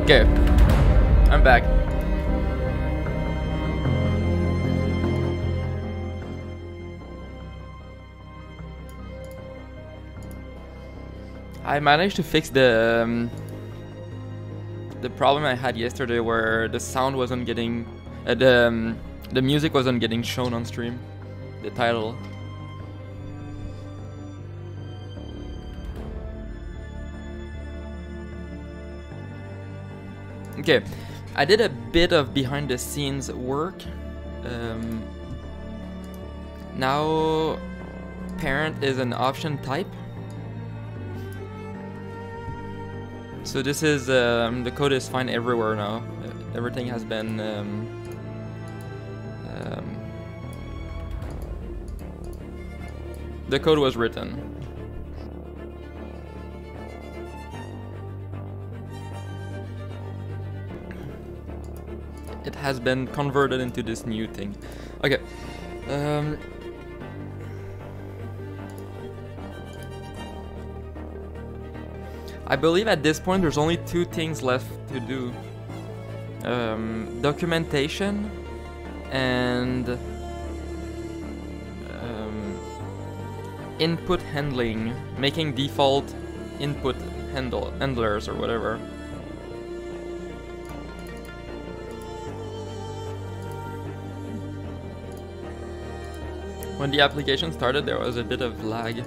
Okay, I'm back. I managed to fix the problem I had yesterday, where the sound wasn't getting, the music wasn't getting shown on stream, the title. Okay, I did a bit of behind the scenes work. Now parent is an option type. So this is, the code is fine everywhere now. Everything has been the code was written. It has been converted into this new thing. Okay. I believe at this point there's only two things left to do. Documentation and input handling, making default input handlers or whatever. When the application started, there was a bit of lag.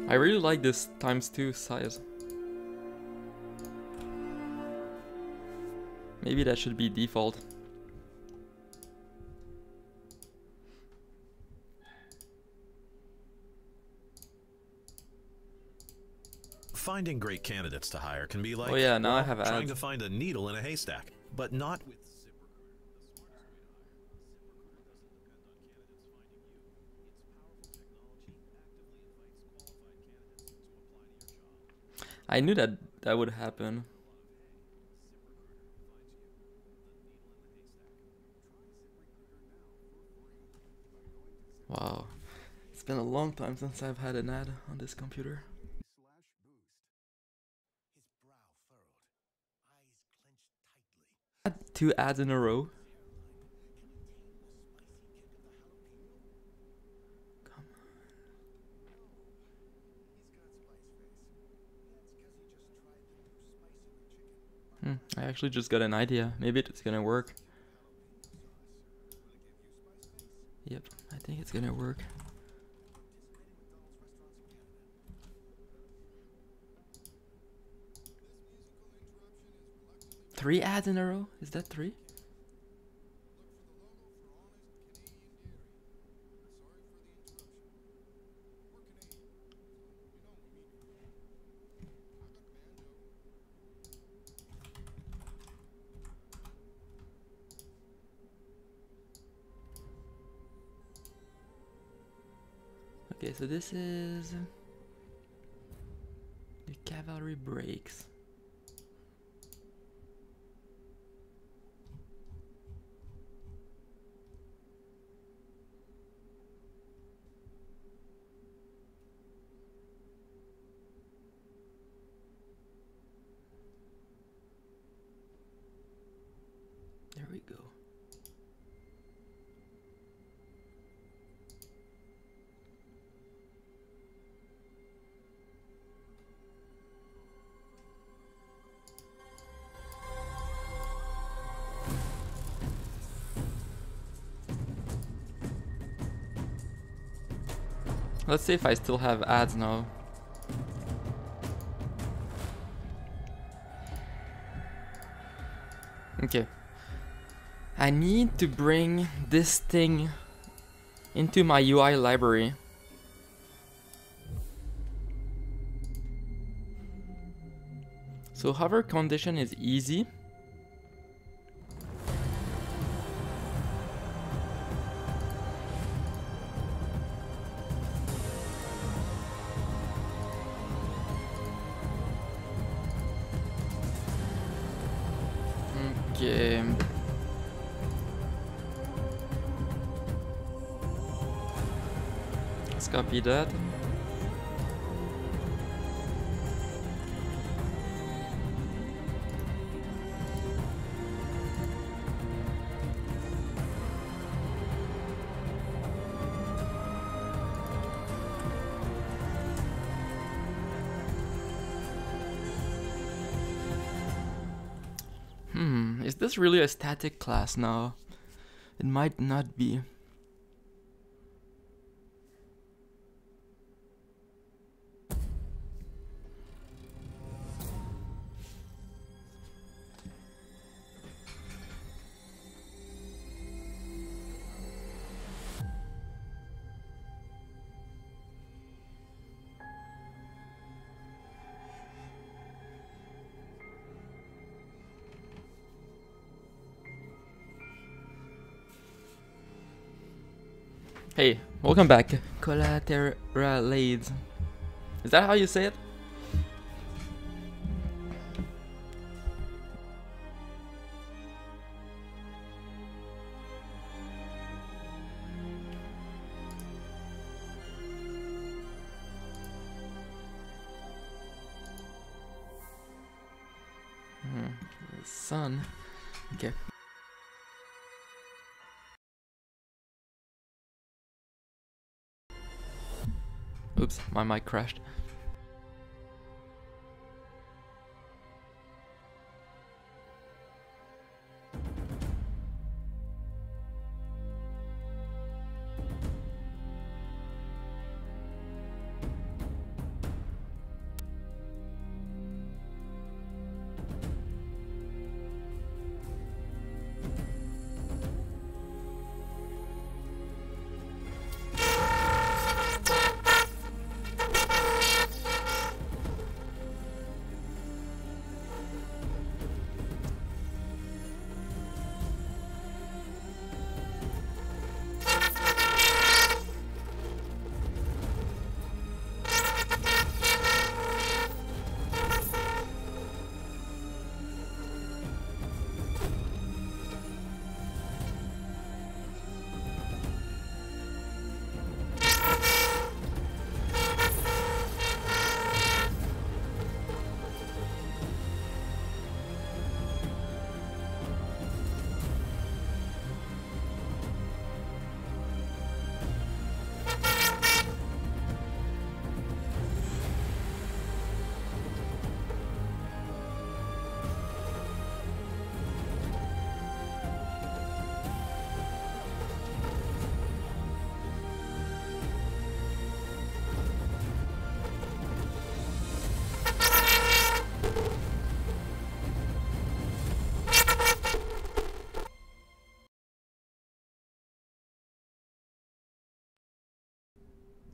I really like this ×2 size. Maybe that should be default. Finding great candidates to hire can be like, oh yeah, now I have trying ads. to find a needle in a haystack, but not with I knew that that would happen. Wow, it's been a long time since I've had an ad on this computer. 2 ads in a row. I actually just got an idea. Maybe it's gonna work. Yep, I think it's gonna work. Three ads in a row? Is that 3? Okay, so this is the cavalry breaks. There we go. Let's see if I still have ads now. Okay. I need to bring this thing into my UI library. So hover condition is easy. Okay. copy that. Is this really a static class now? It might not be. Hey, welcome back. Collateralades. Is that how you say it? The sun. Okay. Oops, my mic crashed.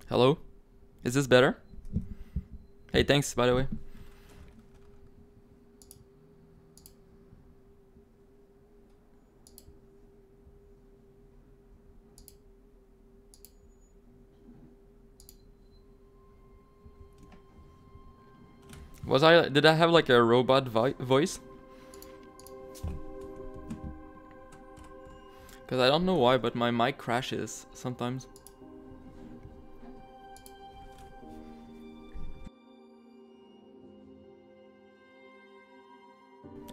Hello? Is this better? Hey, thanks, by the way. Did I have like a robot voice? Because I don't know why, but my mic crashes sometimes.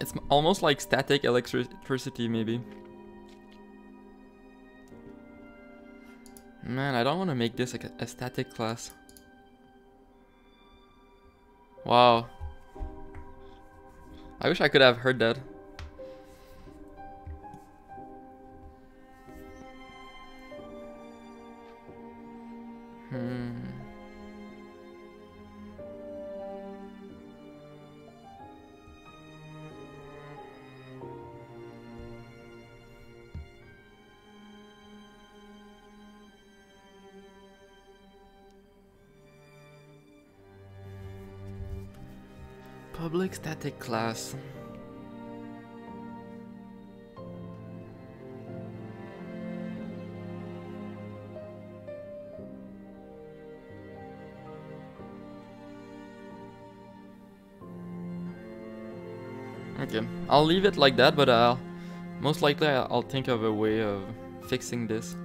It's almost like static electricity, maybe. Man, I don't want to make this like a static class. Wow. I wish I could have heard that. Public static class. Okay, I'll leave it like that, but most likely I'll think of a way of fixing this.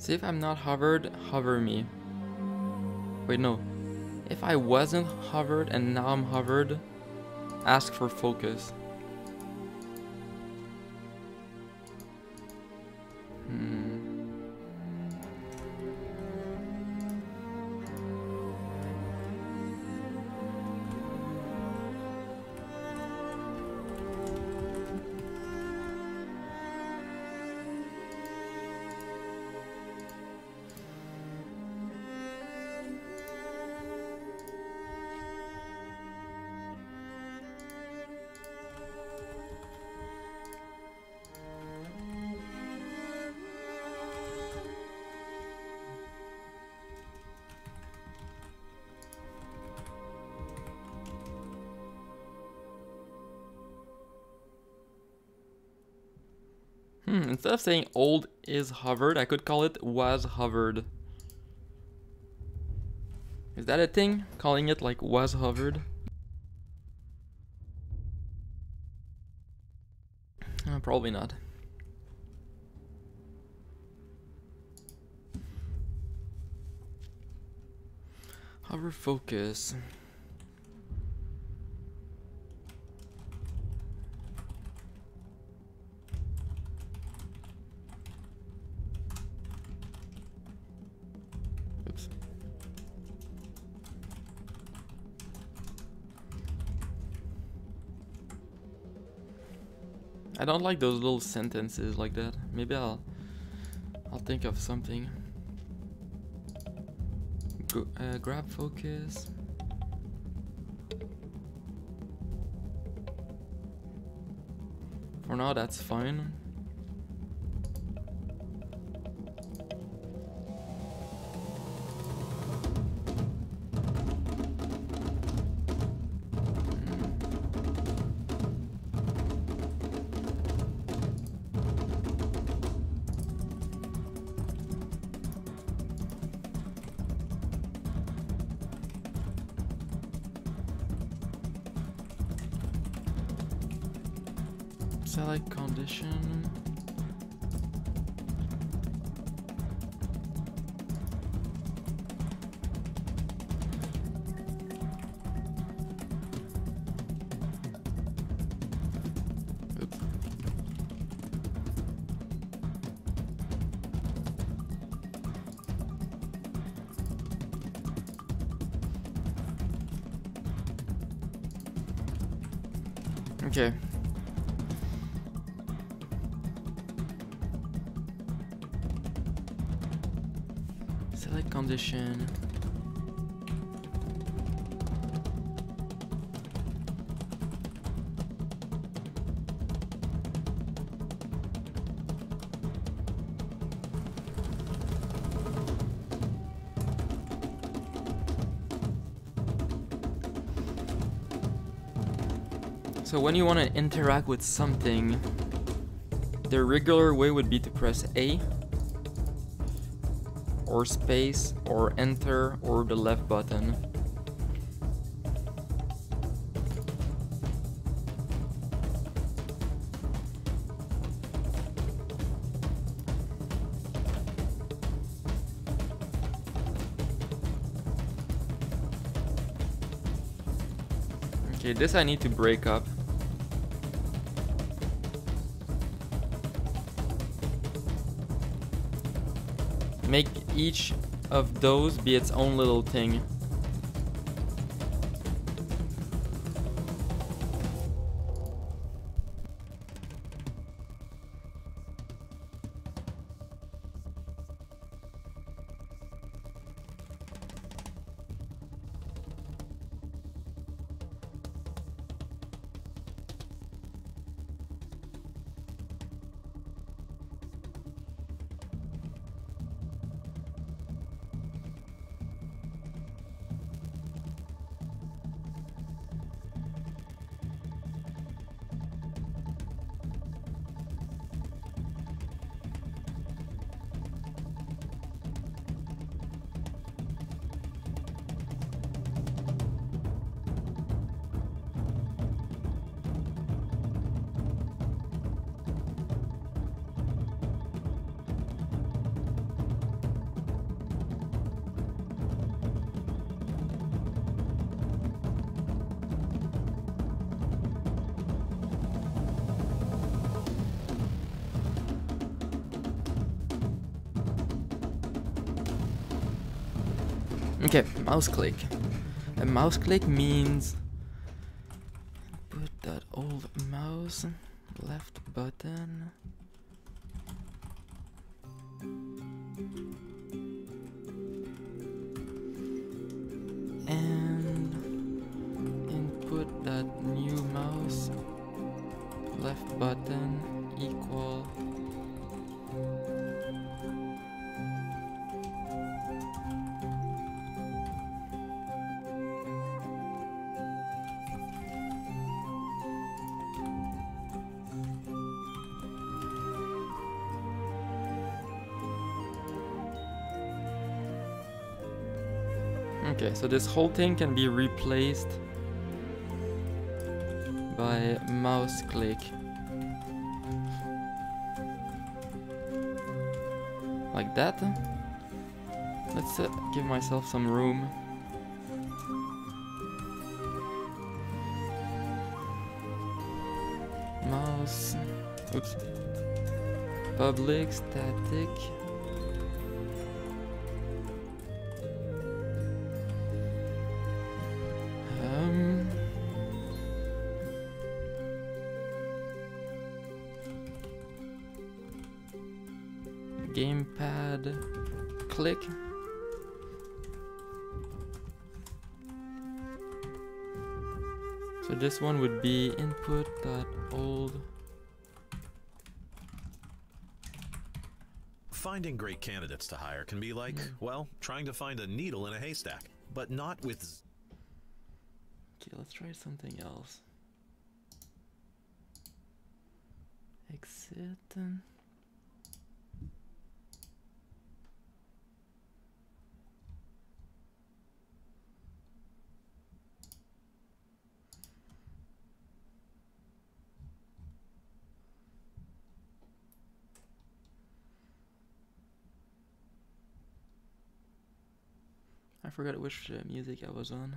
See if I'm not hovered, hover me. Wait, no. If I wasn't hovered and now I'm hovered, ask for focus. Instead of saying old is hovered, I could call it was hovered. Is that a thing? Calling it like was hovered? Probably not. Hover focus. Oops. I don't like those little sentences like that. Maybe I'll think of something. Grab focus. For now, that's fine. Select condition. Oops. Okay. Select condition. So when you want to interact with something, the regular way would be to press A, or space, or enter, or the left button. Okay, this I need to break up. Make each of those be its own little thing. Okay, mouse click. A mouse click means put that old mouse left button. And input that new mouse left button equal okay, so this whole thing can be replaced by mouse click. Like that. Let's give myself some room. Mouse. Oops. Public static. Gamepad click. So this one would be input that old. Finding great candidates to hire can be like, well, trying to find a needle in a haystack, but not with... Okay, let's try something else. Exit. I forgot which music I was on.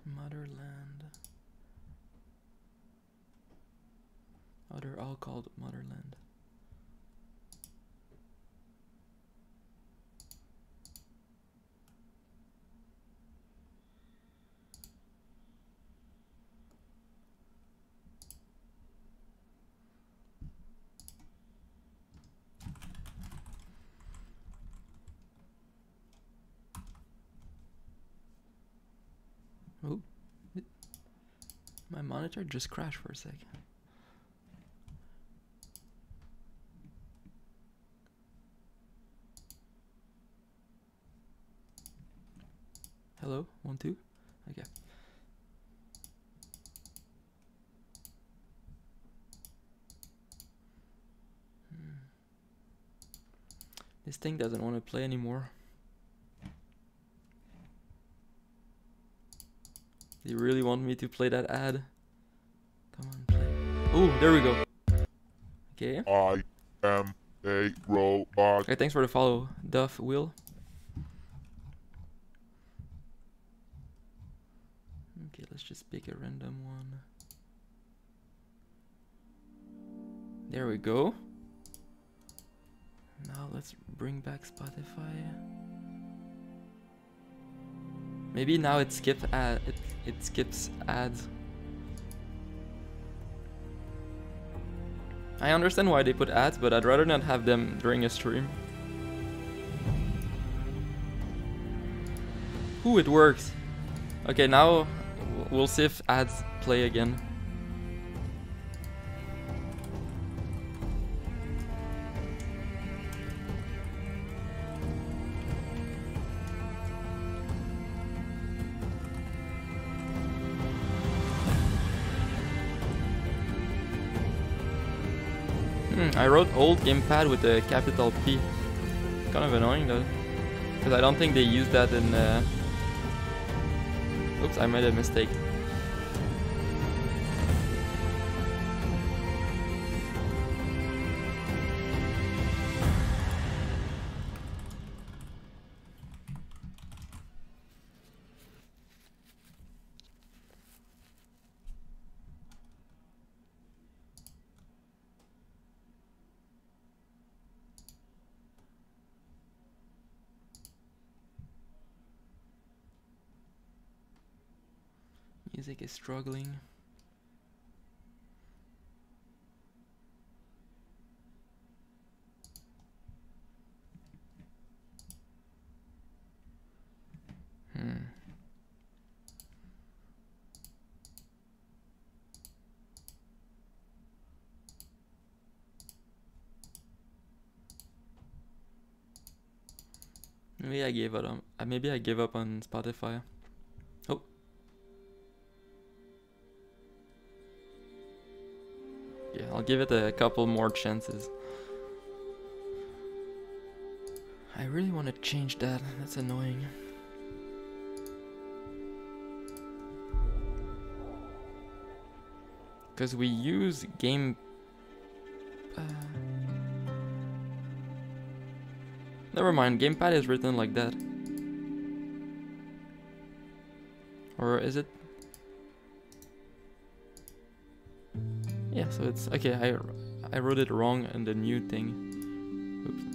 Motherland. Oh, they're all called Motherland. Oh, my monitor just crashed for a second. Hello, 1, 2. Okay. This thing doesn't want to play anymore. They really want me to play that ad. Come on, play. Oh, there we go. Okay. I am a robot. Okay, thanks for the follow, Duff Will. Okay, let's just pick a random one. There we go. Now let's bring back Spotify. Maybe now it skips ads. I understand why they put ads, but I'd rather not have them during a stream. Ooh, it works. Okay, now we'll see if ads play again. I wrote old gamepad with a capital P. Kind of annoying though, because I don't think they use that in. Oops, I made a mistake. music is struggling. Maybe I gave up on. Maybe I gave up on Spotify. Oh. Yeah, I'll give it a couple more chances. I really want to change that. That's annoying. Because we use game. Never mind, gamepad is written like that. Or is it? Yeah, so it's okay. I wrote it wrong in the new thing. Oops.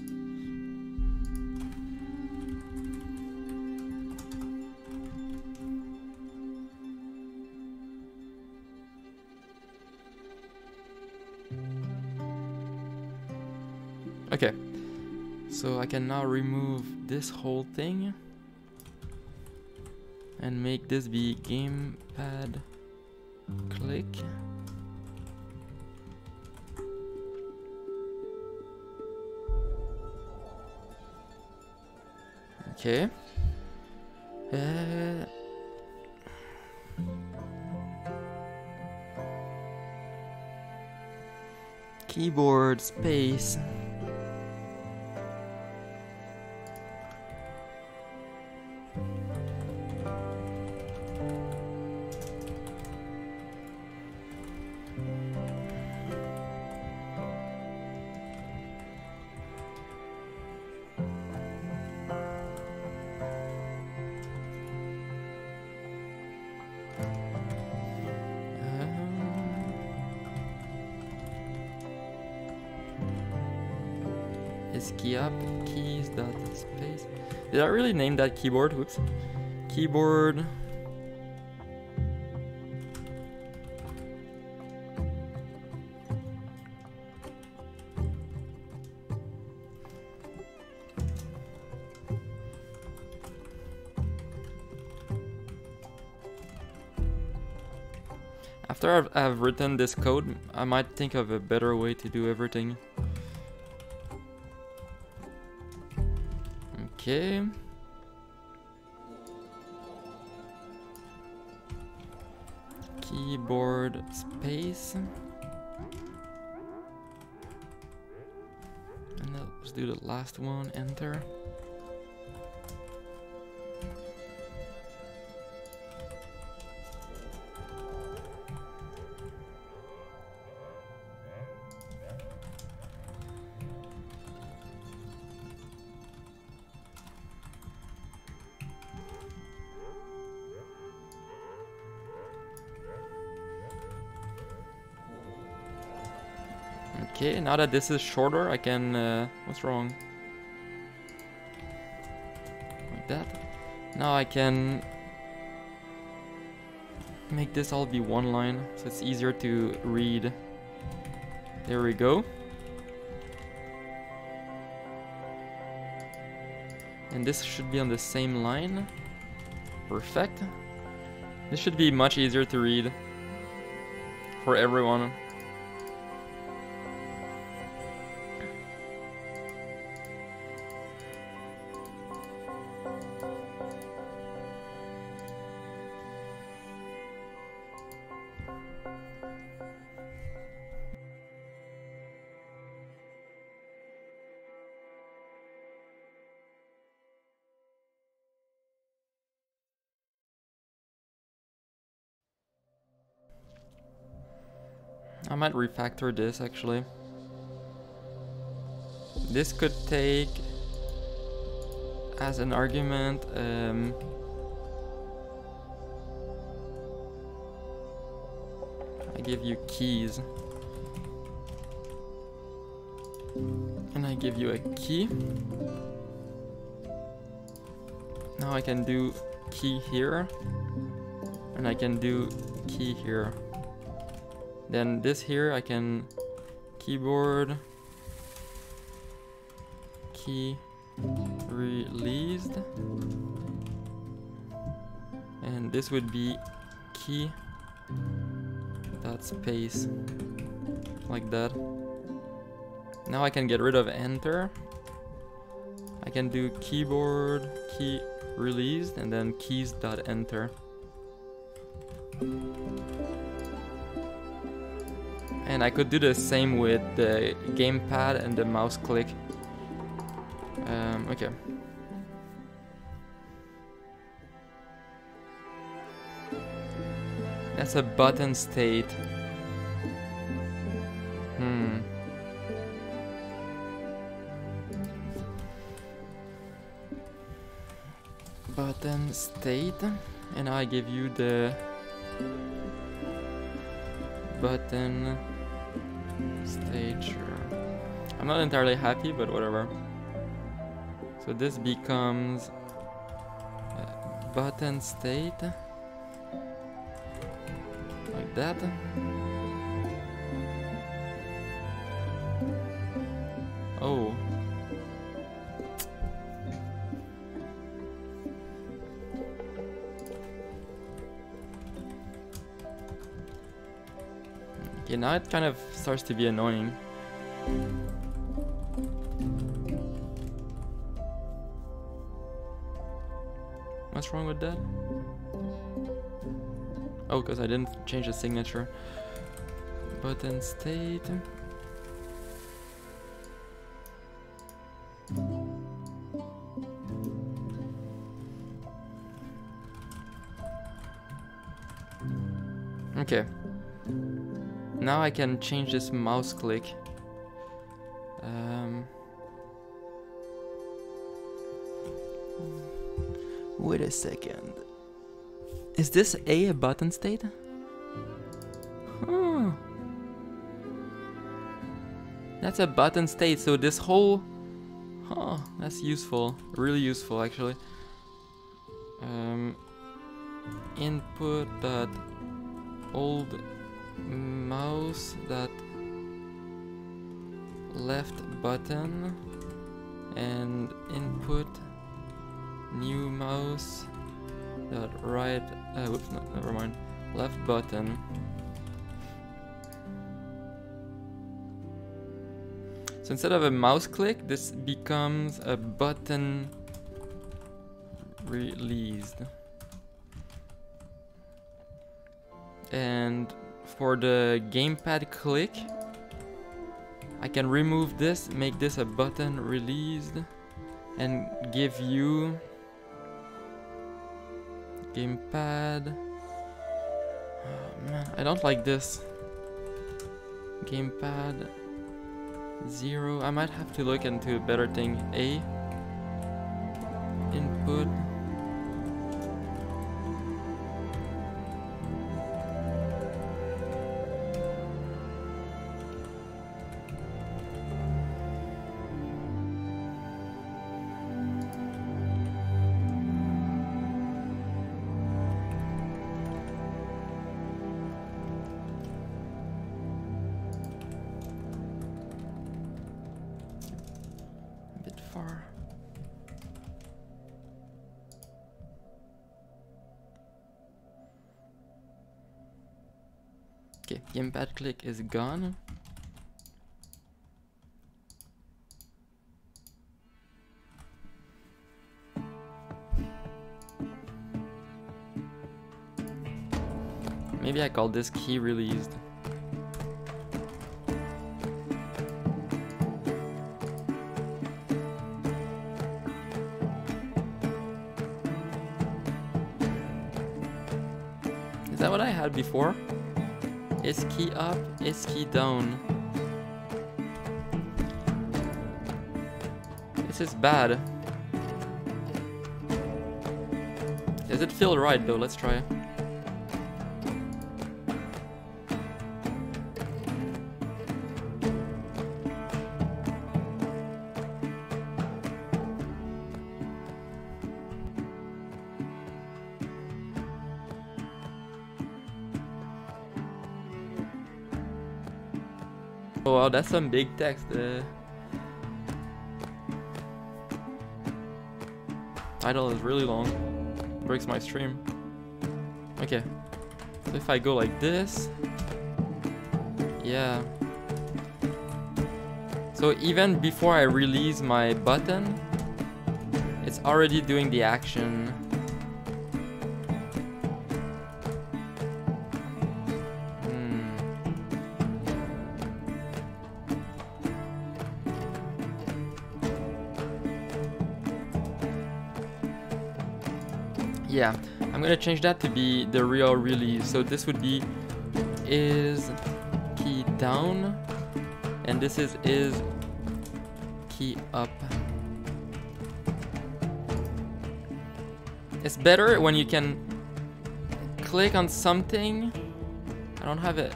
Okay. So I can now remove this whole thing and make this be gamepad click. Okay. Keyboard space. Is key up, keys dot space. Did I really name that keyboard? Whoops. Keyboard. After I've written this code, I might think of a better way to do everything. Okay. Keyboard space. And now let's do the last one, enter. Okay, now that this is shorter, I can, what's wrong? Like that. Now I can make this all be one line, so it's easier to read. There we go. And this should be on the same line. Perfect. This should be much easier to read for everyone. I might refactor this actually. This could take as an argument I give you keys and I give you a key. Now I can do key here And I can do key here. Then this here I can keyboard key released, and this would be key dot space, like that. Now I can get rid of enter. I can do keyboard key released and then keys dot enter. And I could do the same with the gamepad and the mouse click. Okay. That's a button state. Button state, and I give you the button state. Sure. I'm not entirely happy, but whatever. So this becomes button state, like that. Oh. Okay, now it kind of starts to be annoying. What's wrong with that? Oh, because I didn't change the signature. Button state. Okay. Now I can change this mouse click. Wait a second. Is this a button state? Huh. That's a button state, so this whole... Huh, that's useful. Really useful, actually. Input that old mouse that left button and input new mouse that right whoops, no, never mind, left button. So instead of a mouse click, this becomes a button released. And for the gamepad click, I can remove this, make this a button released, and give you gamepad. Oh man, I don't like this. Gamepad 0. I might have to look into a better thing. A input. Okay, gamepad click is gone. Maybe I call this key released. Is that what I had before? Is key up, is key down. This is bad. Does it feel right though? Let's try. Oh wow, that's some big text. Title is really long. Breaks my stream. Okay. So if I go like this. Yeah. So even before I release my button, it's already doing the action. Yeah, I'm gonna change that to be the real release. So this would be is key down, and this is key up. It's better when you can click on something. I don't have it.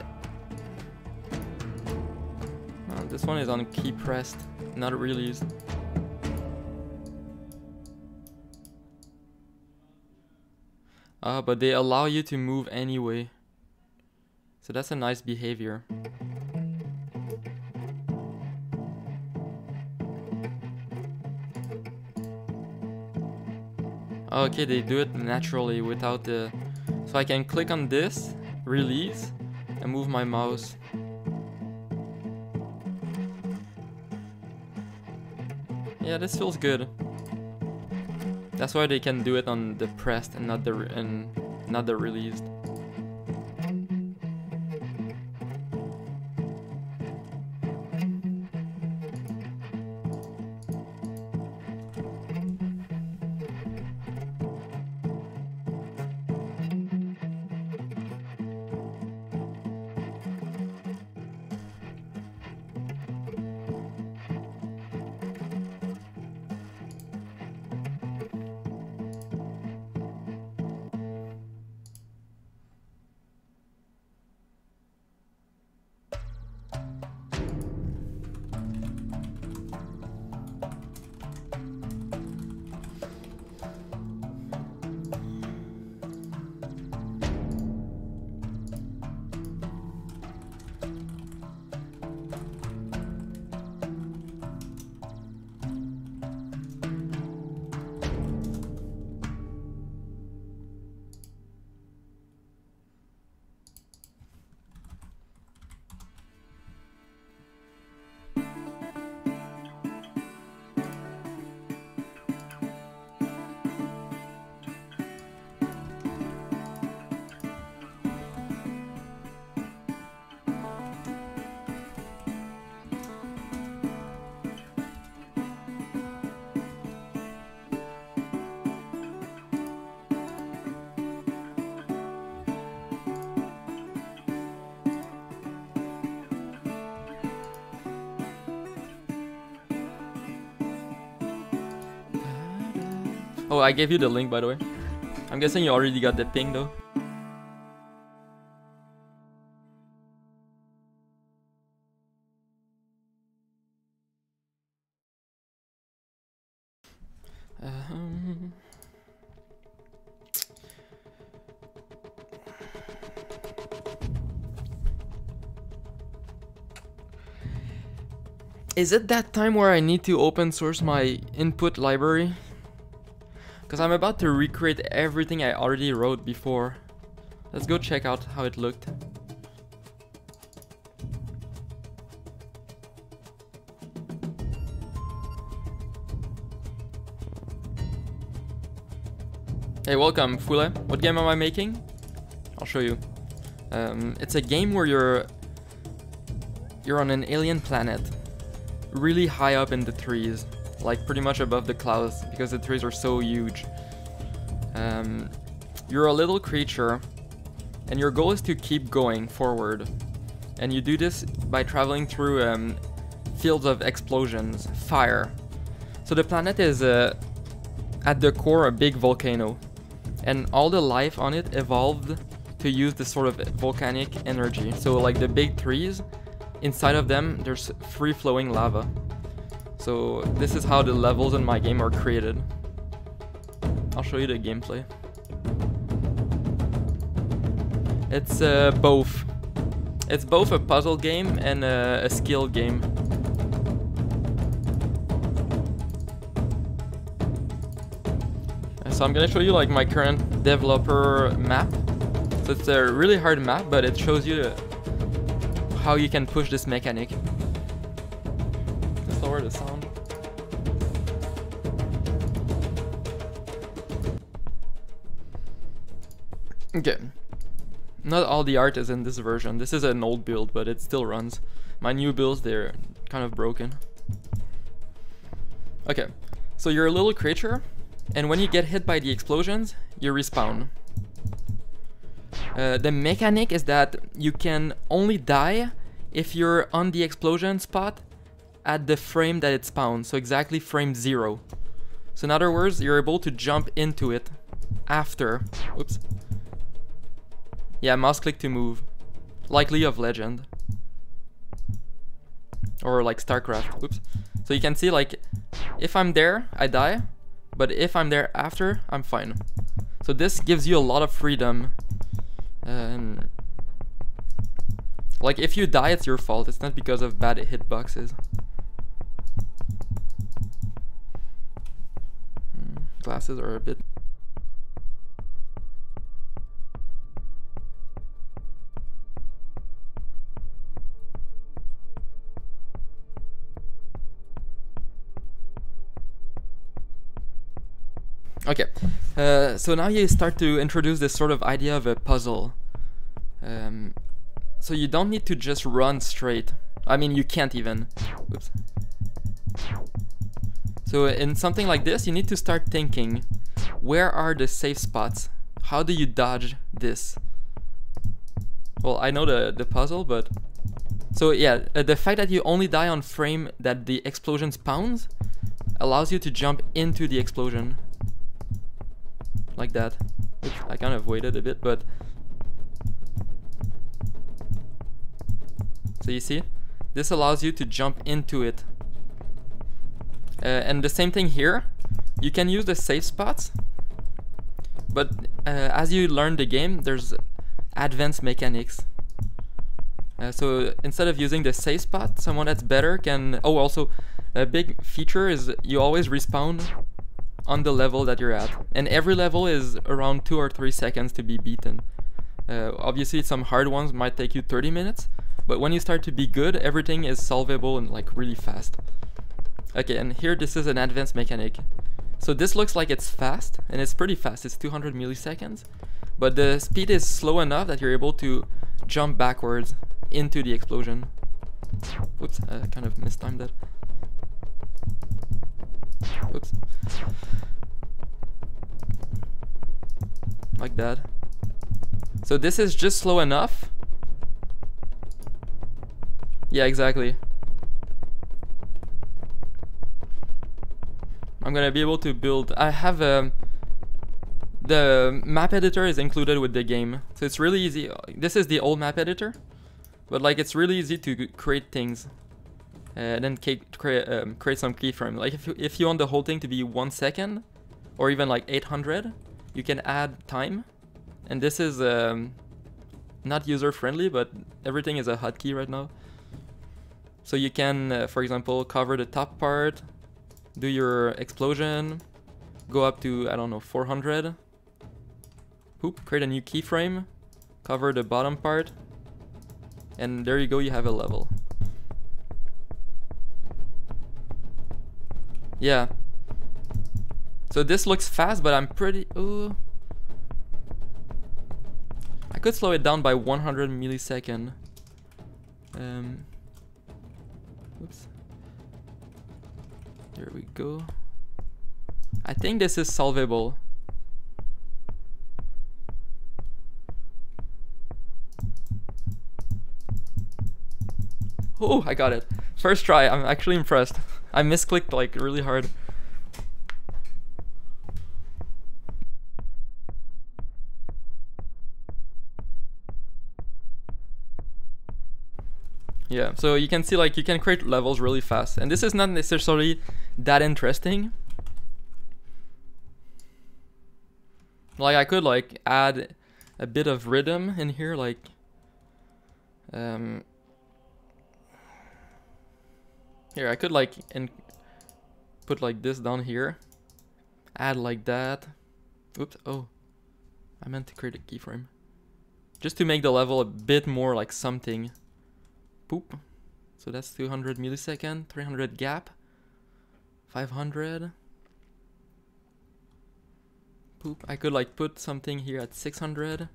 Oh, this one is on key pressed, not released. But they allow you to move anyway. So that's a nice behavior. Okay, they do it naturally without the... So I can click on this, release, and move my mouse. Yeah, this feels good. That's why they can do it on the pressed and not the released. Oh, I gave you the link, by the way. I'm guessing you already got the ping, though. Is it that time where I need to open source my input library? Because I'm about to recreate everything I already wrote before. Let's go check out how it looked. Hey, welcome, Fule. What game am I making? I'll show you. It's a game where you're on an alien planet, really high up in the trees. Like pretty much above the clouds because the trees are so huge. You're a little creature and your goal is to keep going forward, and you do this by traveling through fields of explosions, fire. So the planet is at the core a big volcano, and all the life on it evolved to use this sort of volcanic energy. So like the big trees, inside of them there's free-flowing lava. So this is how the levels in my game are created. I'll show you the gameplay. It's both. It's both a puzzle game and a skill game. So I'm gonna show you like my current developer map. So it's a really hard map, but it shows you how you can push this mechanic. Just lower the sound. Okay. Not all the art is in this version. This is an old build, but it still runs. My new builds, they're kind of broken. Okay, so you're a little creature, and when you get hit by the explosions, you respawn. The mechanic is that you can only die if you're on the explosion spot at the frame that it spawns, so exactly frame 0. So in other words, you're able to jump into it after. Whoops. Yeah, mouse click to move. Like League of Legends. Or like StarCraft. Oops. So you can see like, if I'm there, I die. But if I'm there after, I'm fine. So this gives you a lot of freedom. Like if you die, it's your fault. It's not because of bad hitboxes. Glasses are a bit... Okay, so now you start to introduce this sort of idea of a puzzle. So you don't need to just run straight. I mean, you can't even. Oops. So in something like this, you need to start thinking, where are the safe spots? How do you dodge this? Well, I know the puzzle, but... So yeah, the fact that you only die on frame that the explosion spawns allows you to jump into the explosion. Like that. Oops, I kind of waited a bit, but... So you see? This allows you to jump into it. And the same thing here. You can use the safe spots. But as you learn the game, there's advanced mechanics. So instead of using the safe spot, someone that's better can... Oh, also, a big feature is you always respawn on the level that you're at. And every level is around 2 or 3 seconds to be beaten. Obviously, some hard ones might take you 30 minutes. But when you start to be good, everything is solvable and like really fast. Okay, and here this is an advanced mechanic. So this looks like it's fast, and it's pretty fast. It's 200 milliseconds. But the speed is slow enough that you're able to jump backwards into the explosion. Oops, I kind of mistimed that. Oops. Like that. So this is just slow enough. Yeah, exactly. I'm gonna be able to build... I have the map editor is included with the game, so it's really easy. This is the old map editor, but like it's really easy to create things and then create some keyframe. Like if you want the whole thing to be 1 second or even like 800, you can add time, and this is not user friendly, but everything is a hotkey right now. So you can, for example, cover the top part, do your explosion, go up to, I don't know, 400. Poop, create a new keyframe, cover the bottom part, and there you go, you have a level. Yeah. So this looks fast, but I'm pretty... Ooh. I could slow it down by 100 millisecond. Oops. There we go. I think this is solvable. Oh, I got it. First try, I'm actually impressed. I misclicked like really hard. Yeah, so you can see like you can create levels really fast, and this is not necessarily that interesting. Like I could like add a bit of rhythm in here, like Um, Here, I could like put like this down here. Add like that. Oops, oh. I meant to create a keyframe. Just to make the level a bit more like something. Poop. So that's 200 millisecond, 300 gap. 500. Poop. I could like put something here at 600.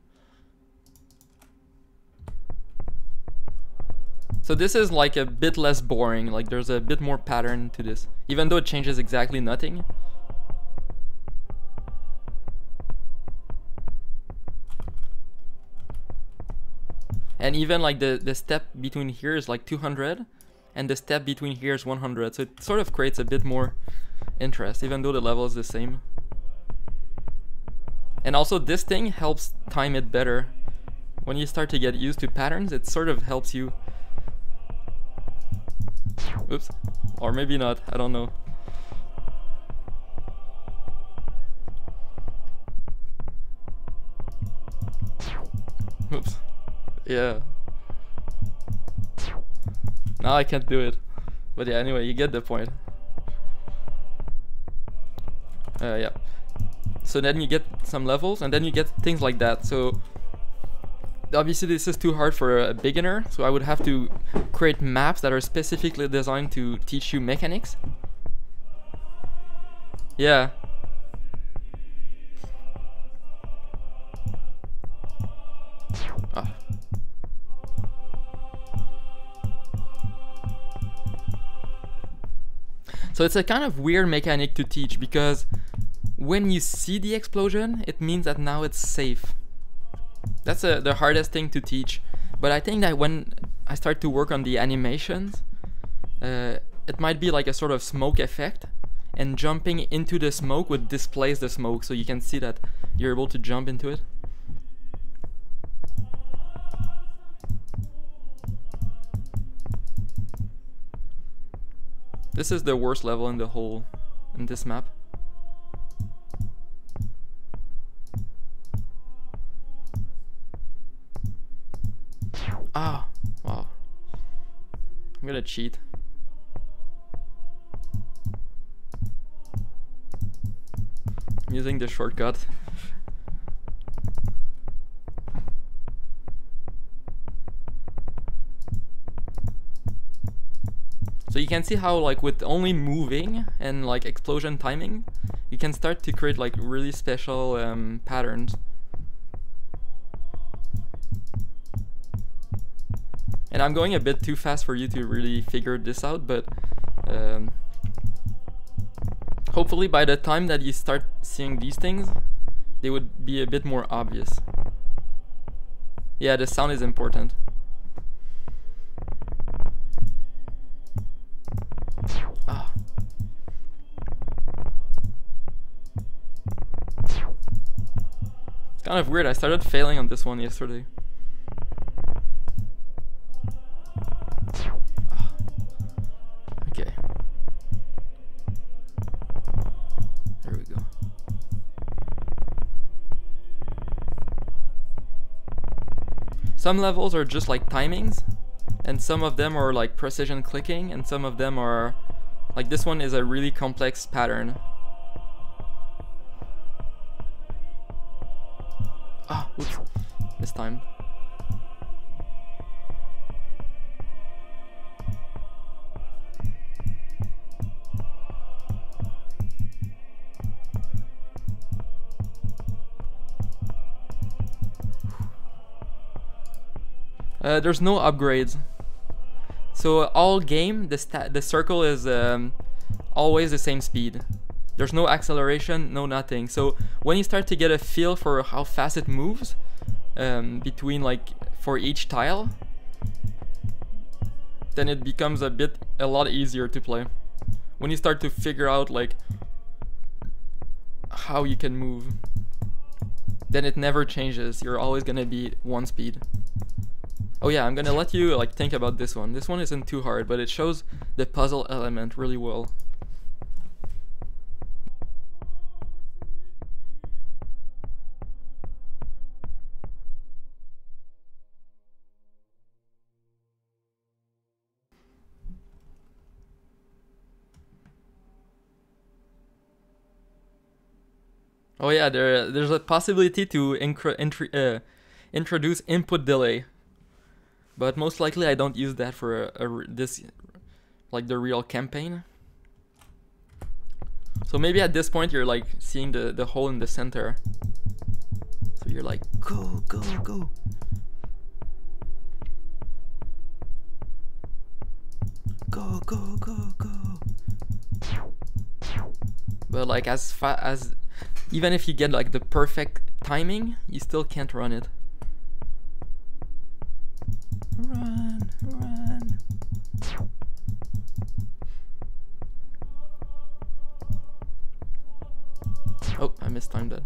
So this is like a bit less boring, like there's a bit more pattern to this, even though it changes exactly nothing. And even like the step between here is like 200, and the step between here is 100, so it sort of creates a bit more interest, even though the level is the same. And also this thing helps time it better. When you start to get used to patterns, it sort of helps you. Oops. Or maybe not, I don't know. Oops. Yeah. Now I can't do it. But yeah, anyway, you get the point. Yeah. So then you get some levels, and then you get things like that. So obviously this is too hard for a beginner, so I would have to create maps that are specifically designed to teach you mechanics. Yeah. Ah. So it's a kind of weird mechanic to teach, because when you see the explosion, it means that now it's safe. That's the hardest thing to teach. But I think that when I start to work on the animations, it might be like a sort of smoke effect, and jumping into the smoke would displace the smoke, so you can see that you're able to jump into it. This is the worst level in this map. Ah, wow. I'm gonna cheat. I'm using the shortcut. So you can see how like with only moving and like explosion timing, you can start to create like really special patterns. And I'm going a bit too fast for you to really figure this out, but hopefully by the time that you start seeing these things, they would be a bit more obvious. Yeah, the sound is important. Ah. It's kind of weird, I started failing on this one yesterday. Okay. There we go. Some levels are just like timings, and some of them are like precision clicking, and some of them are like this one is a really complex pattern. Ah, oops, this time. There's no upgrades. So all game, the circle is always the same speed. There's no acceleration, no nothing. So when you start to get a feel for how fast it moves, between like for each tile, then it becomes a lot easier to play. When you start to figure out like how you can move, then it never changes. You're always gonna be one speed. Oh yeah, I'm gonna let you like think about this one. This one isn't too hard, but it shows the puzzle element really well. Oh yeah, there's a possibility to introduce input delay, but most likely I don't use that for this, like the real campaign. So maybe at this point you're like seeing the hole in the center. So you're like, go, go, go. Go, go, go, go. But like even if you get like the perfect timing, you still can't run it. Run, run. Oh, I mistimed that.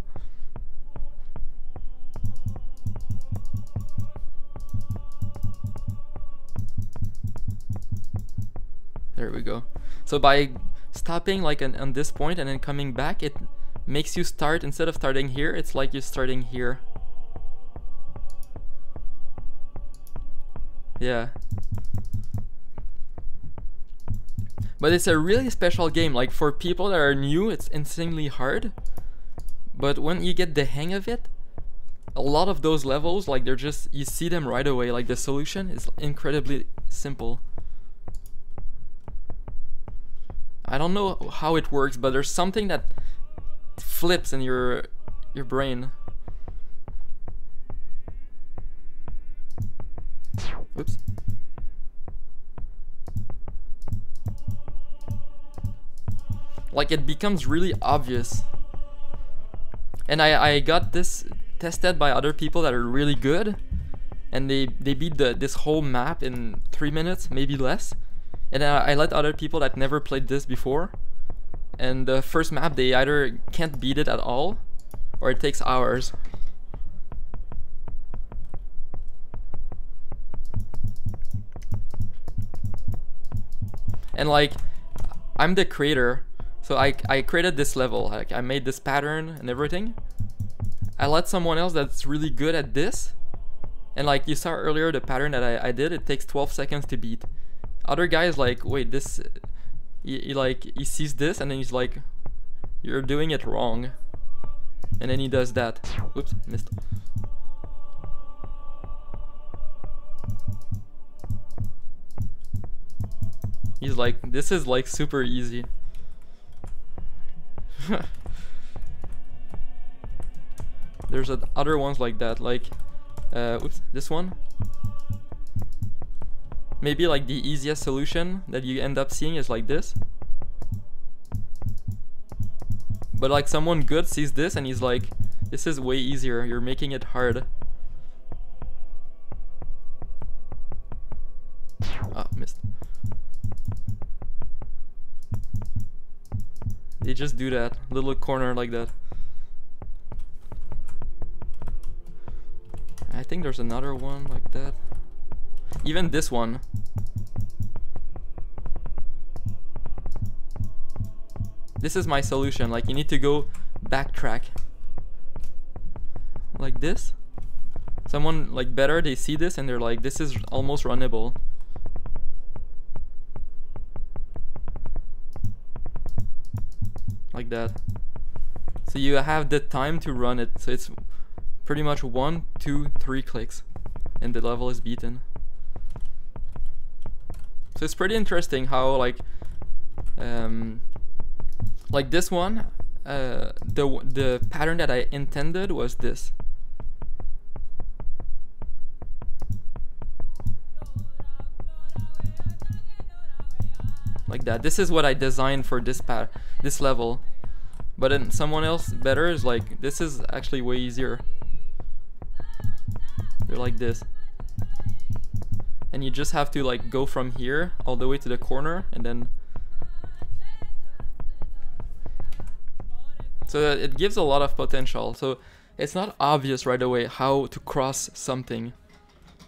There we go. So by stopping like on this point and then coming back, it makes you start, instead of starting here, it's like you're starting here. Yeah. But it's a really special game. Like for people that are new, it's insanely hard. But when you get the hang of it, a lot of those levels, like they're just, you see them right away. Like the solution is incredibly simple. I don't know how it works, but there's something that flips in your brain. Oops. Like it becomes really obvious. And I got this tested by other people that are really good, and they beat this whole map in 3 minutes, maybe less. And I let other people that never played this before, and the first map they either can't beat it at all, or it takes hours. And like, I'm the creator, so I created this level, like I made this pattern and everything. I let someone else that's really good at this, and like you saw earlier, the pattern that I did, it takes 12 seconds to beat. Other guys like, wait, this, he sees this and then he's like, you're doing it wrong, and then he does that. Oops, missed. He's like, this is like super easy. There's other ones like that, like, oops, this one. Maybe like the easiest solution that you end up seeing is like this. But like someone good sees this and he's like, this is way easier, you're making it hard. Ah, missed. They just do that, little corner like that. I think there's another one like that. Even this one. This is my solution, like you need to go backtrack. Like this. Someone like better, they see this and they're like, this is almost runnable. Like that. So you have the time to run it, so it's pretty much 1, 2, 3 clicks and the level is beaten. So it's pretty interesting how like this one, the pattern that I intended was this. Like that. This is what I designed for this level. But then someone else better is like, this is actually way easier. They're like this. And you just have to like go from here all the way to the corner and then. So it gives a lot of potential. So it's not obvious right away how to cross something.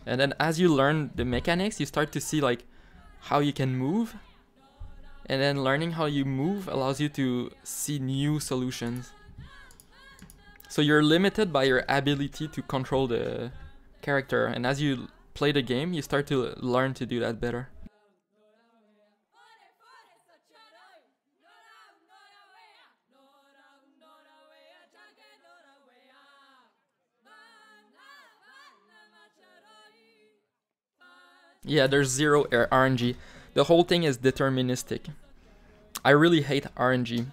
And then as you learn the mechanics, you start to see like how you can move. And then learning how you move allows you to see new solutions. So you're limited by your ability to control the character. And as you play the game, you start to learn to do that better. Yeah, there's zero RNG. The whole thing is deterministic. I really hate RNG.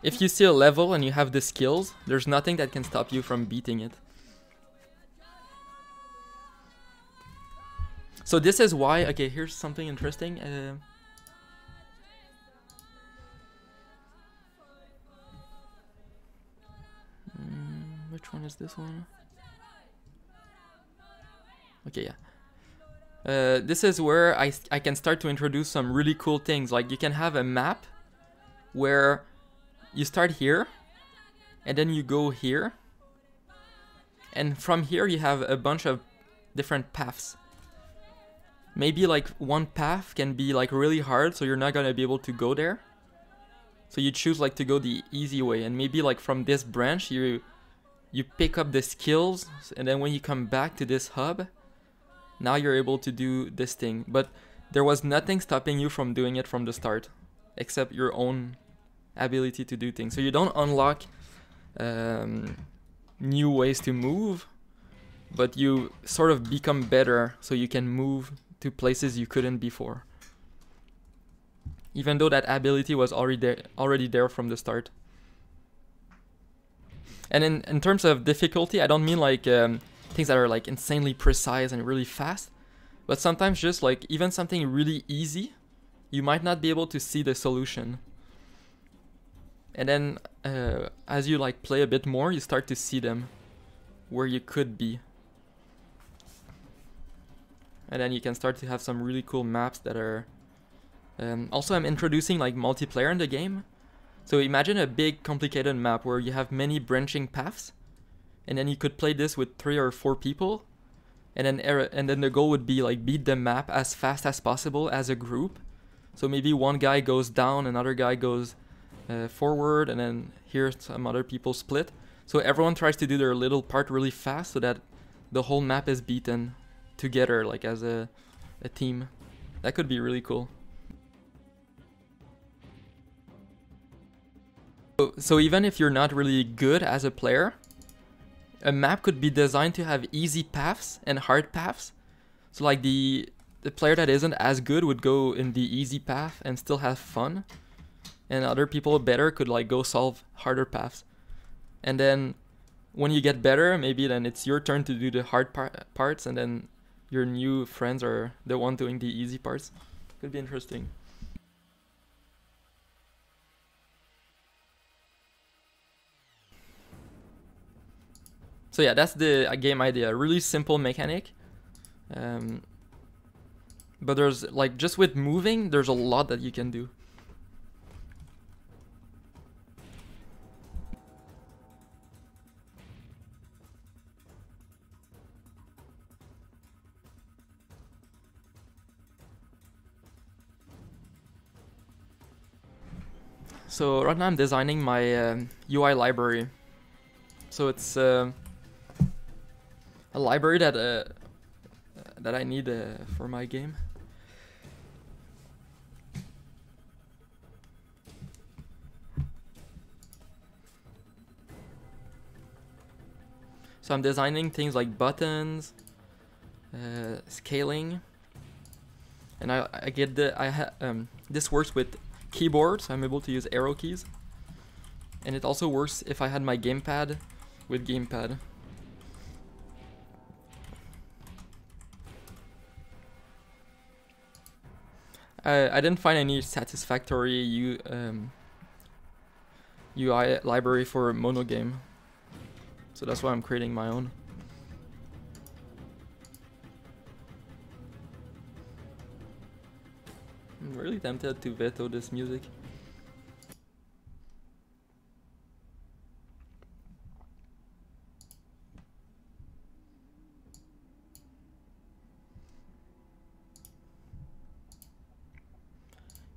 If you see a level and you have the skills, there's nothing that can stop you from beating it. So this is why, okay, here's something interesting. Which one is this one? Okay, yeah. This is where I can start to introduce some really cool things. Like you can have a map where you start here and then you go here. And from here you have a bunch of different paths. Maybe like one path can be like really hard, so you're not gonna be able to go there. So you choose like to go the easy way, and maybe like from this branch you pick up the skills, and then when you come back to this hub, now you're able to do this thing. But there was nothing stopping you from doing it from the start, except your own ability to do things. So you don't unlock new ways to move, but you sort of become better, so you can move to places you couldn't before, even though that ability was already there from the start. And in terms of difficulty, I don't mean like things that are like insanely precise and really fast, but sometimes just like even something really easy, you might not be able to see the solution. And then as you like play a bit more, you start to see them where you could be. And then you can start to have some really cool maps that are... also, I'm introducing like multiplayer in the game. So imagine a big complicated map where you have many branching paths, and then you could play this with 3 or 4 people, and then the goal would be like beat the map as fast as possible as a group. So maybe one guy goes down, another guy goes forward, and then here some other people split. So everyone tries to do their little part really fast so that the whole map is beaten together, like as a team. That could be really cool. So even if you're not really good as a player, a map could be designed to have easy paths and hard paths. So like the player that isn't as good would go in the easy path and still have fun, and other people better could like go solve harder paths. And then when you get better, maybe then it's your turn to do the hard parts, and then your new friends are the one doing the easy parts. Could be interesting. So yeah, that's the game idea. Really simple mechanic. But there's like, just with moving, there's a lot that you can do. So right now I'm designing my UI library. So it's a library that I need for my game. So I'm designing things like buttons, scaling, and I get this works with keyboard, so I'm able to use arrow keys, and it also works if I had my gamepad with gamepad. I didn't find any satisfactory UI library for a mono game, so that's why I'm creating my own. I'm really tempted to veto this music.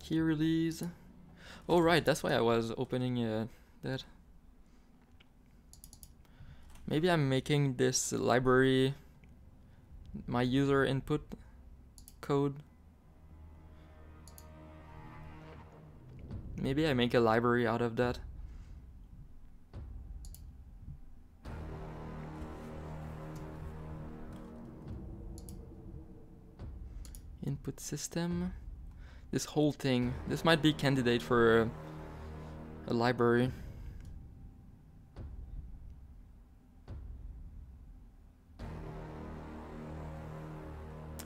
Key release. Oh right, that's why I was opening that. Maybe I'm making this library my user input code. Maybe I make a library out of that. Input system. This whole thing. This might be candidate for a library.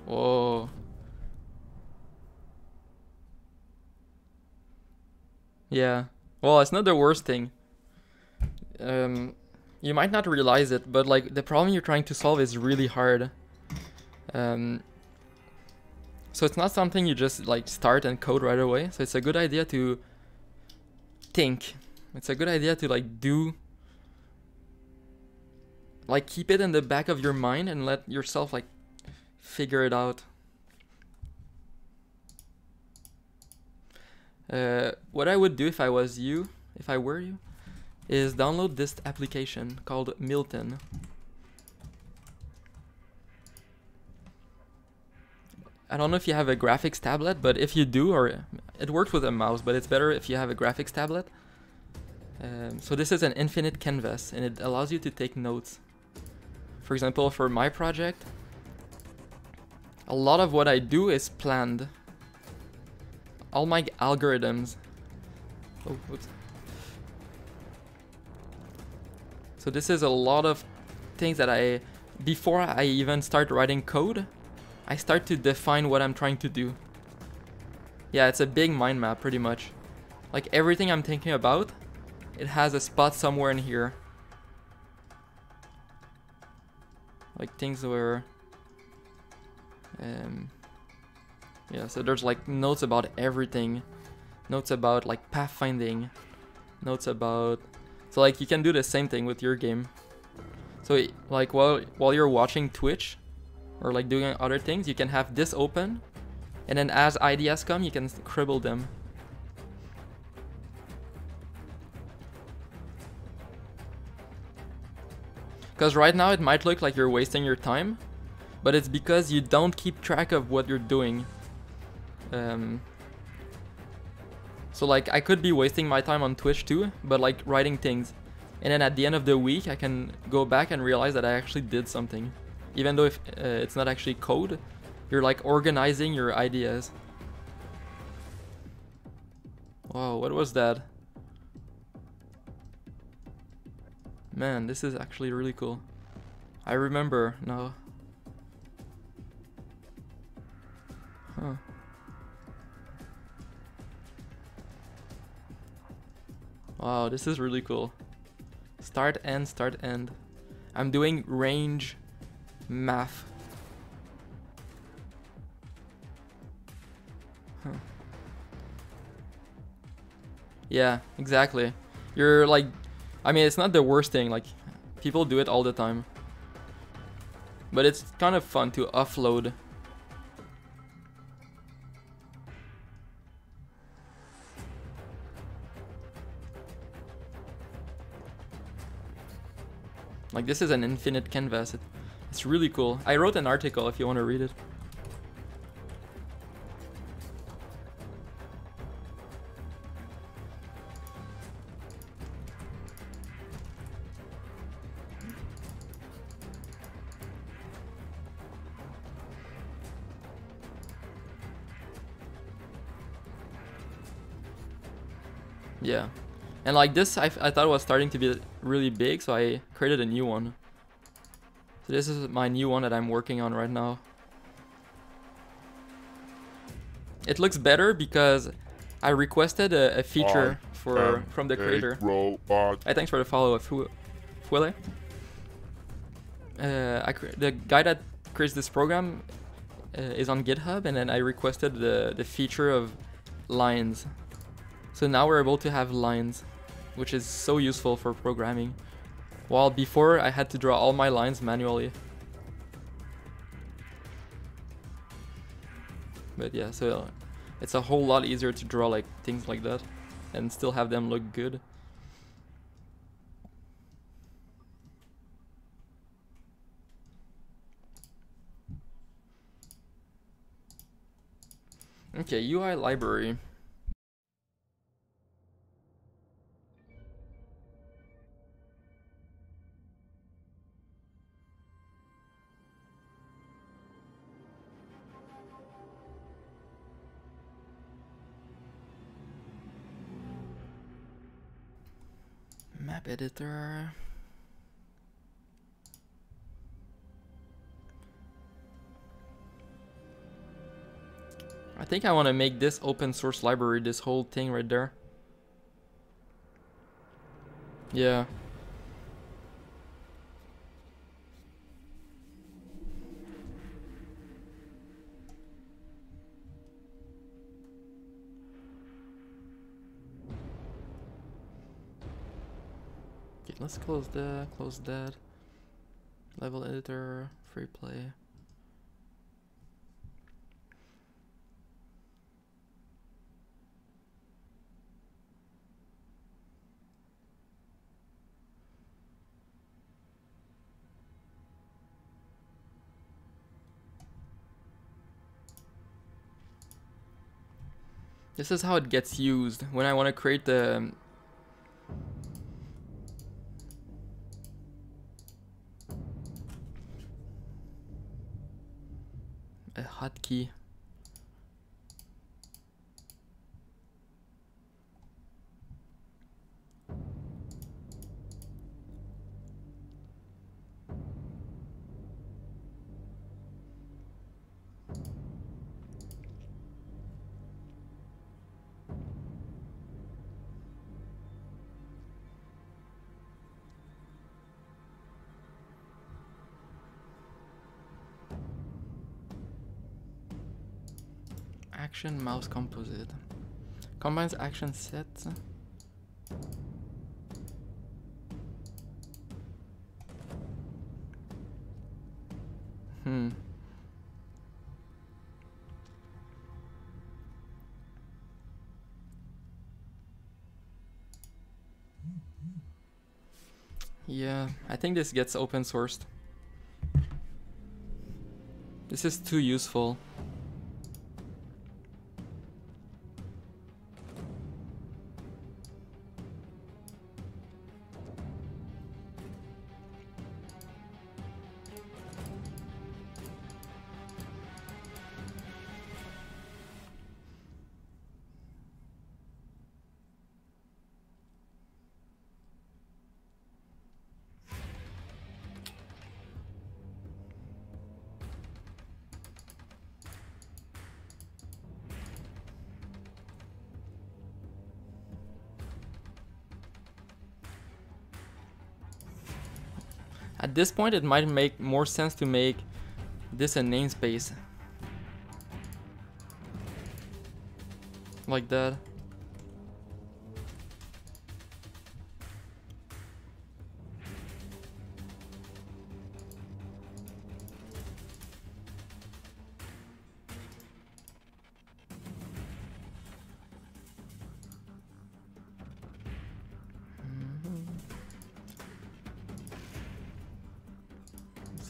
Whoa. Yeah. Well, it's not the worst thing. You might not realize it, but like the problem you're trying to solve is really hard. So it's not something you just like start and code right away. So it's a good idea to think. It's a good idea to like do, like keep it in the back of your mind and let yourself like figure it out. What I would do if I was you, if I were you, is download this application called Milton. I don't know if you have a graphics tablet, but if you do, or it works with a mouse, but it's better if you have a graphics tablet. So this is an infinite canvas, and it allows you to take notes. For example, for my project, a lot of what I do is planned. All my algorithms. Oh, whoops. So this is a lot of things that before I even start writing code, I start to define what I'm trying to do. Yeah, it's a big mind map pretty much. Like everything I'm thinking about, it has a spot somewhere in here. Like things where, yeah, so there's like notes about everything. Notes about like pathfinding. Notes about, so like you can do the same thing with your game. So like while you're watching Twitch or like doing other things, you can have this open, and then as ideas come, you can scribble them. Because right now it might look like you're wasting your time, but it's because you don't keep track of what you're doing. So like I could be wasting my time on Twitch too, but like writing things. And then at the end of the week I can go back and realize that I actually did something. Even though if it's not actually code, you're like organizing your ideas. Wow, what was that? Man, this is actually really cool. I remember now. Huh. Wow, this is really cool. Start, end, start, end. I'm doing range math. Huh. Yeah, exactly. You're like, I mean, it's not the worst thing. Like, people do it all the time. But it's kind of fun to offload. Like, this is an infinite canvas. It's really cool. I wrote an article if you want to read it. Yeah. And like this, I thought it was starting to be really big, so I created a new one. So this is my new one that I'm working on right now. It looks better because I requested a feature from the creator. Robot. Hey, thanks for the follow, Fuele. The guy that creates this program is on GitHub, and then I requested the feature of lines. So now we're able to have lines, which is so useful for programming. While before I had to draw all my lines manually. But yeah, so it's a whole lot easier to draw like things like that and still have them look good. Okay, UI library. Map editor. I think I want to make this open source library, this whole thing right there. Yeah. Okay, let's close that. Level editor, free play. This is how it gets used when I want to create the a hotkey. Action mouse composite. Combines action sets. Yeah, I think this gets open sourced. This is too useful. At this point, it might make more sense to make this a namespace. Like that.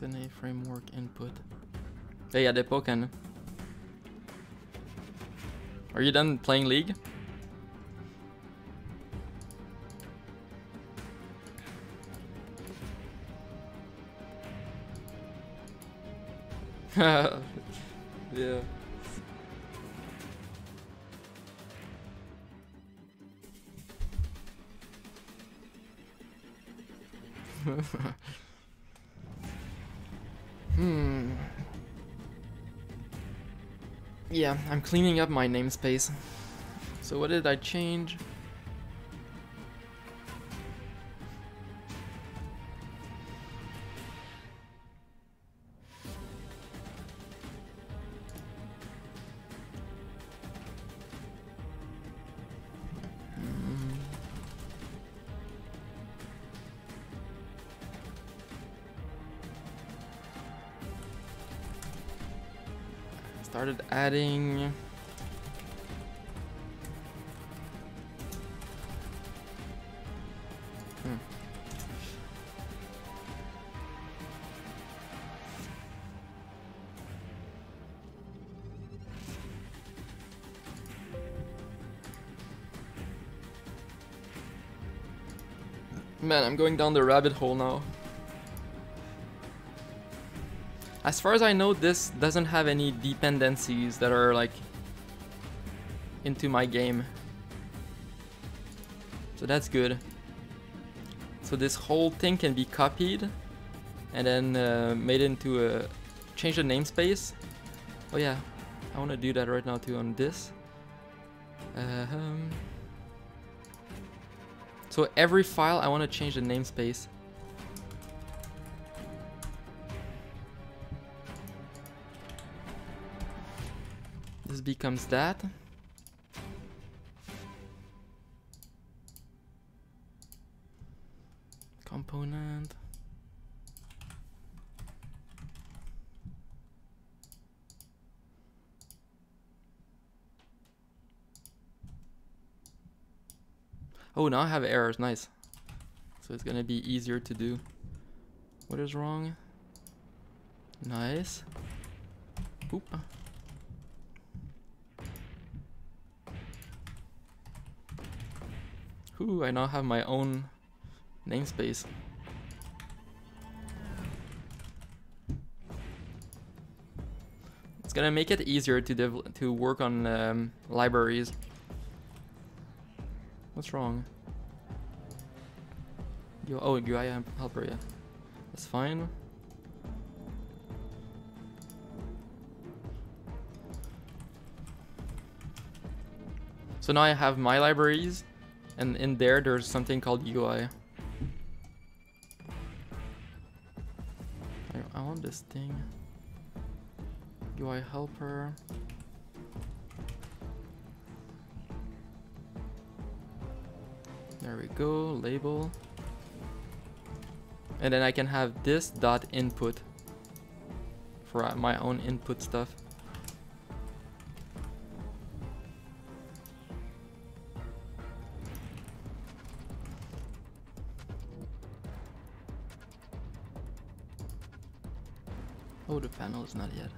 In a framework input. Hey, ja, det är poken. Are you done playing League? Yeah. Yeah, I'm cleaning up my namespace. So what did I change? Started adding Man, I'm going down the rabbit hole now. As far as I know, this doesn't have any dependencies that are like into my game. So that's good. So this whole thing can be copied and then made into a... change the namespace. Oh yeah, I want to do that right now too on this. So every file I want to change the namespace. This becomes that. Component. Oh, now I have errors. Nice. So it's gonna be easier to do. What is wrong? Nice. Oop. Ooh, I now have my own namespace. It's gonna make it easier to work on libraries. What's wrong? Oh, UI helper, yeah. That's fine. So now I have my libraries, and in there's something called UI. I want this thing. UI helper. There we go, label. And then I can have this dot input for my own input stuff. Oh, the panel is not yet.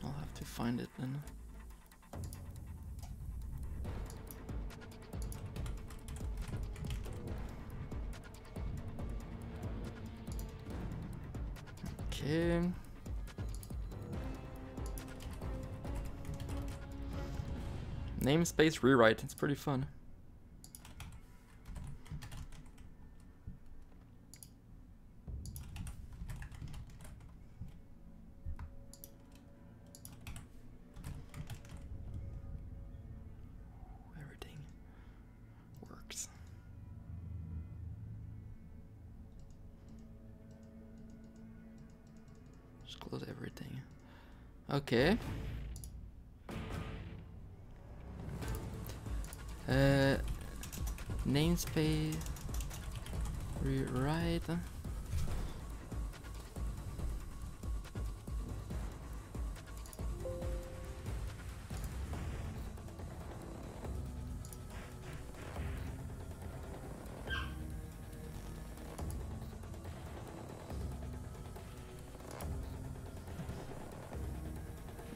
I'll have to find it then. Okay. Namespace rewrite, it's pretty fun. Everything works. Just close everything. Okay. Namespace rewrite.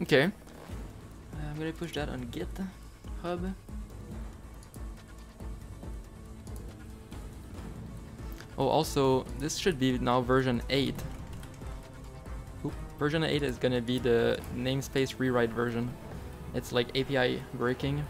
Okay. I'm gonna push that on GitHub. Oh, also, this should be now version 8. Oop, version 8 is gonna be the namespace rewrite version. It's like API breaking.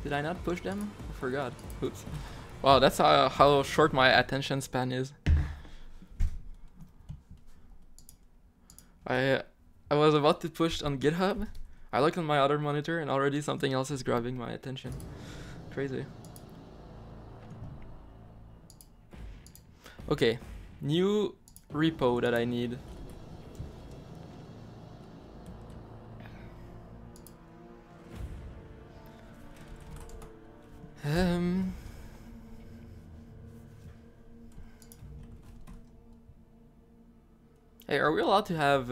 Did I not push them? I forgot. Oops. Wow, that's how short my attention span is. I was about to push on GitHub. I looked on my other monitor and already something else is grabbing my attention. Crazy. Okay, new repo that I need. Hey, are we allowed to have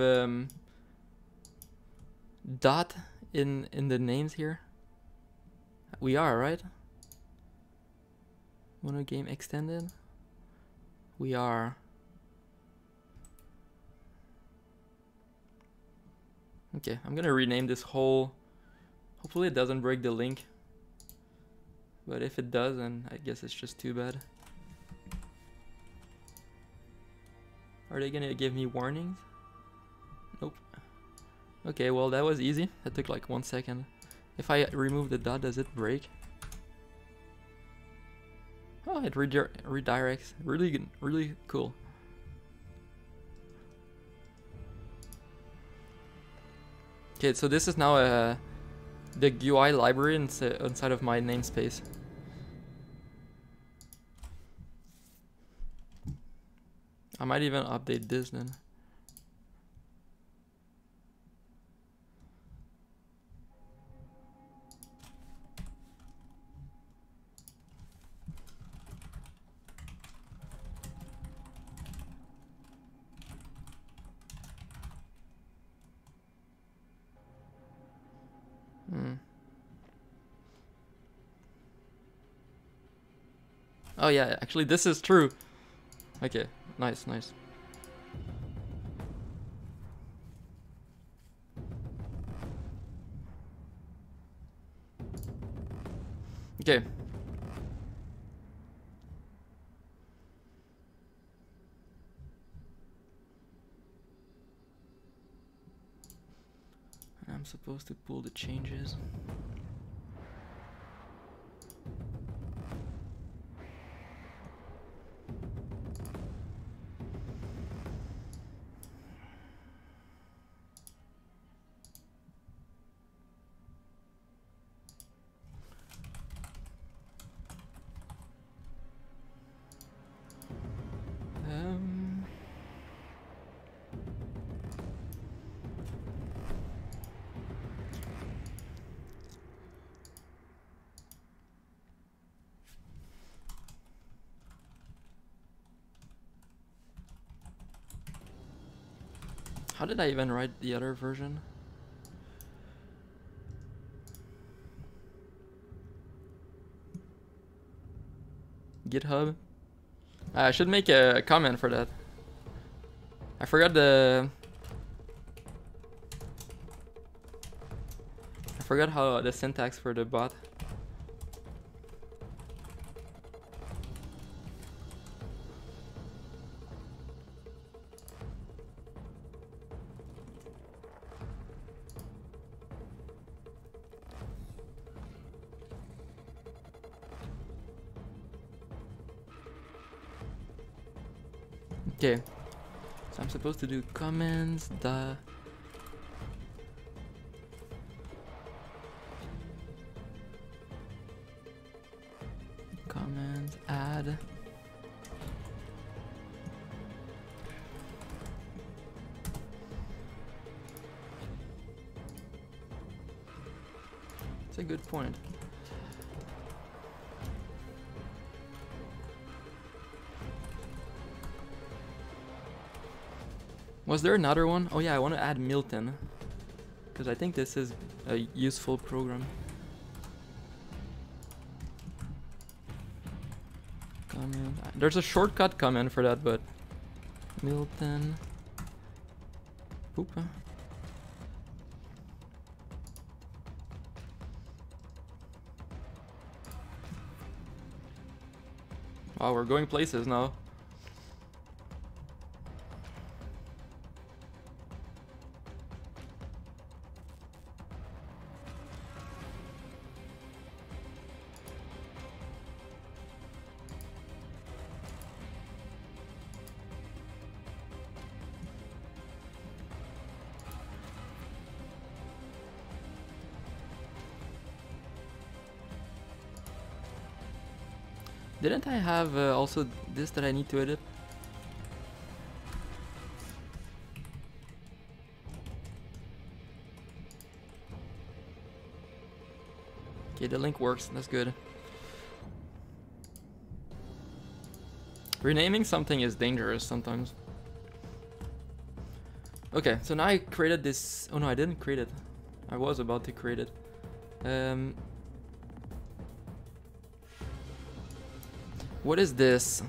dot in the names here? We are, right? Mono game extended. We are. Okay, I'm gonna rename this whole. Hopefully it doesn't break the link. But if it does, then I guess it's just too bad. Are they gonna give me warnings? Nope. Okay, well that was easy. That took like 1 second. If I remove the dot, does it break? Oh, it redirects. Really good, really cool. Okay, so this is now the GUI library inside of my namespace. I might even update this then. Oh yeah, actually this is true. Okay, nice. Okay. I'm supposed to pull the changes. How did I even write the other version? GitHub? I should make a comment for that. I forgot how the syntax for the bot. Okay, so I'm supposed to do comments, comments, add. That's a good point. Was there another one? Oh yeah, I want to add Milton, because I think this is a useful program. Comment. There's a shortcut comment for that, but Milton. Oop. Wow, we're going places now. Didn't I have also this that I need to edit? Okay, the link works. That's good. Renaming something is dangerous sometimes. Okay, so now I created this. Oh no, I didn't create it. I was about to create it. What is this?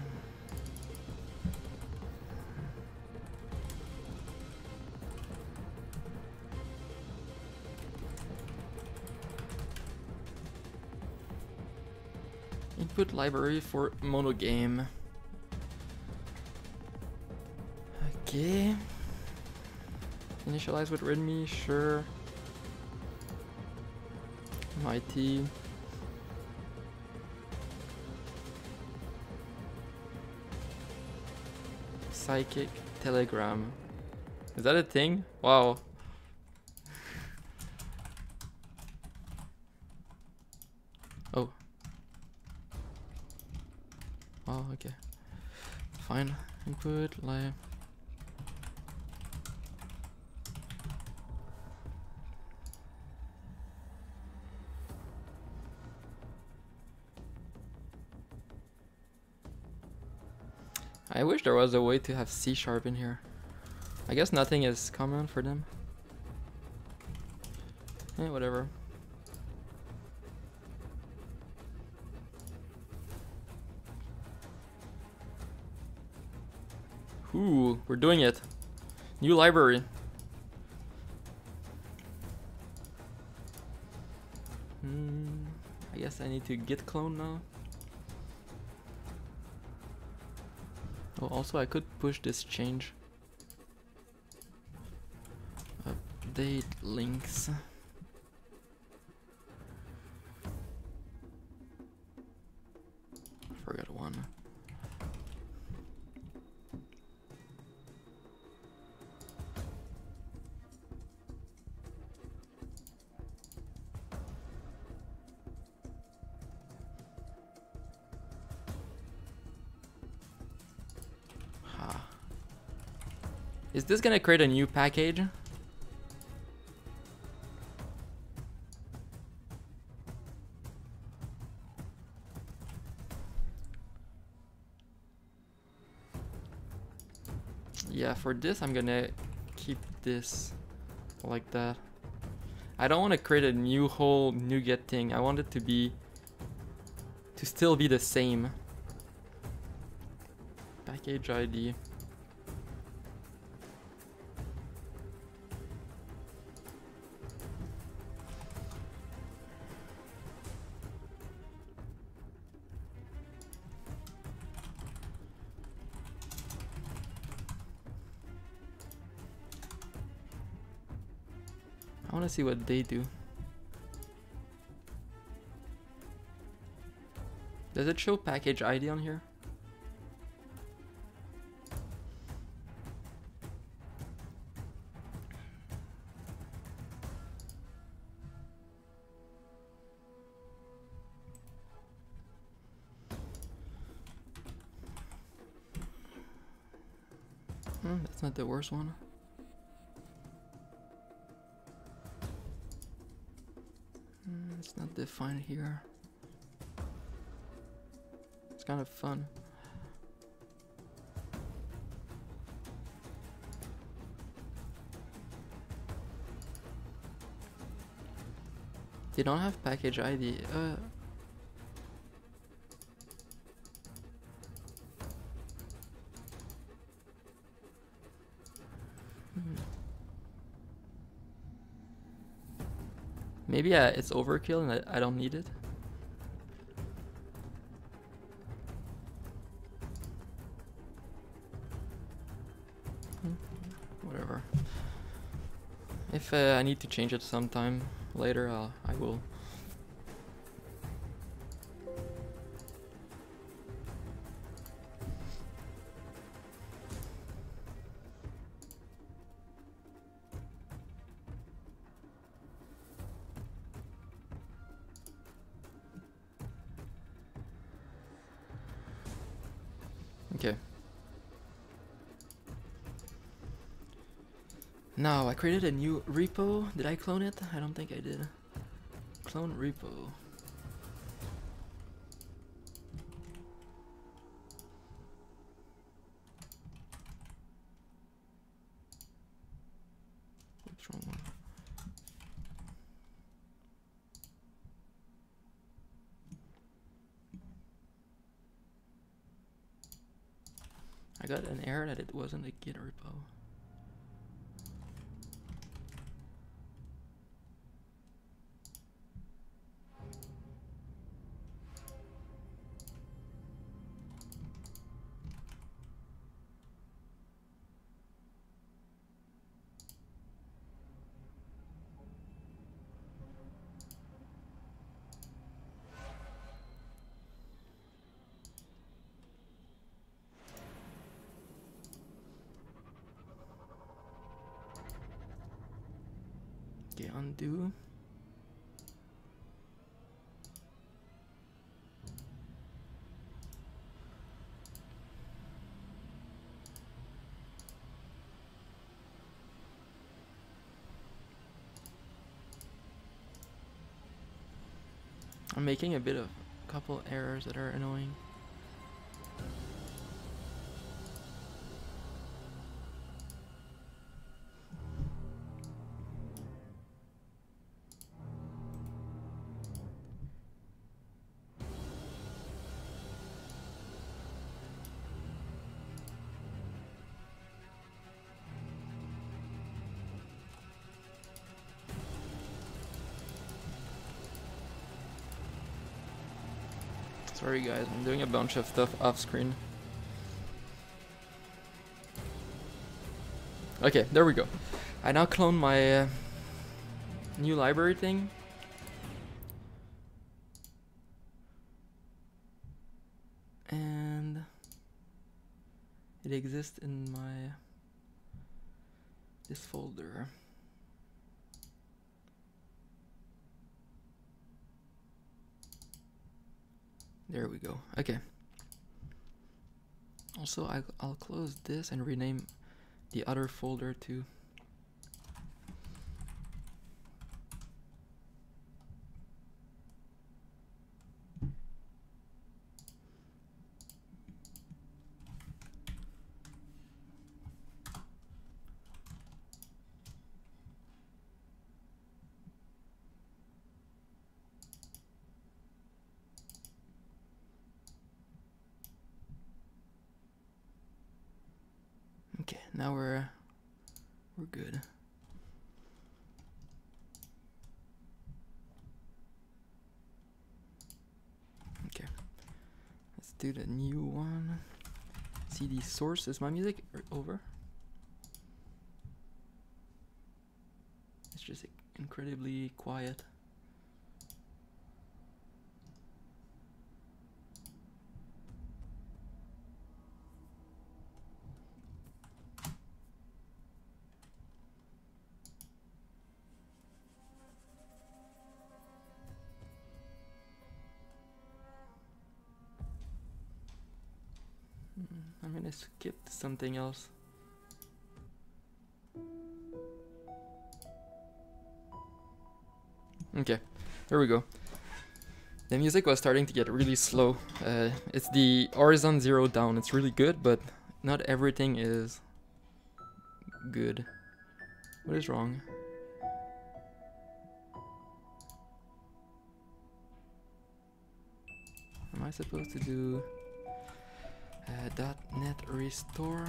Input library for monogame. Okay. Initialize with readme, sure. MIT. Psychic Telegram. Is that a thing? Wow. Oh. Oh, okay. Fine. Input live. I wish there was a way to have C# in here. I guess nothing is common for them. Eh, whatever. Ooh, we're doing it. New library. I guess I need to git clone now. Oh, also I could push this change. Update links. Forgot one. Is this gonna create a new package? Yeah, for this I'm gonna keep this like that. I don't want to create a new whole NuGet thing. I want it to still be the same. Package ID. I want to see what they do. Does it show package ID on here? That's not the worst one. It's not defined here. It's kind of fun. They don't have package ID. Maybe it's overkill and I don't need it. Whatever. If I need to change it sometime later, I will. Okay. Now I created a new repo. Did I clone it? I don't think I did. Clone repo. got an error that it wasn't a Git repo. Okay, undo. I'm making a bit of a couple errors that are annoying. Sorry guys, I'm doing a bunch of stuff off screen. Okay, there we go. I now clone my new library thing. And it exists in this folder. There we go. Okay. Also, I'll close this and rename the other folder to okay, now we're good. Okay, let's do the new one. CD source. Is my music over? It's just incredibly quiet. I'm gonna skip to something else. Okay, there we go. The music was starting to get really slow. It's the horizon 0 down. It's really good, but not everything is good. What is wrong? Am I supposed to do .NET restore?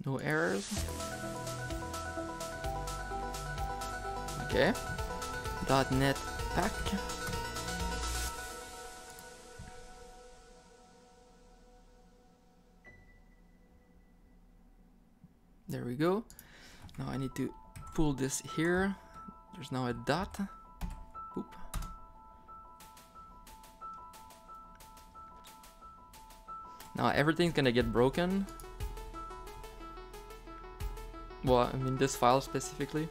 No errors. Okay. .NET pack. There we go. Now I need to pull this here. There's now a dot. Oop. Now everything's gonna get broken. Well, I mean this file specifically.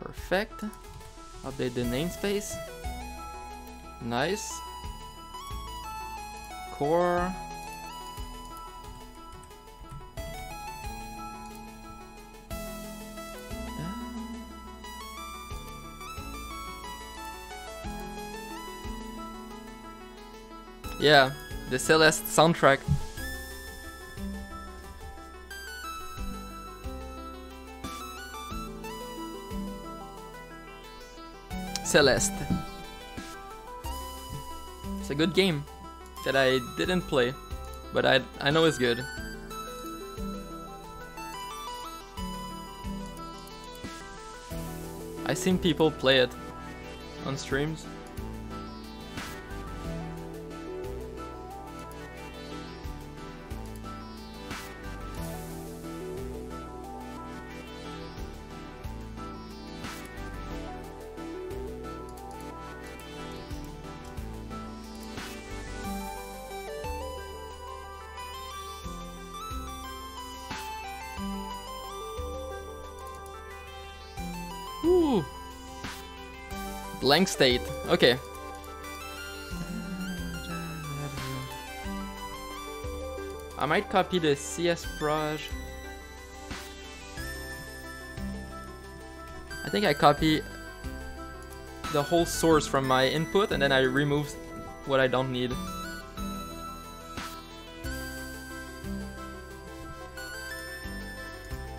Perfect. Update the namespace. Nice. Core. Yeah, the Celeste soundtrack. Celeste. It's a good game that I didn't play, but I know it's good. I've seen people play it on streams. Ooh. Blank state. Okay. I might copy the CS proj. I think I copy the whole source from my input and then I remove what I don't need.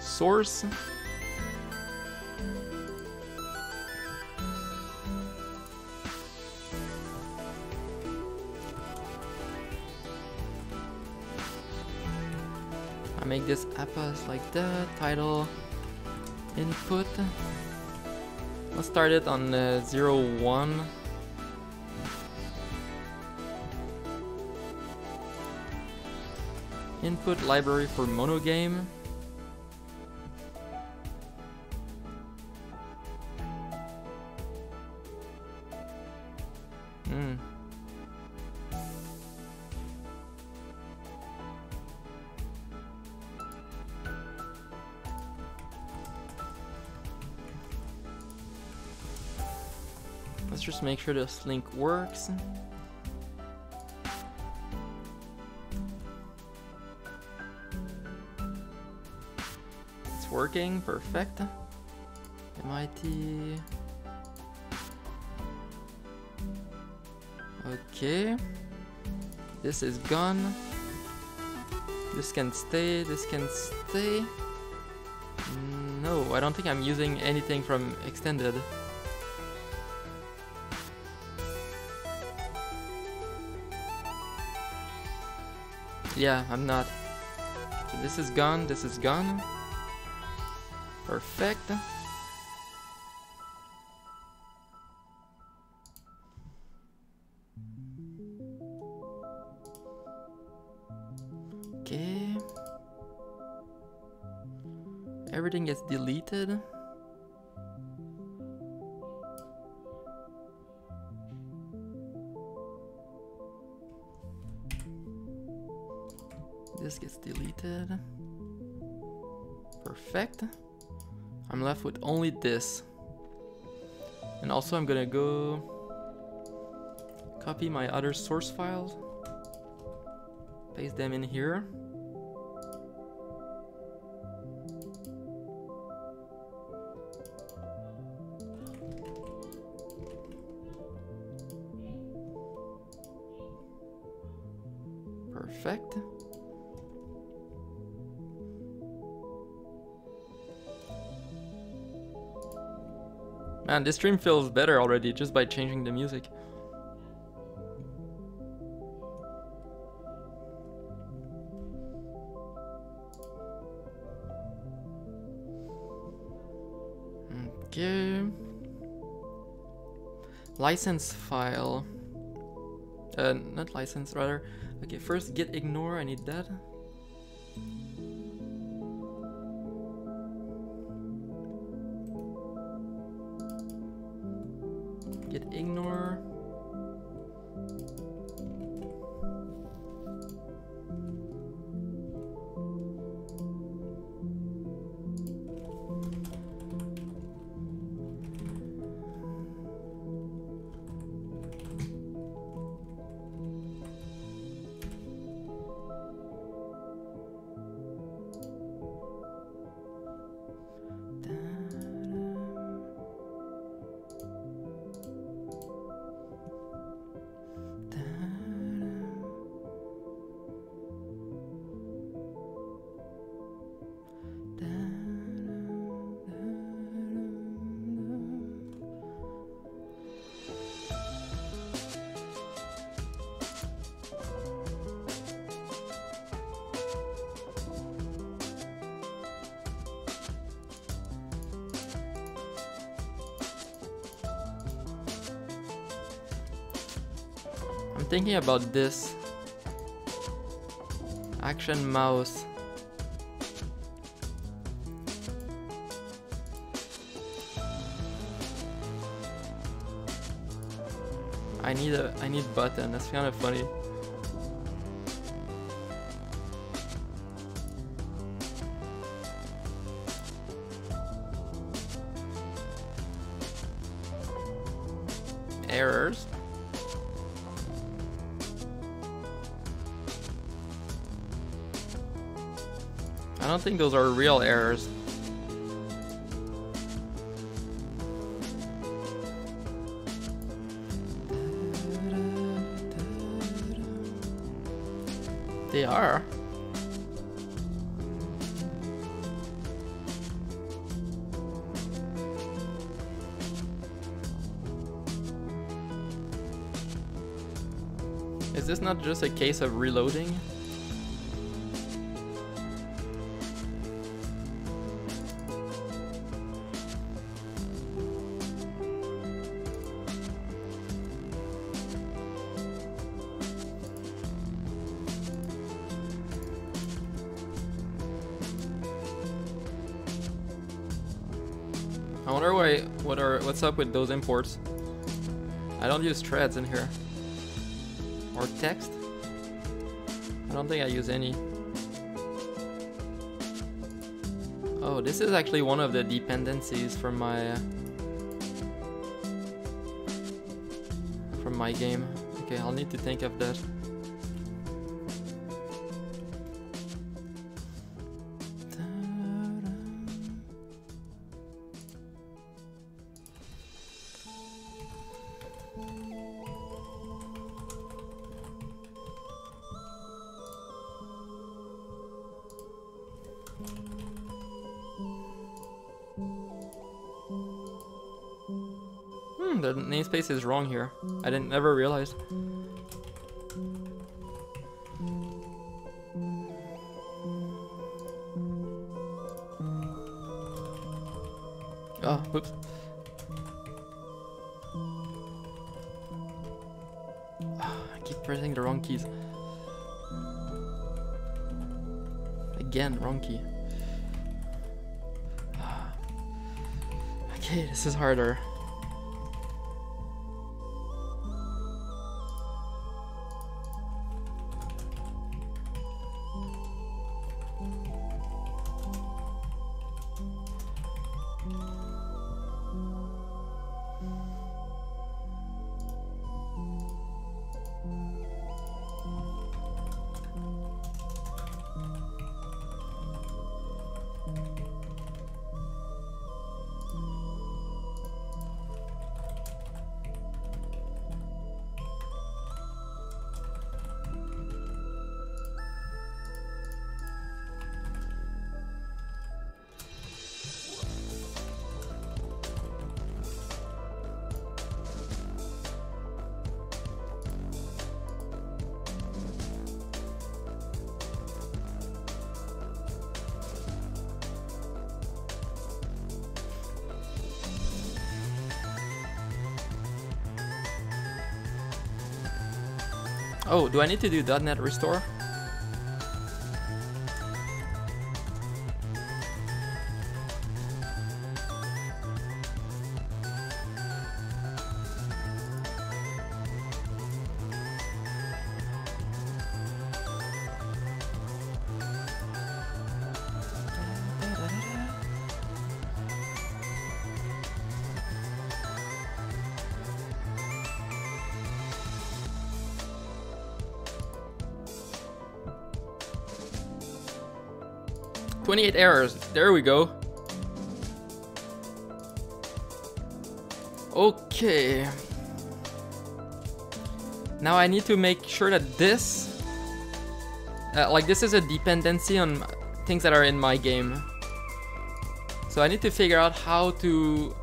Source. Make this appas like that. Title, input. Let's start it on 0, 1. Input library for monogame. Let's just make sure this link works. It's working, perfect. MIT. Okay. This is gone. This can stay, this can stay. No, I don't think I'm using anything from extended. Yeah, I'm not. So this is gone, this is gone. Perfect. Okay. Everything gets deleted. This gets deleted. Perfect. I'm left with only this. And also I'm gonna go copy my other source files. Paste them in here. Perfect. Man, this stream feels better already just by changing the music. Okay. License file. Not license, rather. Okay, first git ignore, I need that. Git ignore. thinking about this. Action mouse. I need button. That's kind of funny. Errors. I don't think those are real errors. They are. Is this not just a case of reloading? I wonder what's up with those imports. I don't use threads in here. Or text? I don't think I use any. Oh, this is actually one of the dependencies from my game. Okay, I'll need to think of that. The namespace is wrong here. I didn't never realize. Oh, whoops. I keep pressing the wrong keys. Again, wrong key. Okay, this is harder. Oh, do I need to do .NET restore? $28 errors. There we go. Okay. Now I need to make sure that this, like this is a dependency on things that are in my game. So I need to figure out how to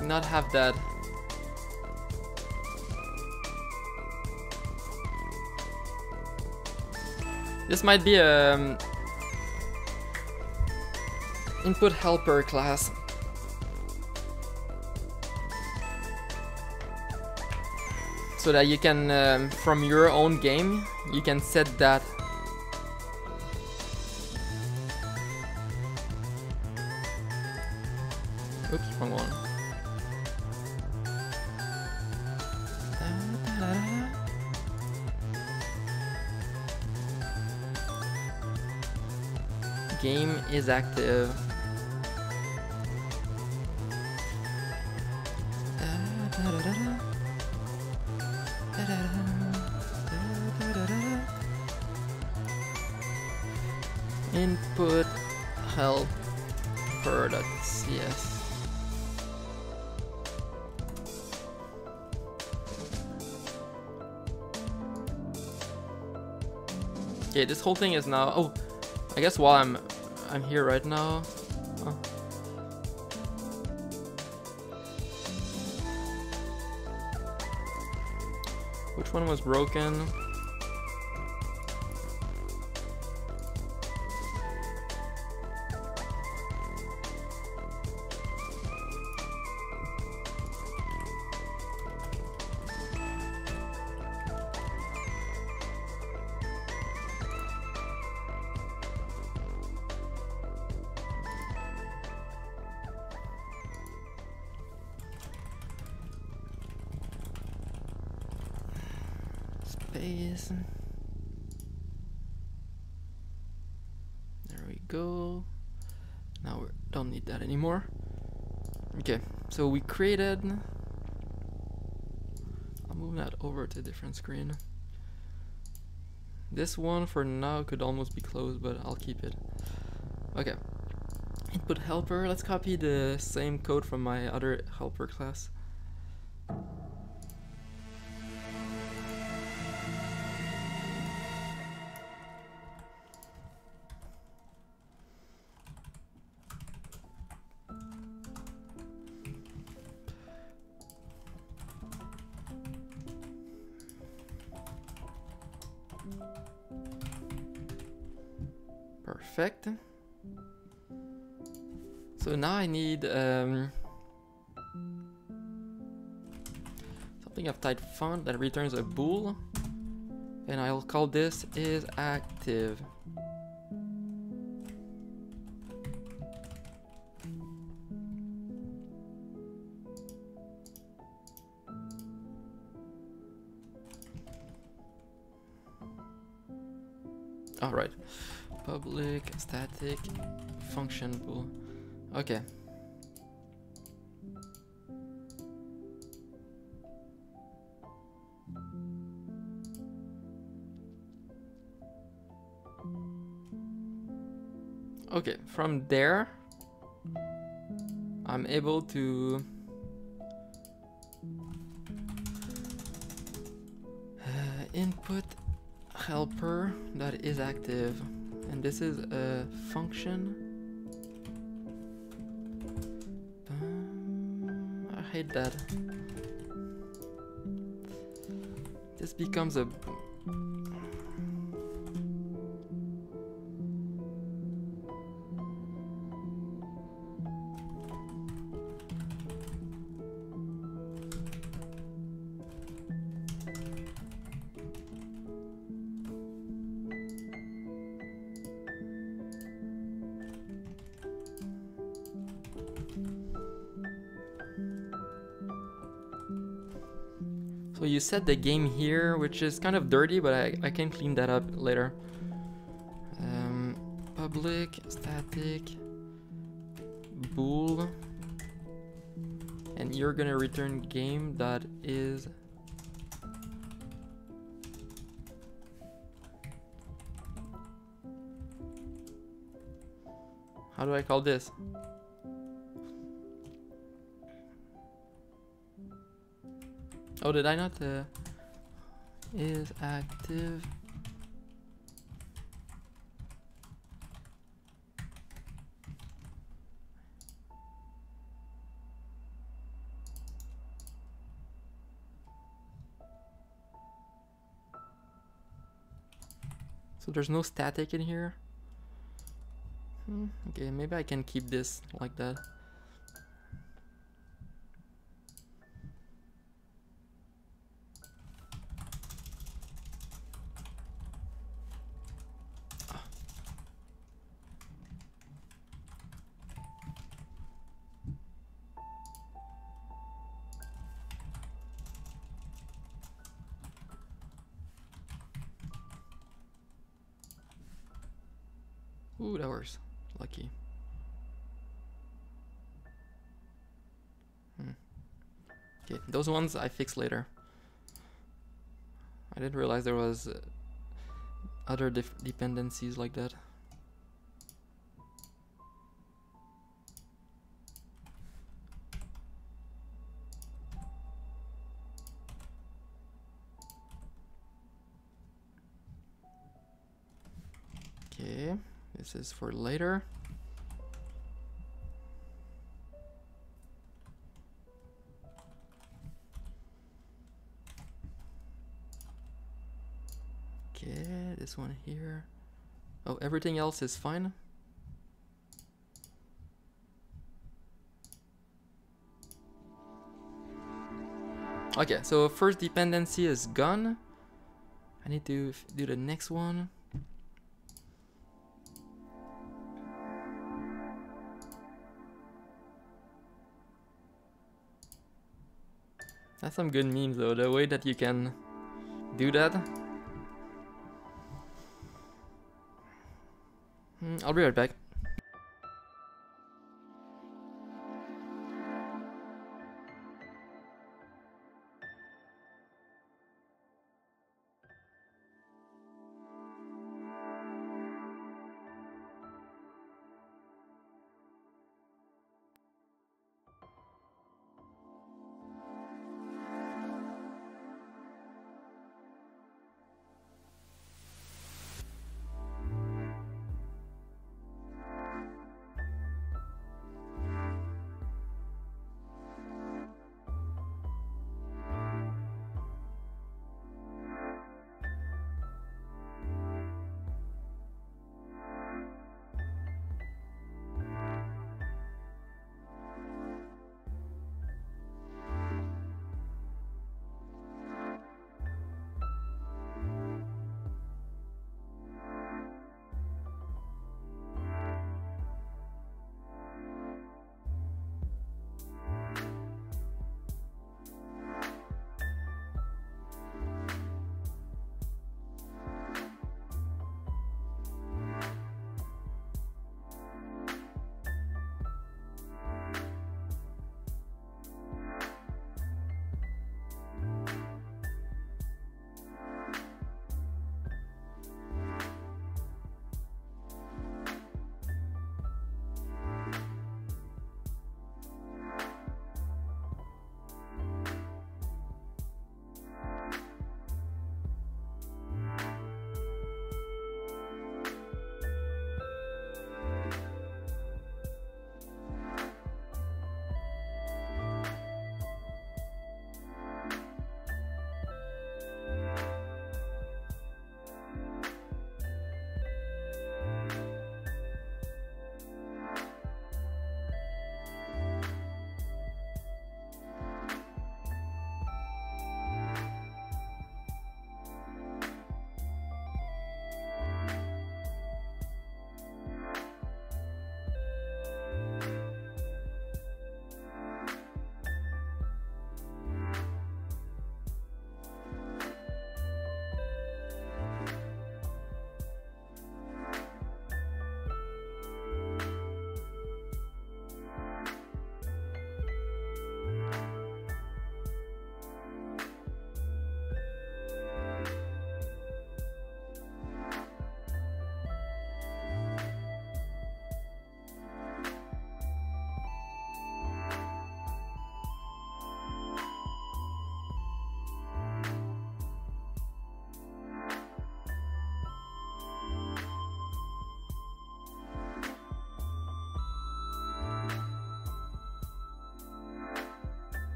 not have that. This might be a input helper class. so that you can, from your own game, you can set that. Oops, wrong one. Game is active. Input helper.cs. Okay, this whole thing is now. Oh, I guess while I'm here right now. Huh. Which one was broken? Space. There we go. Now we don't need that anymore. Okay, so we created. I'll move that over to a different screen. This one for now could almost be closed, but I'll keep it. Okay. Input helper. Let's copy the same code from my other helper class. Perfect. So now I need something of type font that returns a bool, and I'll call this is active. All right. Public static function bool. Okay. Okay, from there I'm able to input helper that is active. And this is a function. I hate that. This becomes a. So you set the game here, which is kind of dirty, but I can clean that up later. Public static bool, and you're gonna return game that is how do I call this? Oh, did I not? Is active. So there's no static in here. Okay, maybe I can keep this like that. Ooh, that works. Lucky. Okay, those ones I fix later. I didn't realize there was other dependencies like that. Okay, this is for later. Okay, this one here. Oh, everything else is fine. Okay, so first dependency is gone. I need to do the next one. That's some good memes though, the way that you can do that. I'll be right back.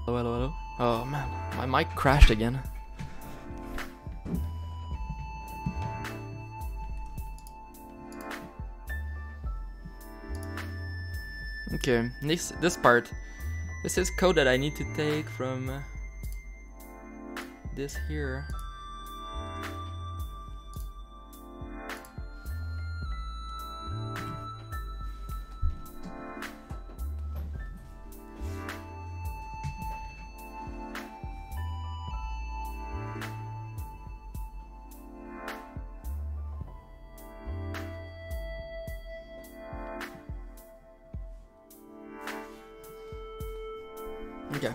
Hello, hello, hello. Oh man, my mic crashed again. Okay, this part. This is code that I need to take from this here. Okay.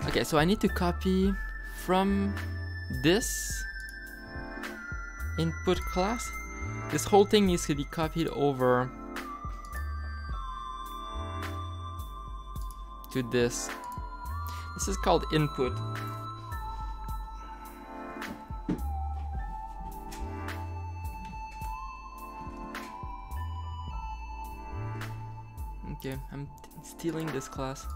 Okay, so I need to copy from this input class. This whole thing needs to be copied over to this. This is called input. Okay, I'm stealing this class.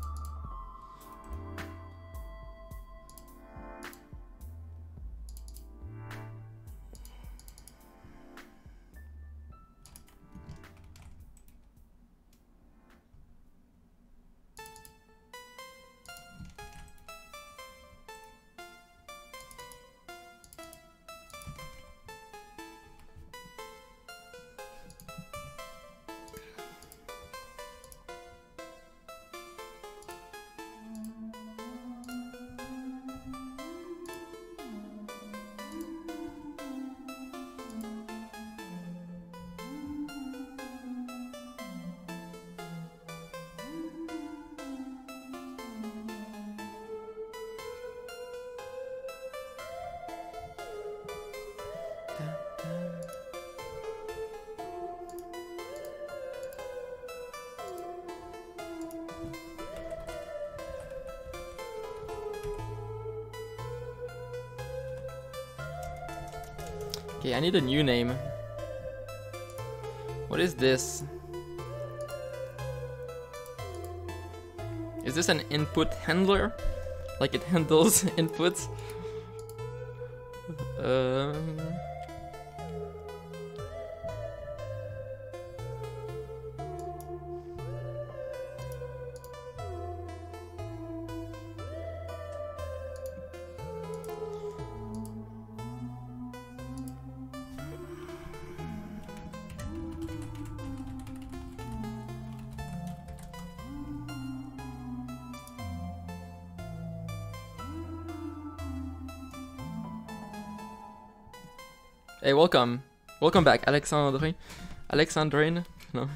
Okay, I need a new name. What is this? Is this an input handler? Like it handles inputs? Hey, welcome. Welcome back, Alexandrine. Alexandrine? No.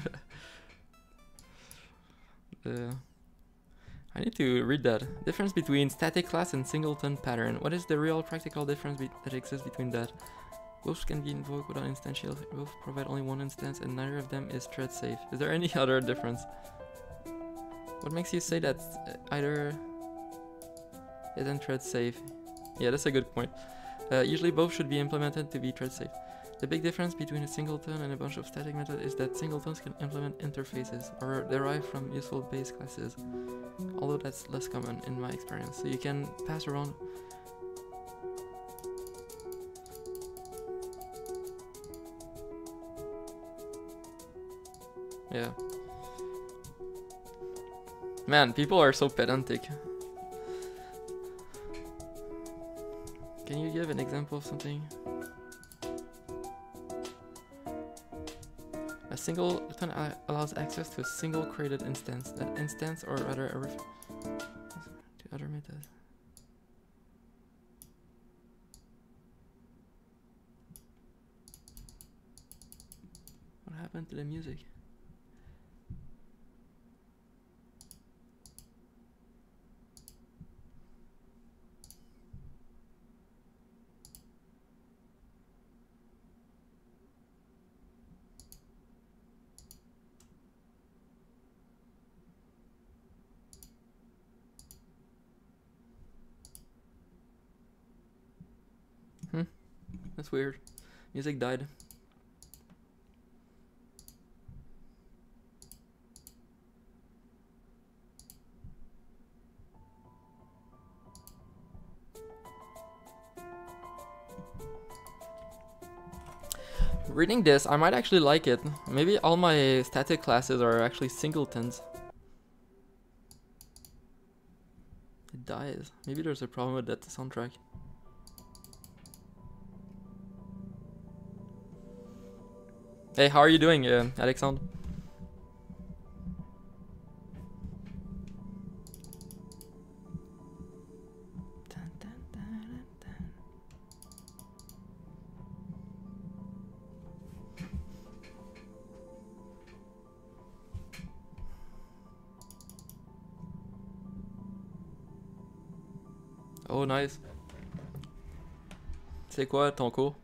I need to read that. Difference between static class and singleton pattern. What is the real practical difference that exists between that? Both can be invoked without instantial. Both provide only one instance and neither of them is thread safe. Is there any other difference? What makes you say that either isn't thread safe? Yeah, that's a good point. Usually both should be implemented to be thread safe. The big difference between a singleton and a bunch of static methods is that singletons can implement interfaces or derive from useful base classes, although that's less common in my experience. So you can pass around. Yeah. Man, people are so pedantic. Can you give an example of something? A singleton allows access to a single created instance. That instance, or rather a to other methods. What happened to the music? That's weird. Music died. Reading this, I might actually like it. Maybe all my static classes are actually singletons. It dies. Maybe there's a problem with that soundtrack. Hey, how are you doing, Alexandre? Oh, nice. C'est quoi ton cours?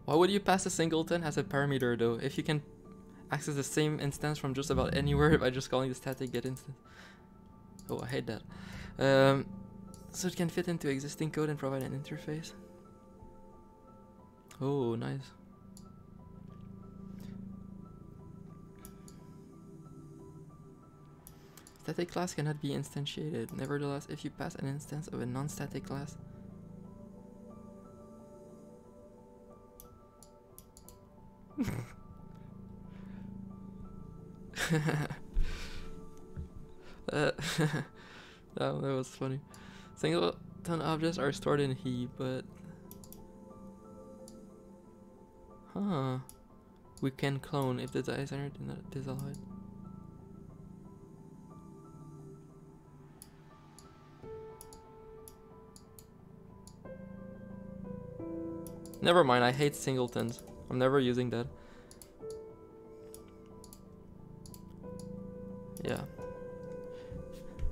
Why would you pass a singleton as a parameter though, if you can access the same instance from just about anywhere by just calling the static get instance? Oh, I hate that. So it can fit into existing code and provide an interface. Oh, nice. Static class cannot be instantiated. Nevertheless, if you pass an instance of a non-static class, that was funny. Singleton objects are stored in heap, but we can clone if the designer did not disallow it. Never mind, I hate singletons. I'm never using that. Yeah.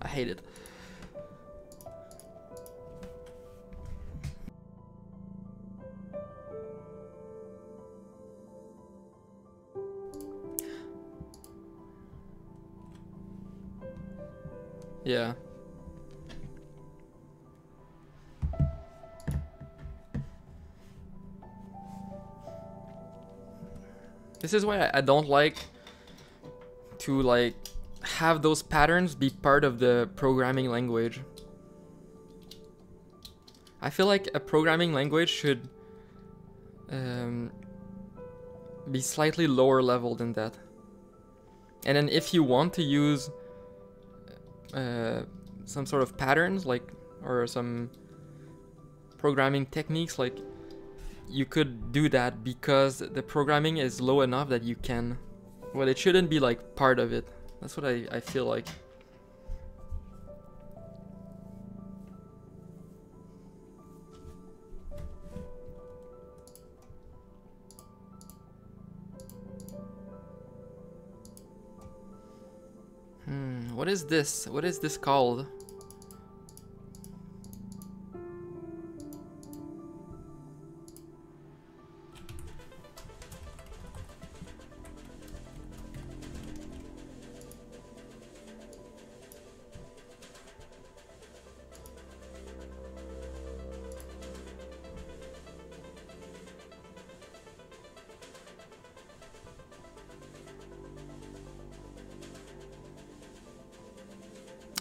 I hate it. Yeah. This is why I don't like to have those patterns be part of the programming language. I feel like a programming language should be slightly lower level than that. And then if you want to use some sort of patterns, or some programming techniques, you could do that because the programming is low enough that you can. Well, it shouldn't be part of it. That's what I feel like. What is this? What is this called?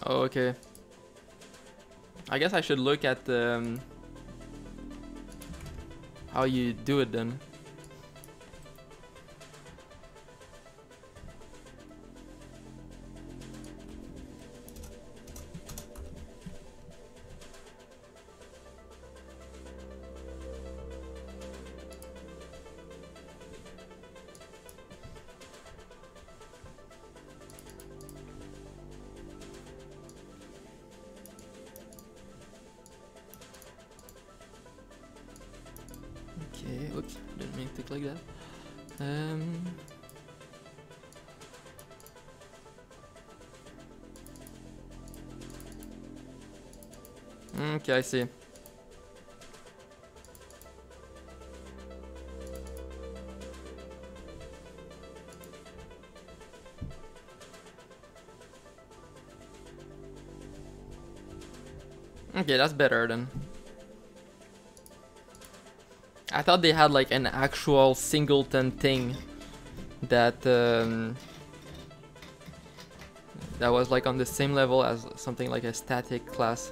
Oh, okay. I guess I should look at the... how you do it then. Okay, oops, didn't mean to click that. Okay, I see. Okay, that's better then. I thought they had like an actual singleton thing that that was like on the same level as something like a static class.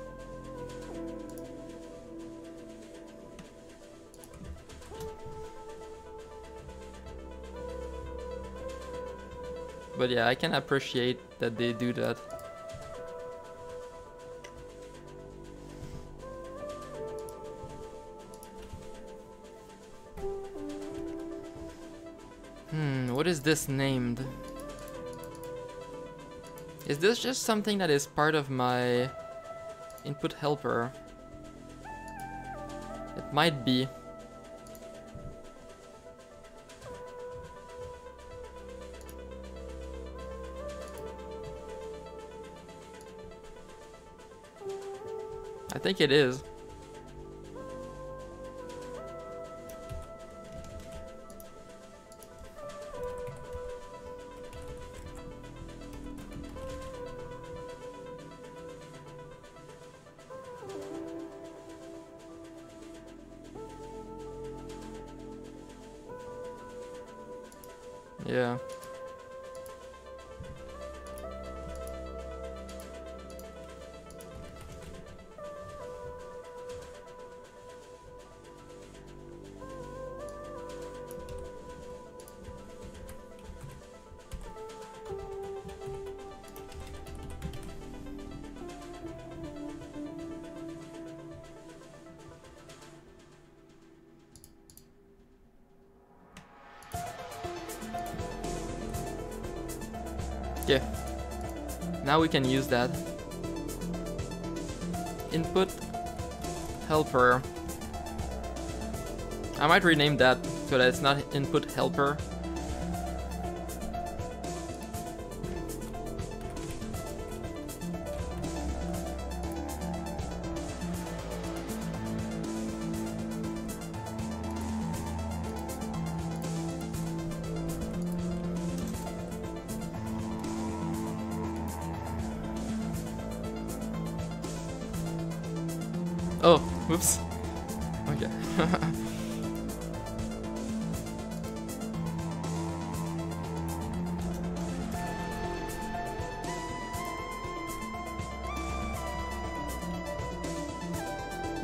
But yeah, I can appreciate that they do that. What is this named? Is this just something that is part of my input helper? It might be. I think it is. Yeah. Okay. Now we can use that. Input helper. I might rename that so that it's not input helper. Oh, whoops. Okay.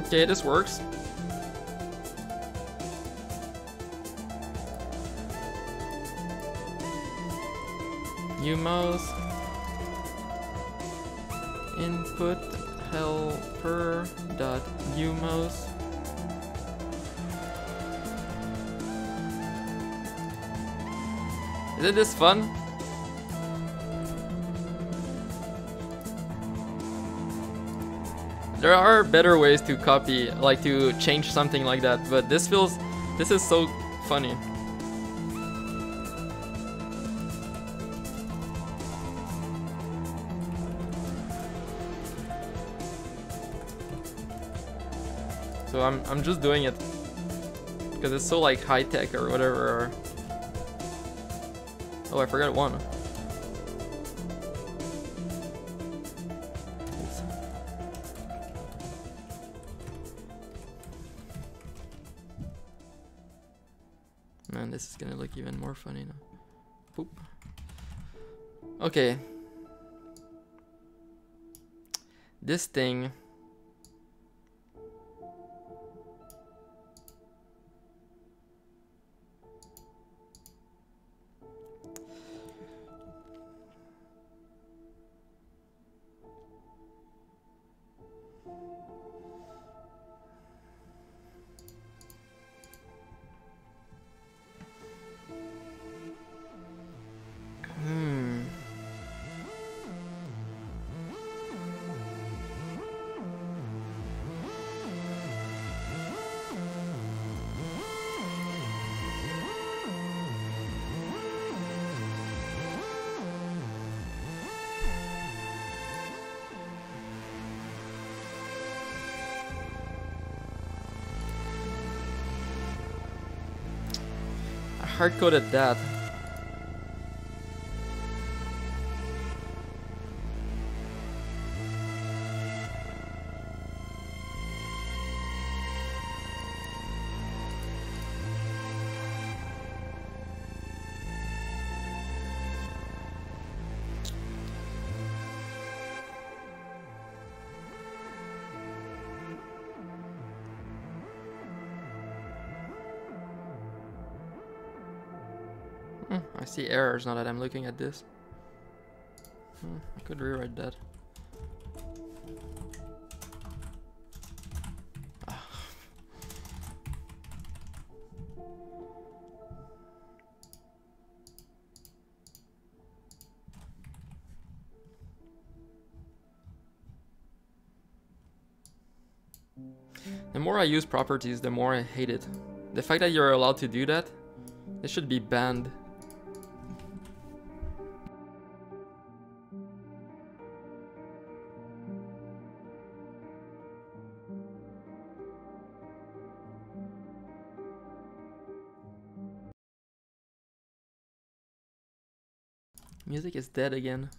Okay, this works. Umos input helper dot umos. Isn't this fun? There are better ways to copy, like to change something like that, but this is so funny. So I'm just doing it because it's so like high tech or whatever. Oh, I forgot one. Oops. Man, this is gonna look even more funny now. Poop. Okay. This thing. hard-coded that. I see errors now that I'm looking at this. I could rewrite that. The more I use properties, the more I hate it. The fact that you're allowed to do that, it should be banned. Music is dead again.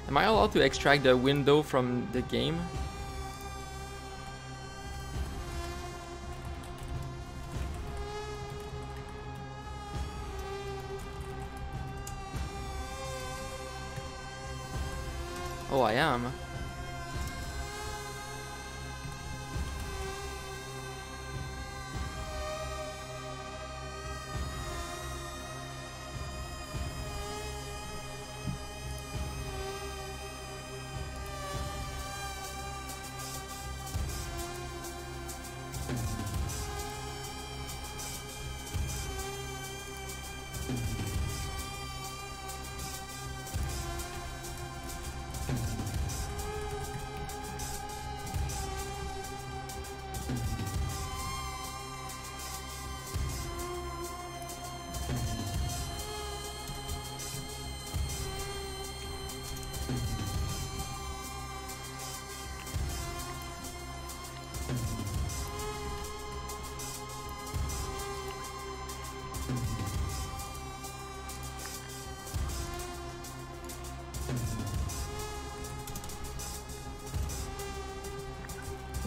Am I allowed to extract the window from the game? Oh, I am.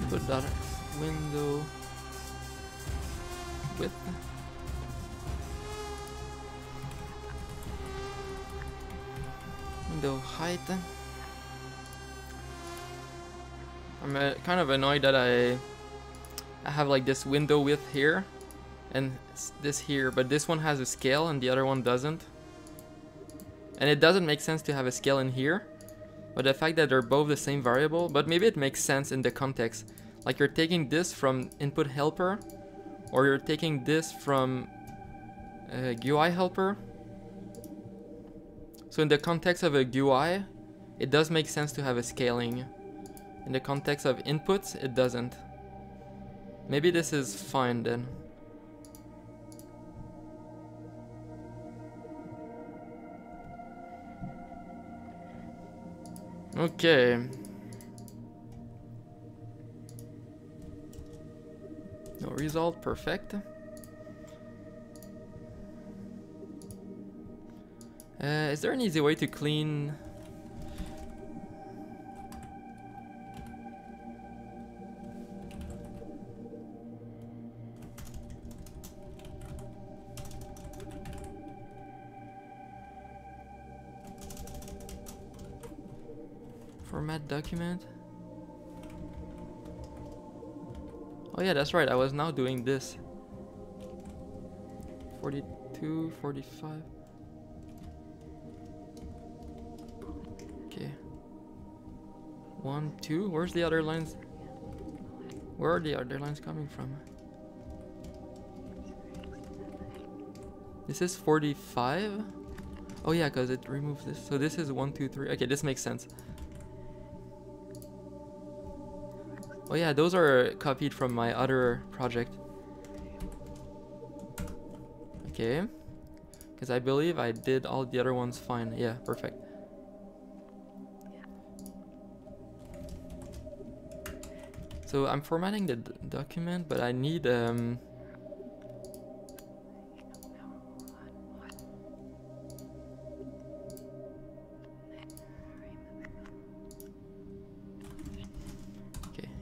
Put that window width. Window height. I'm kind of annoyed that I have like this window width here and this here, but this one has a scale and the other one doesn't. And it doesn't make sense to have a scale in here, but the fact that they're both the same variable, but maybe it makes sense in the context. Like you're taking this from input helper, or you're taking this from GUI helper. So in the context of a GUI, it does make sense to have a scaling. In the context of inputs, it doesn't. Maybe this is fine then. Okay. No result, perfect. Is there an easy way to clean? Format document. Oh yeah, that's right, I was now doing this. 42, 45. Okay. 1, 2. Where's the other lines? Where are the other lines coming from? This is 45? Oh yeah, because it removes this. So this is 1, 2, 3. Okay, this makes sense. Oh yeah, those are copied from my other project. Okay. Because I believe I did all the other ones fine. Yeah, perfect. So I'm formatting the document, but I need okay,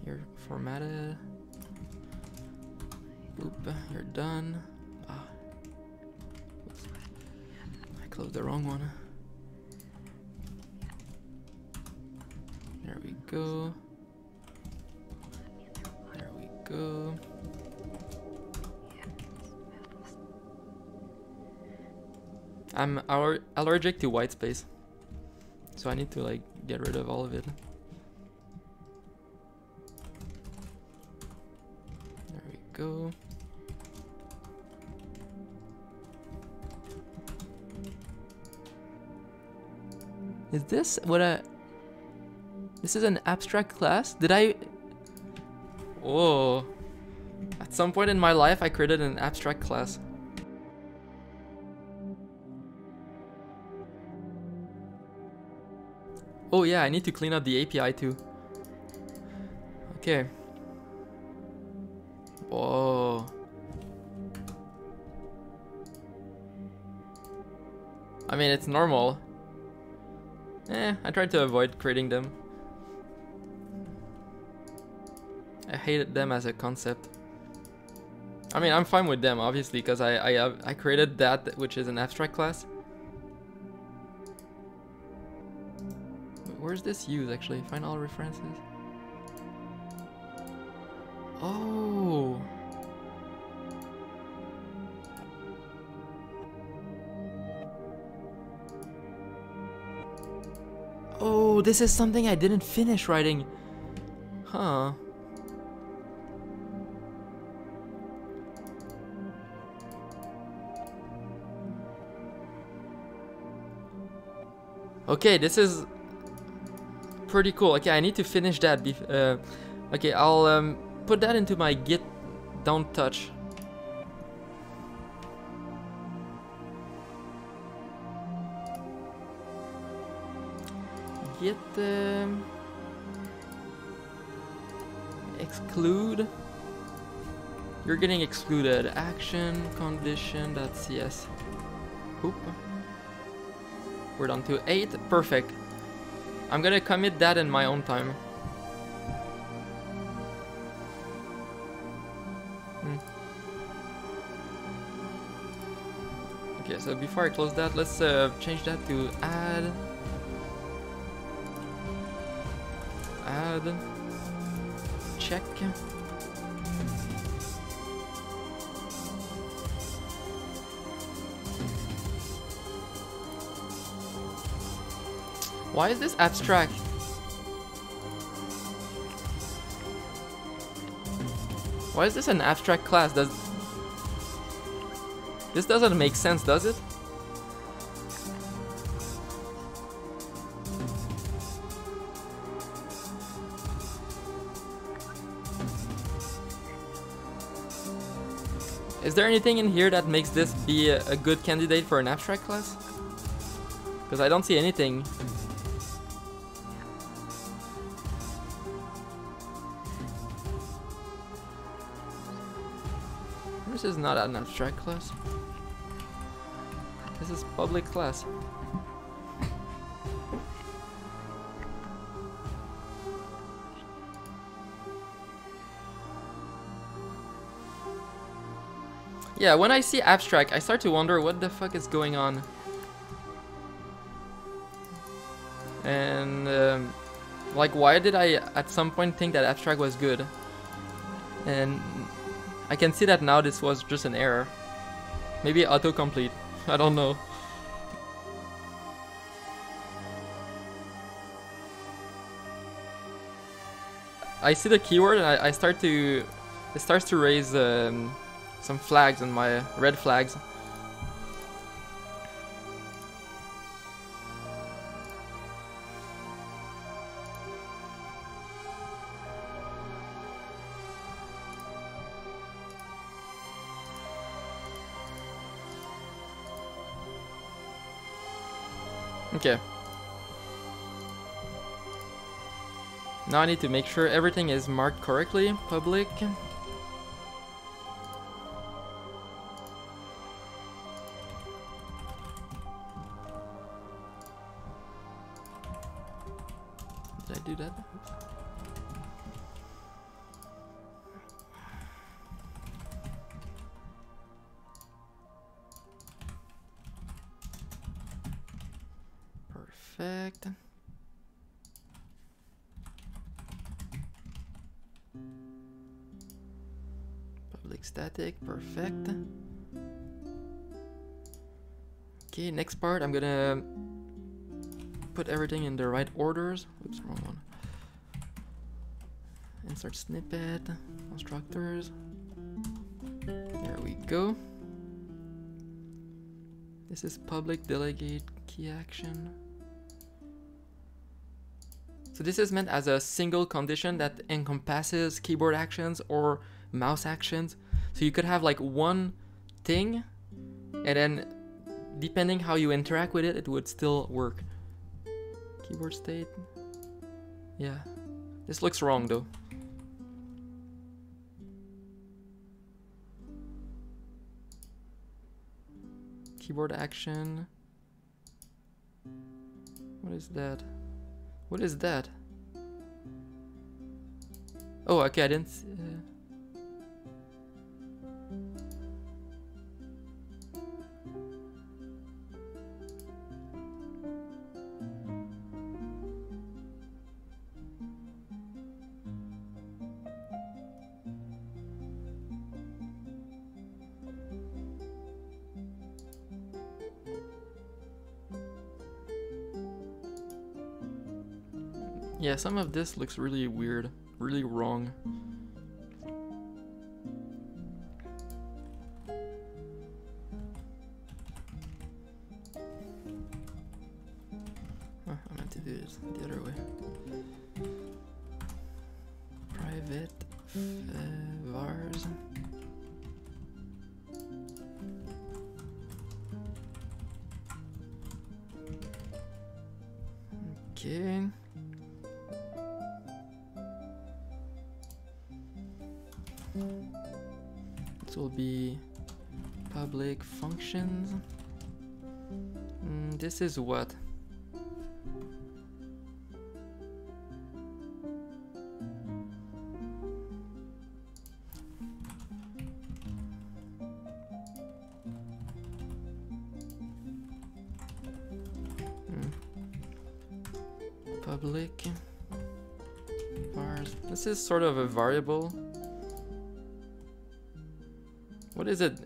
you're formatted. Oop, you're done. Ah. Oops. I closed the wrong one. There we go. Go. I'm allergic to white space, so I need to like get rid of all of it. There we go. Is this what I... This is an abstract class? Did I... Whoa. At some point in my life, I created an abstract class. Oh yeah, I need to clean up the API too. Okay. Whoa. I mean, it's normal. I tried to avoid creating them. I hated them as a concept. I mean, I'm fine with them, obviously, because I created that, which is an abstract class. Where's this used, actually? Find all references. Oh. Oh, this is something I didn't finish writing. Huh. Okay, this is pretty cool. Okay, I need to finish that. Okay, I'll put that into my Git don't touch. Git exclude. You're getting excluded. Action condition. That's yes. Oop. We're down to 8. Perfect. I'm gonna commit that in my own time. Okay, so before I close that, let's change that to add. Check. Why is this abstract? Why is this an abstract class? This doesn't make sense, does it? Is there anything in here that makes this be a good candidate for an abstract class? Because I don't see anything. This is not an abstract class. This is public class. Yeah, when I see abstract, I start to wonder what the fuck is going on. And like, why did I at some point think that abstract was good? And I can see that now this was just an error. Maybe autocomplete. I don't know. I see the keyword and I start to, it starts to raise some flags on my red flags. Okay. Now I need to make sure everything is marked correctly. Public. Did I do that? Perfect. Public static, perfect. Okay, next part, I'm gonna put everything in the right orders. Oops, wrong one. Insert snippet, constructors. There we go. This is public delegate key action. So this is meant as a single condition that encompasses keyboard actions or mouse actions. So you could have like one thing, and then depending how you interact with it, it would still work. Keyboard state. Yeah. This looks wrong though. Keyboard action. What is that? What is that? Oh, okay, I didn't see, yeah, some of this looks really weird, really wrong. Oh, I meant to do this the other way. Private vars. Okay. This will be public functions. This is what? Public vars. This is sort of a variable. What is it?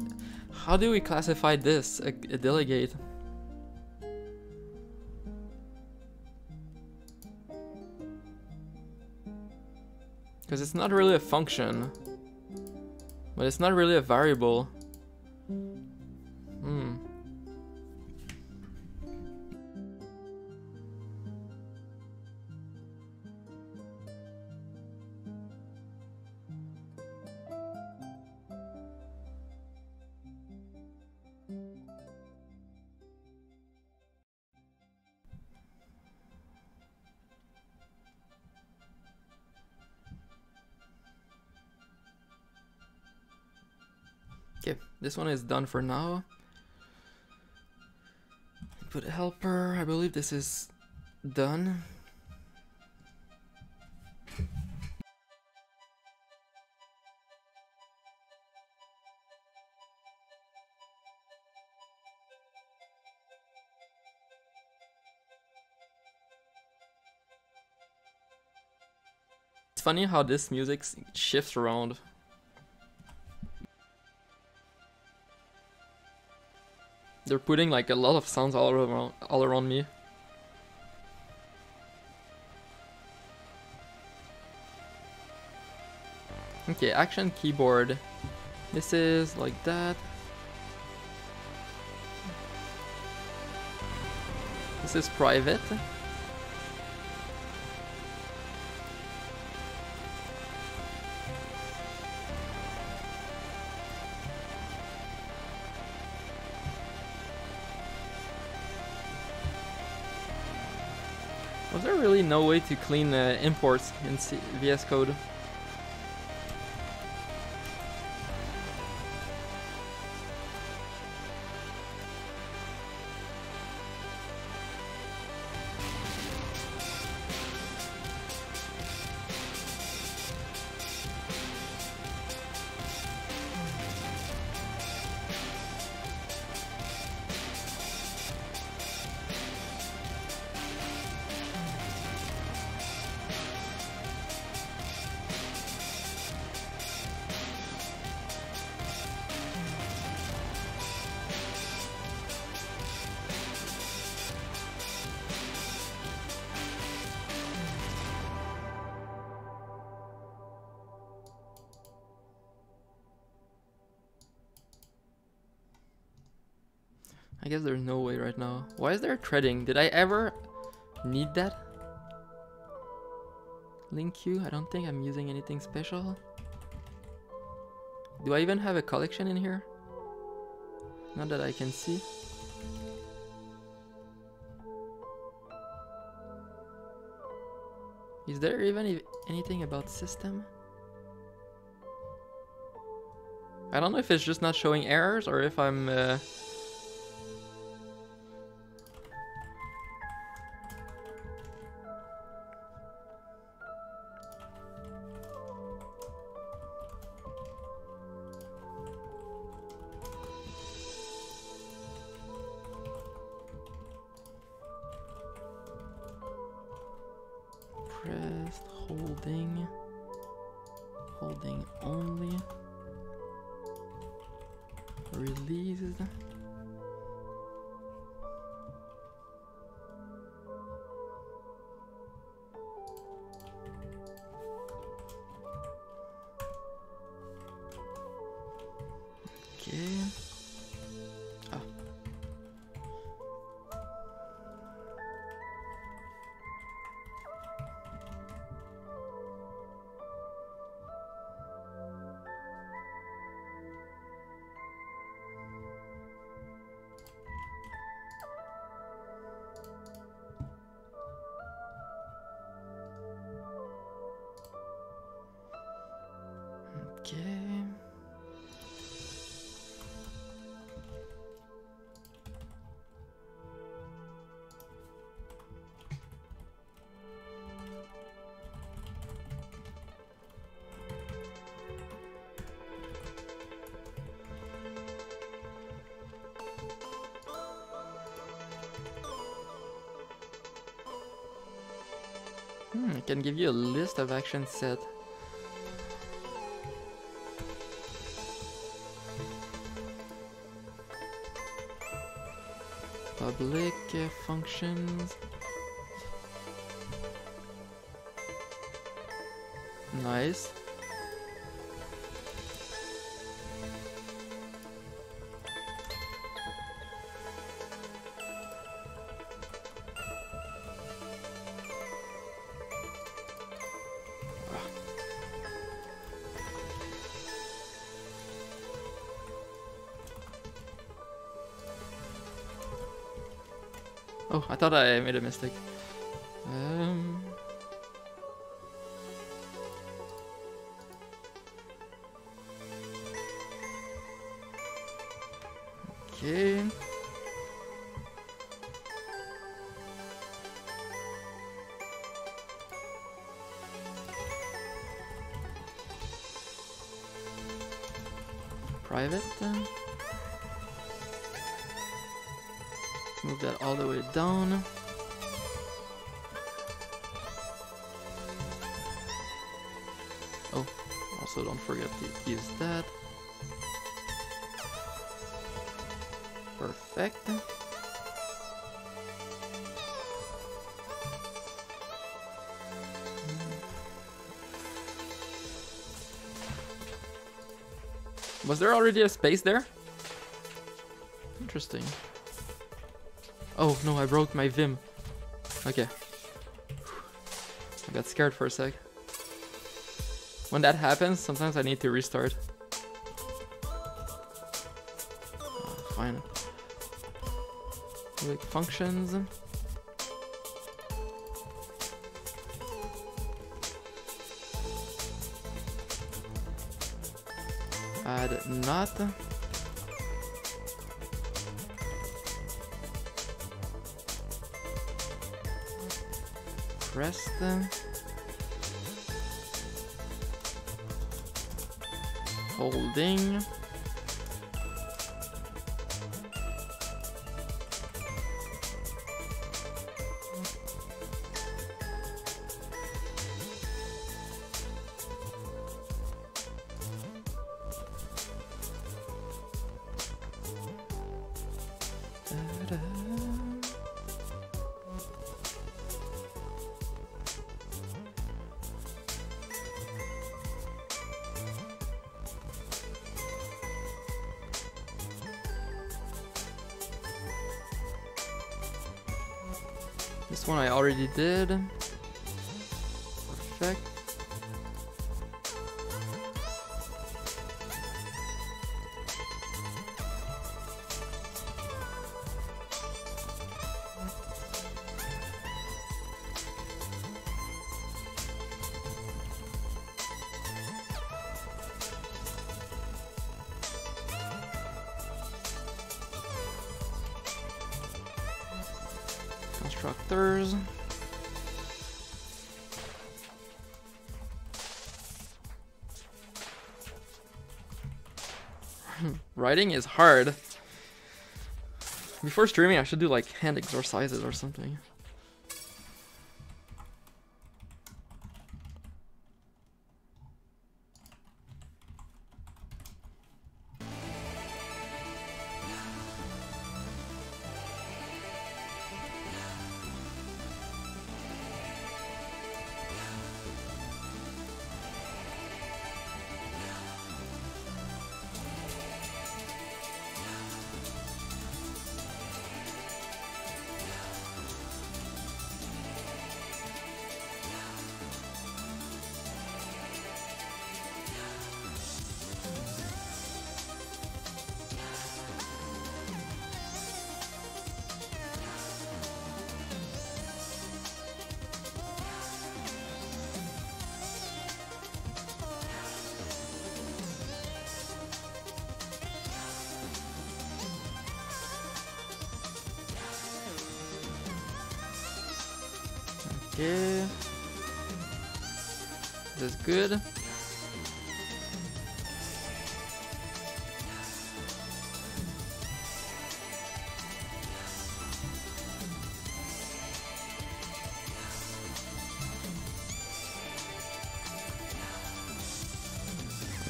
How do we classify this? A delegate? Because it's not really a function, but it's not really a variable. Okay, this one is done for now. Put a helper. I believe this is done. It's funny how this music shifts around. They're putting like a lot of sounds all around me. Okay, action keyboard. This is like that. This is private. Was there really no way to clean imports in VS Code? I guess there's no way right now. Why is there threading? Did I ever need that? Link queue? I don't think I'm using anything special. Do I even have a collection in here? Not that I can see. Is there even anything about system? I don't know if it's just not showing errors or if I'm pressed, holding only, released. Okay. Ah. Okay. I can give you a list of action set. Public functions. Nice. Oh, I thought I made a mistake. Okay. Private then. Move that all the way down. Oh, also don't forget to use that. Perfect. Was there already a space there? Interesting. Oh no, I broke my Vim. Okay. I got scared for a sec. When that happens, sometimes I need to restart. Oh, fine. Like functions. Add not. Rest. Holding. This one I already did. Perfect. Constructors. Writing is hard. Before streaming, I should do like hand exercises or something. Okay. This is good. I'm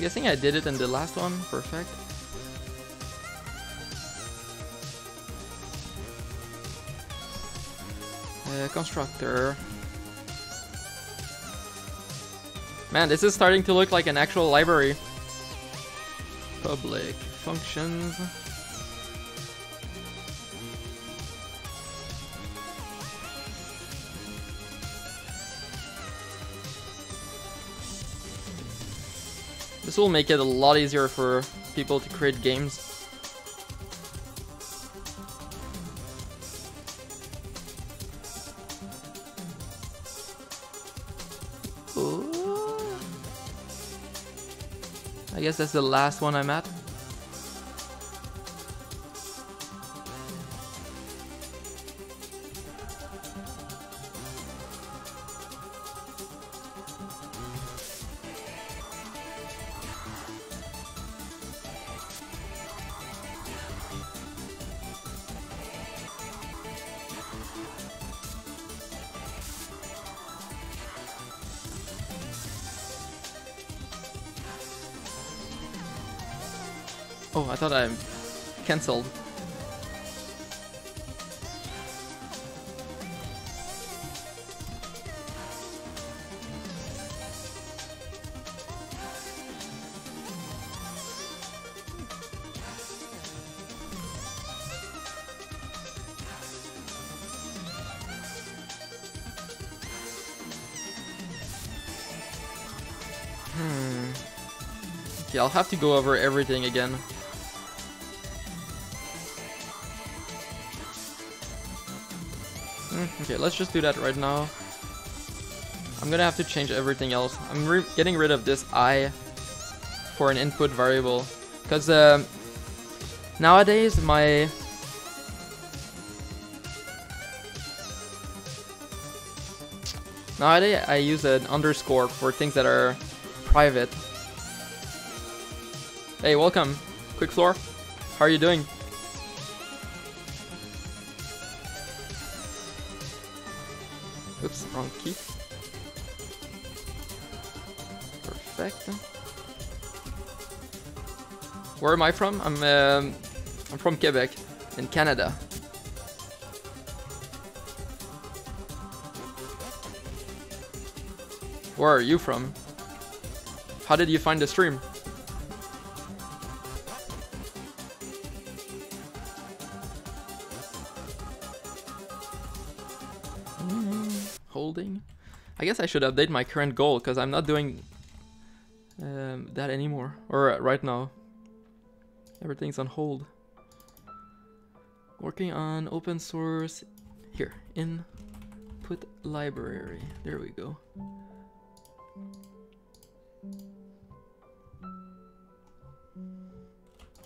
guessing I did it in the last one. Perfect. Constructor. Man, this is starting to look like an actual library. Public functions. This will make it a lot easier for people to create games. I guess that's the last one I'm at. Oh, I thought I cancelled. Okay, I'll have to go over everything again. Okay, let's just do that right now. I'm gonna have to change everything else. I'm getting rid of this I for an input variable. Because nowadays Nowadays I use an underscore for things that are private. Hey, welcome, Quick Floor. How are you doing? Oops, wrong key. Perfect. Where am I from? I'm from Quebec, in Canada. Where are you from? How did you find the stream? Holding. I guess I should update my current goal because I'm not doing that anymore. Or right now. Everything's on hold. Working on open source. Here, input library. There we go.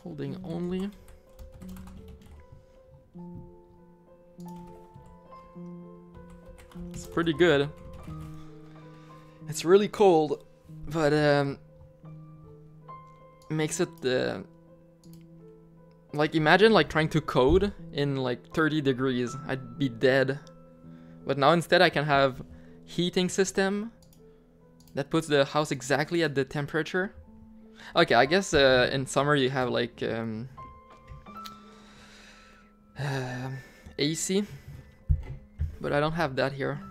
Holding only. It's pretty good. It's really cold, but makes it like, imagine like trying to code in like 30 degrees. I'd be dead. But now instead I can have heating system that puts the house exactly at the temperature. Okay, I guess in summer you have like AC, but I don't have that here.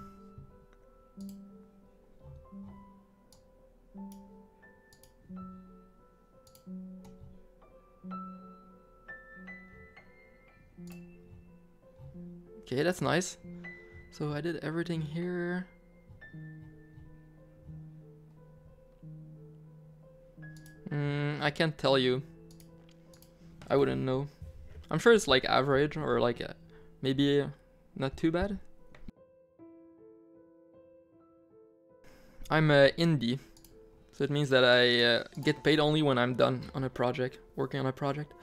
Okay, that's nice. So I did everything here. I can't tell you. I wouldn't know. I'm sure it's like average or like maybe not too bad. I'm indie, so it means that I get paid only when I'm done on a project, working on a project.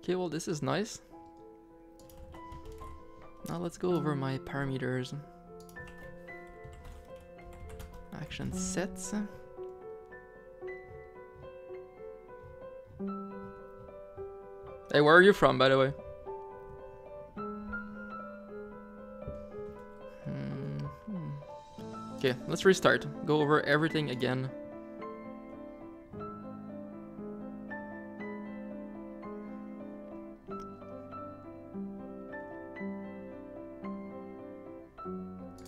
Okay, well this is nice. Now let's go over my parameters. Action sets. Hey, where are you from, by the way? Okay, let's restart. Go over everything again.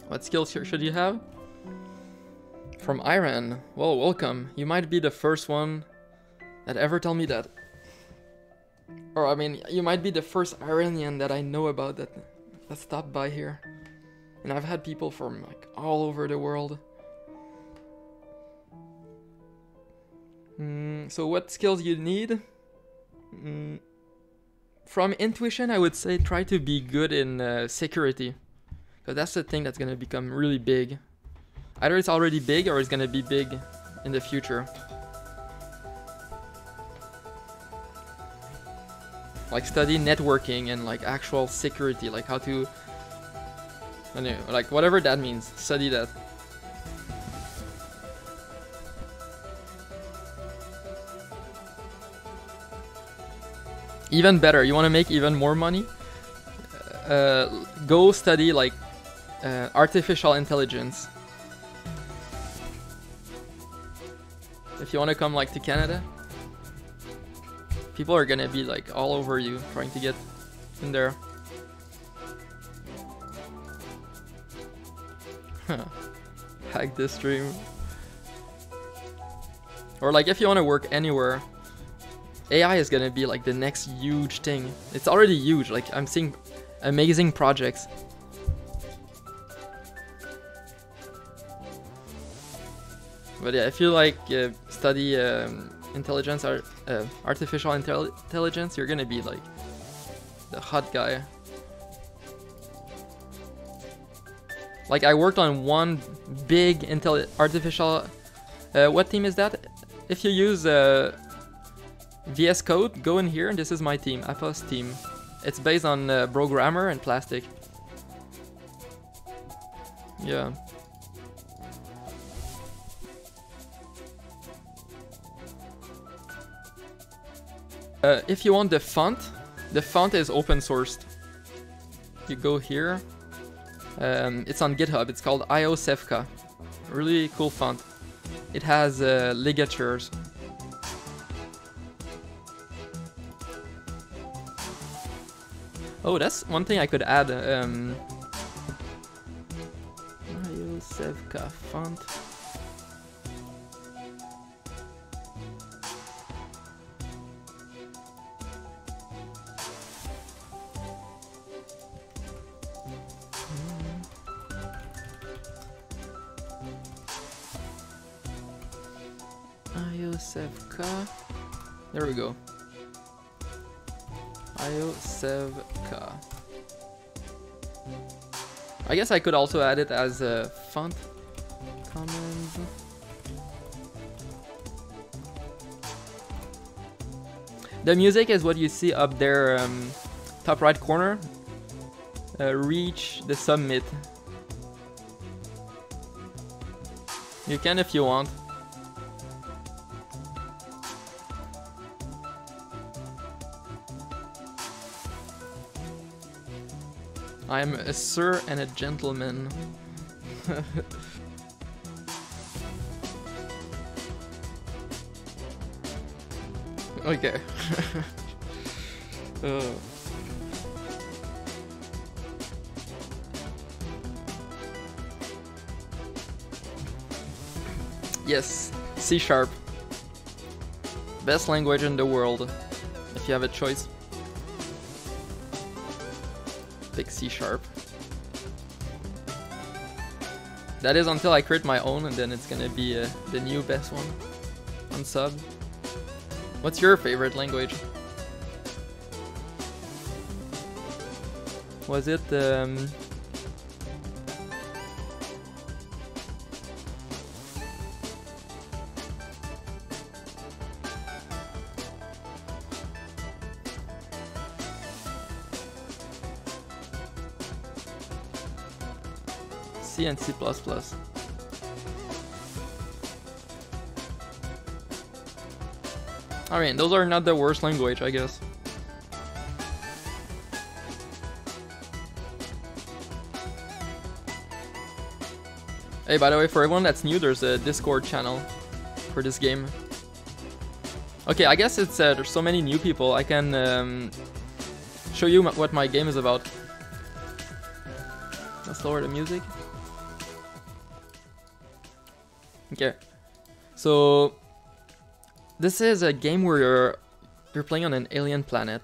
What skills should you have? From Iran. Well, welcome. You might be the first one that ever tell me that. Or I mean, you might be the first Iranian that I know about that stopped by here. And I've had people from like all over the world. So what skills you need? From intuition, I would say try to be good in security. Because that's the thing that's going to become really big. Either it's already big or it's going to be big in the future. Like study networking and like actual security, like how to, like whatever that means, study that. Even better, you want to make even more money? Go study like artificial intelligence. If you want to come like to Canada, people are gonna be like all over you trying to get in there. Hack this stream. Or like if you want to work anywhere, AI is gonna be like the next huge thing. It's already huge, like I'm seeing amazing projects. But yeah, if you like study artificial intelligence, you're gonna be like the hot guy. Like I worked on one big artificial. What team is that? If you use VS Code, go in here, and this is my team, Apos team. It's based on programmer and plastic. Yeah. If you want the font is open sourced. You go here. It's on GitHub. It's called IO-Sevka. Really cool font. It has ligatures. Oh, that's one thing I could add. IO-Sevka font. IO-Sevka. There we go. IO-Sevka. I guess I could also add it as a font. Commons. The music is what you see up there, top right corner. Reach the submit. You can if you want. I'm a sir and a gentleman. Okay. Yes, C#. Best language in the world, if you have a choice. Pick C#. That is until I create my own, and then it's gonna be the new best one on sub. What's your favorite language? Was it C and C++? I mean, those are not the worst language, I guess. Hey, by the way, for everyone that's new, there's a Discord channel for this game. Okay, I guess it's there's so many new people, I can show you what my game is about. Let's lower the music. Okay, so this is a game where you're playing on an alien planet.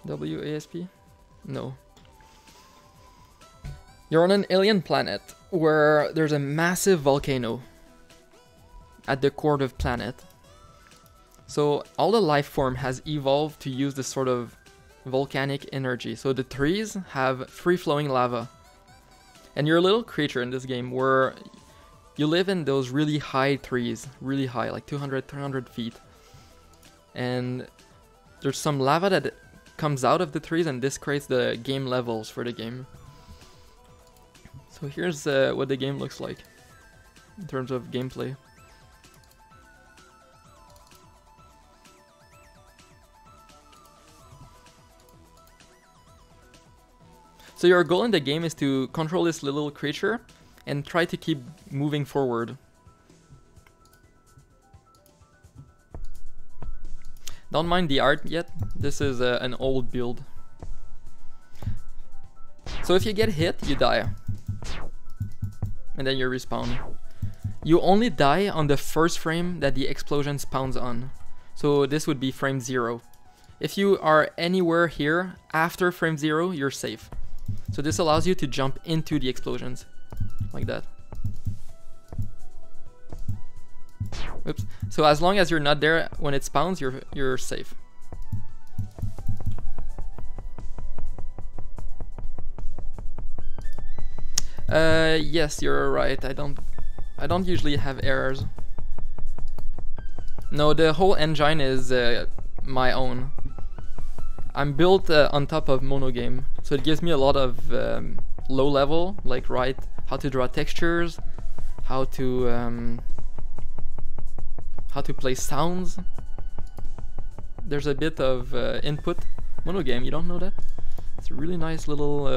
WASP? No. You're on an alien planet where there's a massive volcano at the core of the planet. So all the life form has evolved to use this sort of volcanic energy. So the trees have free-flowing lava. And you're a little creature in this game where you live in those really high trees, really high, like 200, 300 feet. And there's some lava that comes out of the trees, and this creates the game levels for the game. So here's what the game looks like in terms of gameplay. So your goal in the game is to control this little creature and try to keep moving forward. Don't mind the art yet, this is an old build. So if you get hit, you die. And then you respawn. You only die on the first frame that the explosion spawns on. So this would be frame 0. If you are anywhere here after frame 0, you're safe. So this allows you to jump into the explosions, like that. Oops. So as long as you're not there when it spawns, you're safe. Yes, you're right. I don't usually have errors. No, the whole engine is my own. I'm built on top of monogame, so it gives me a lot of low level, like how to draw textures, how to play sounds. There's a bit of input. Monogame, you don't know that? It's a really nice little.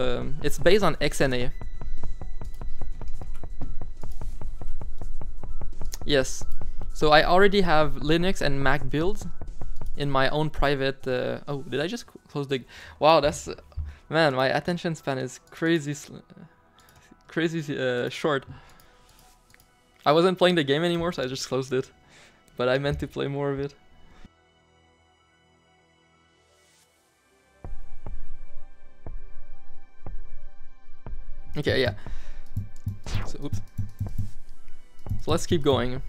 It's based on XNA. Yes. So I already have Linux and Mac builds in my own private. Oh, did I just close the? Wow, that's man. My attention span is crazy, short. I wasn't playing the game anymore, so I just closed it. But I meant to play more of it. Okay, yeah. So, oops. So let's keep going.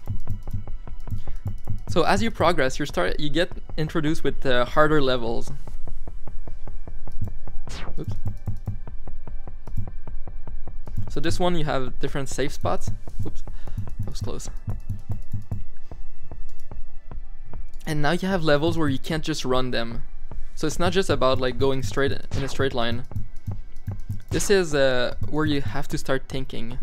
So as you progress, you get introduced with harder levels. Oops. So this one you have different safe spots. Oops, that was close. And now you have levels where you can't just run them. So it's not just about like going straight in a straight line. This is where you have to start thinking.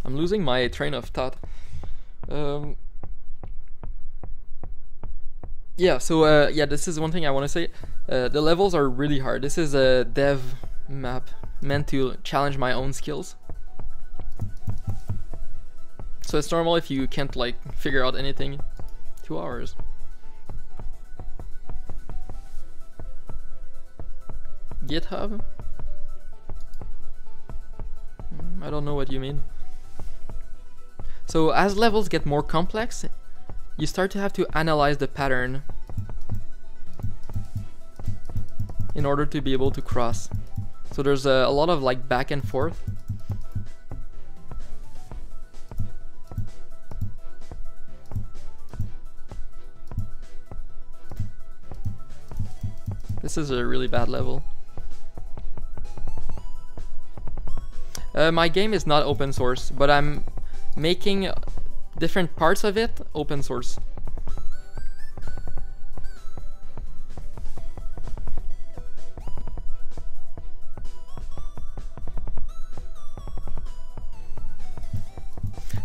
I'm losing my train of thought. Yeah, so yeah, this is one thing I want to say. The levels are really hard. This is a dev map meant to challenge my own skills. So it's normal if you can't like figure out anything. 2 hours. GitHub? I don't know what you mean. So as levels get more complex, you start to have to analyze the pattern in order to be able to cross. So there's a lot of like back and forth. This is a really bad level. My game is not open source, but I'm making different parts of it open source.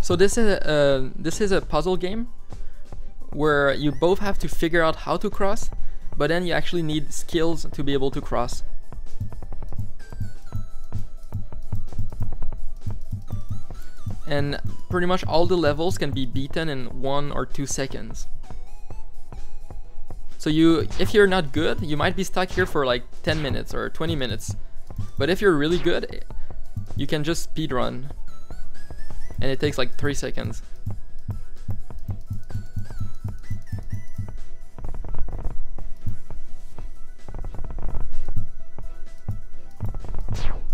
So this is a puzzle game where you both have to figure out how to cross, but then you actually need skills to be able to cross. And pretty much all the levels can be beaten in 1 or 2 seconds. So if you're not good, you might be stuck here for like 10 minutes or 20 minutes. But if you're really good, you can just speedrun. And it takes like 3 seconds.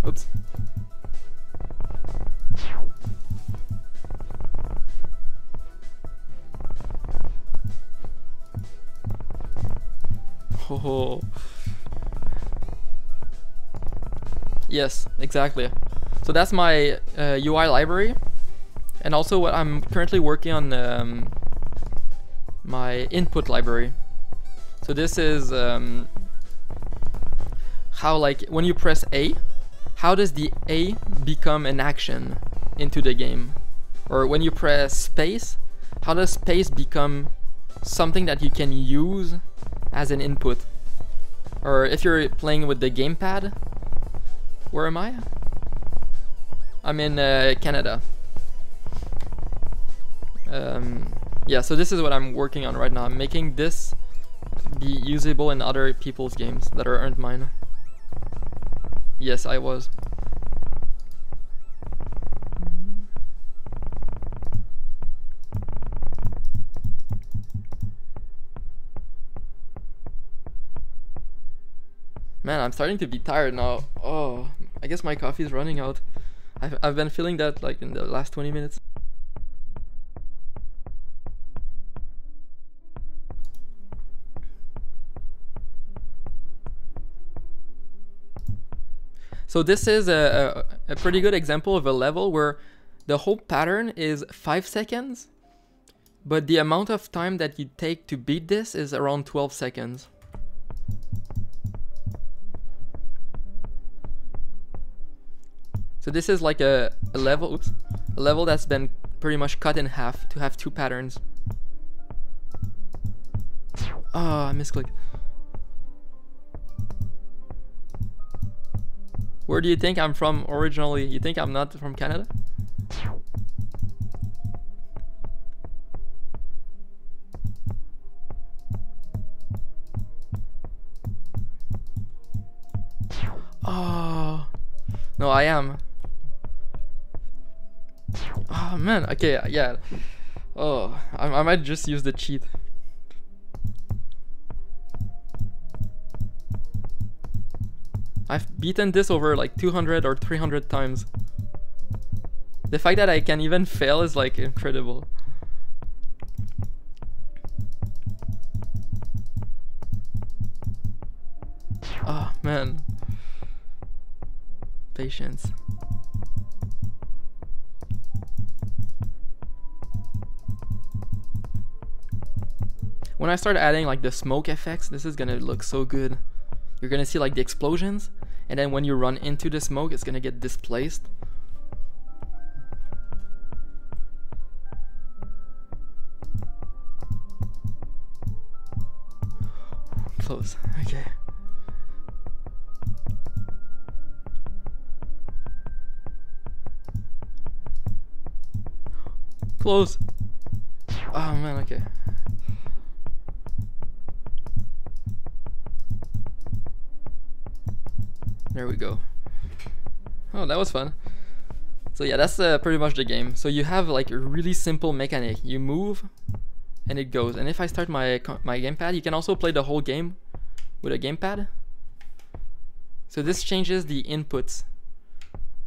Oops. Oh. Yes, exactly. So that's my UI library, and also what I'm currently working on, my input library. So this is how, like, when you press A, how does the A become an action into the game? Or when you press space, how does space become something that you can use as an input? Or if you're playing with the gamepad, where am I? I'm in Canada. Yeah, so this is what I'm working on right now. I'm making this be usable in other people's games that aren't mine. Yes, I was. Man, I'm starting to be tired now. Oh, I guess my coffee is running out. I've been feeling that like in the last 20 minutes. So this is a pretty good example of a level where the whole pattern is 5 seconds, but the amount of time that you take to beat this is around 12 seconds. So this is like a level that's been pretty much cut in half to have 2 patterns. Oh, I misclicked. Where do you think I'm from originally? You think I'm not from Canada? Oh, no, I am. Oh man, okay, yeah. Oh, I might just use the cheat. I've beaten this over like 200 or 300 times. The fact that I can even fail is like incredible. Oh man. Patience. When I start adding like the smoke effects, this is gonna look so good. You're gonna see like the explosions, and then when you run into the smoke, it's gonna get displaced. Close, okay. Close. Oh man, okay. There we go. Oh, that was fun. So yeah, that's pretty much the game. So you have like a really simple mechanic. You move, and it goes. And if I start my gamepad, you can also play the whole game with a gamepad. So this changes the inputs.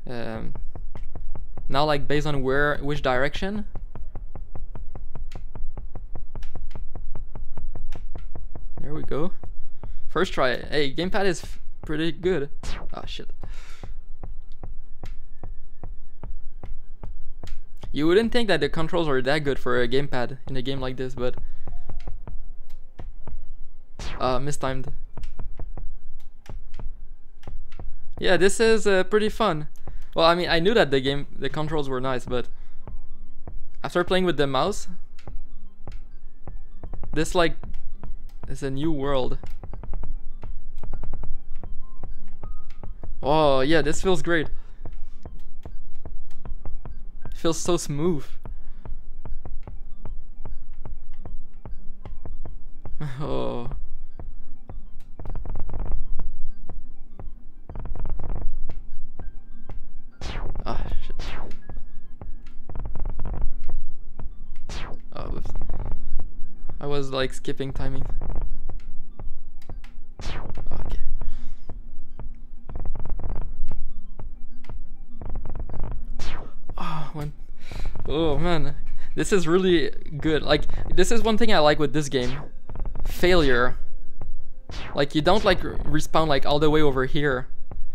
Now, like based on which direction. There we go. First try. Hey, gamepad is pretty good. Ah, shit. You wouldn't think that the controls are that good for a gamepad in a game like this, but mistimed. Yeah, this is pretty fun. Well, I mean, I knew that the controls were nice, but after playing with the mouse, this like is a new world. Oh yeah, this feels great. It feels so smooth. Oh. Ah, shit. Oh, oops. I was like skipping timing. Okay. Oh man, this is really good. Like, this is one thing I like with this game. Failure. Like, you don't like respawn like all the way over here.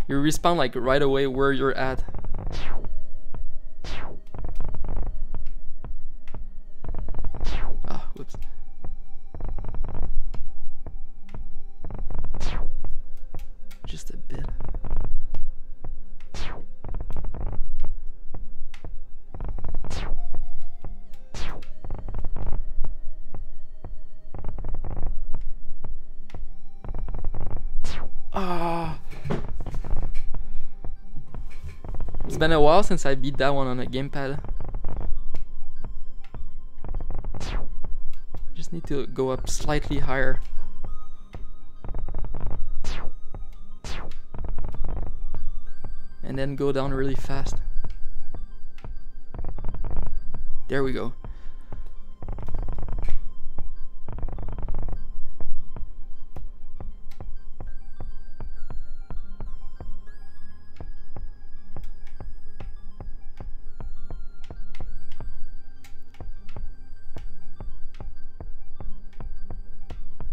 You respawn like right away where you're at. Ah, whoops. Just a bit. Ah. It's been a while since I beat that one on a gamepad. Just need to go up slightly higher. And then go down really fast. There we go.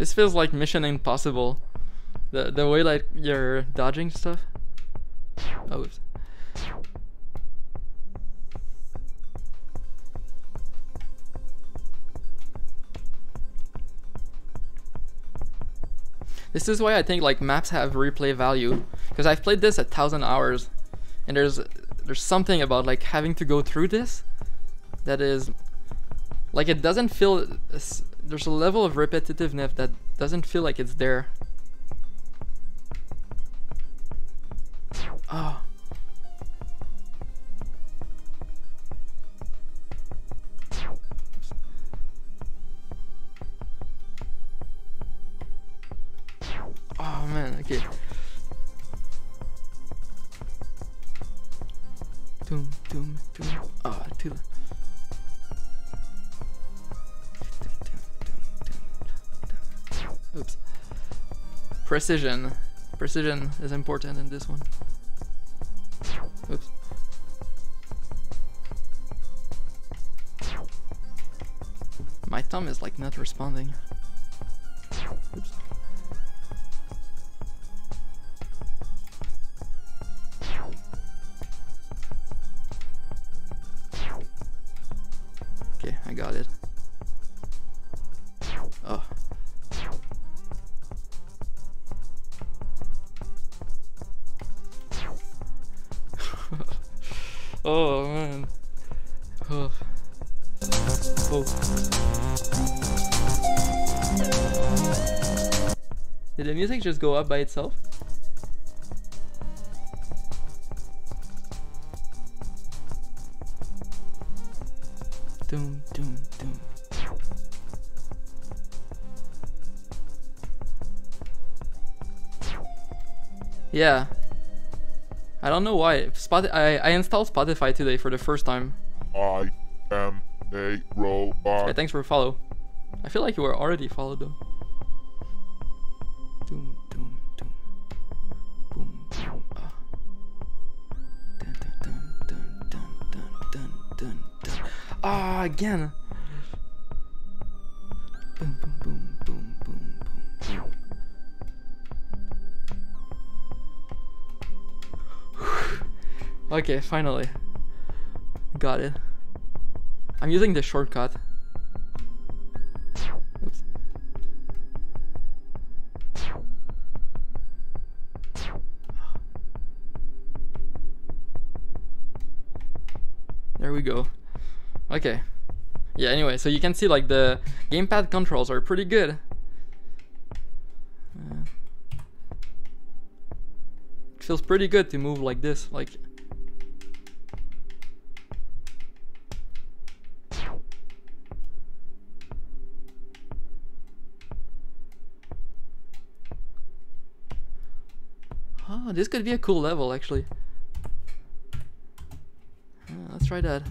This feels like Mission Impossible. The way like you're dodging stuff. Oh, oops. This is why I think like maps have replay value, because I've played this 1,000 hours, and there's something about like having to go through this that is like, it doesn't feel, there's a level of repetitiveness that doesn't feel like it's there. Oh. Oh man, okay. Doom, doom, doom. Oh, too. Oops. Precision. Precision is important in this one. Oops. My thumb is like not responding. Oops. Okay, I got it. Oh. Oh man. Oh. Oh. Did the music just go up by itself? Doom, doom, doom. Yeah. I don't know why. I installed Spotify today for the first time. I am a robot. Hey, thanks for follow. I feel like you were already followed though. Doom, doom, doom. Boom, boom. Ah. Dun, dun, dun, dun, dun, dun, dun, dun. Ah, again. Boom, boom, boom, boom, boom, boom, boom. Okay, finally. Got it. I'm using the shortcut. Oops. There we go. Okay. Yeah, anyway, so you can see like the gamepad controls are pretty good. It feels pretty good to move like this, like. Oh, this could be a cool level actually. Let's try that.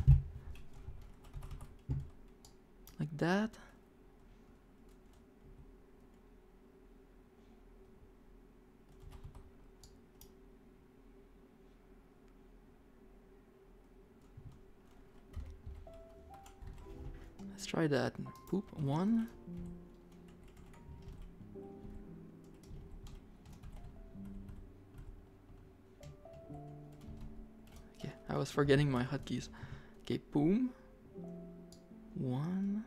Like that. Let's try that. Poop one. Okay, I was forgetting my hotkeys. Okay, boom. One.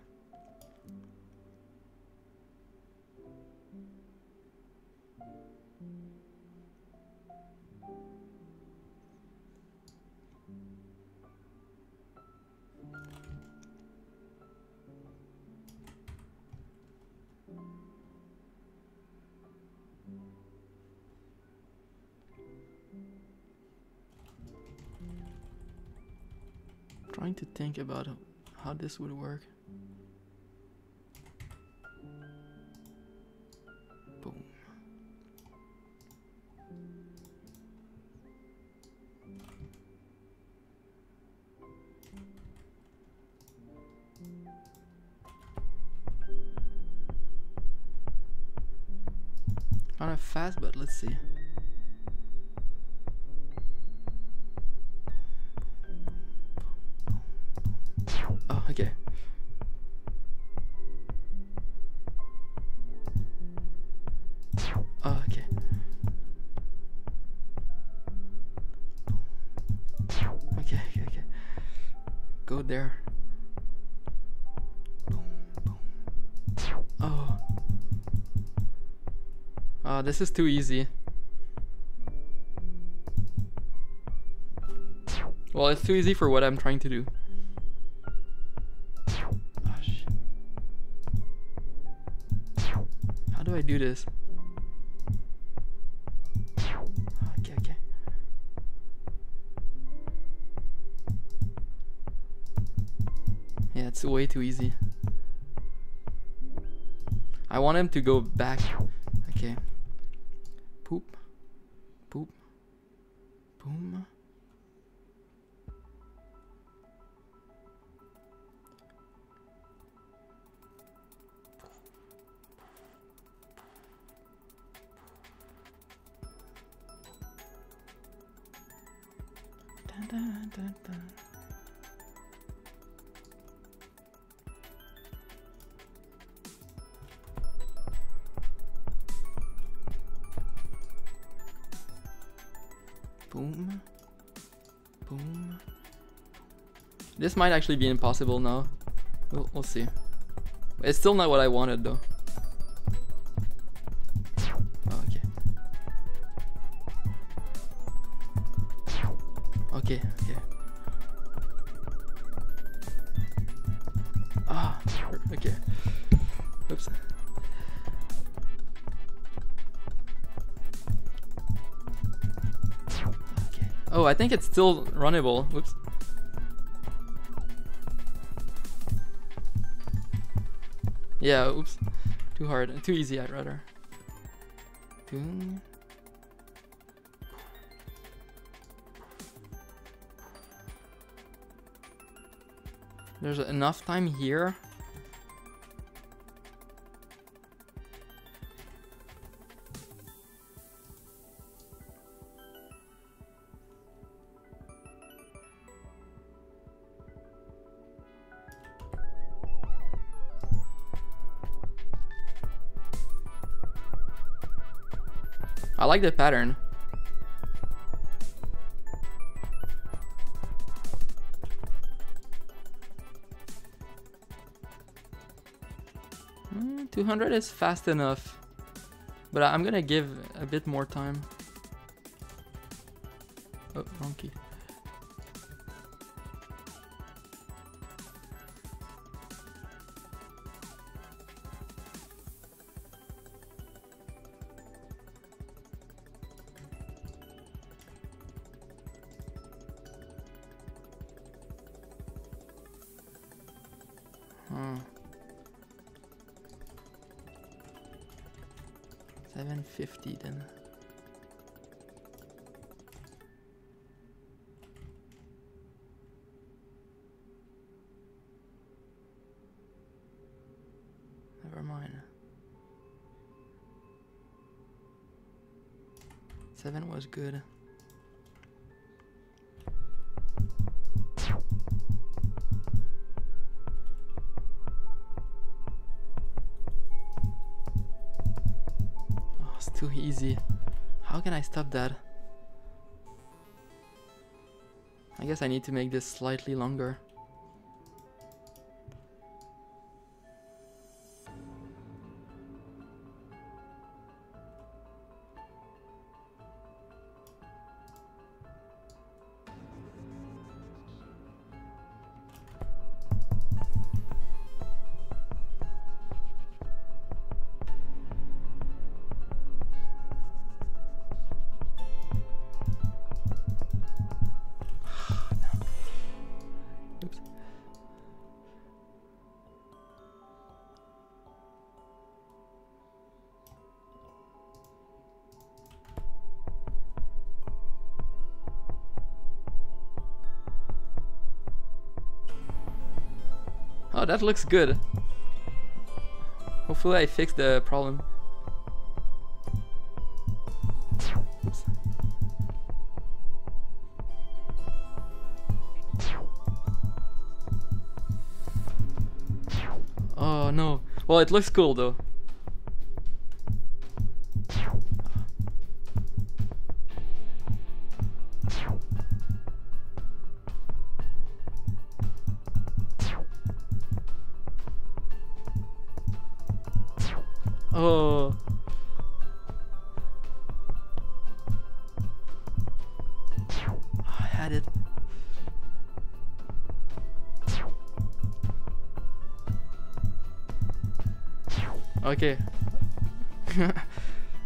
Trying to think about how this would work. Boom. Kind of fast, but let's see. Oh, okay. go there. Oh. Oh, this is too easy. Well, it's too easy for what I'm trying to do. Oh, shit. How do I do this? Okay, okay. Yeah, it's way too easy. I want him to go back. Okay. Poop. Poop. Boom. Dun, dun, dun, dun. Boom. Boom. This might actually be impossible now. We'll see. It's still not what I wanted though. Oh, okay. Okay, okay. Ah, okay. Oops. Okay. Oh, I think it's still runnable. Whoops. Yeah, oops. Too hard. Too easy, I'd rather. There's enough time here. I like the pattern. Mm, 200 is fast enough, but I'm gonna give a bit more time. Oh, wrong key. Huh. 750 then. Never mind. 7 was good. Too easy. How can I stop that? I guess I need to make this slightly longer. Oh, that looks good. Hopefully I fixed the problem. Oops. Oh no. Well, it looks cool though. Oh. I had it. Okay.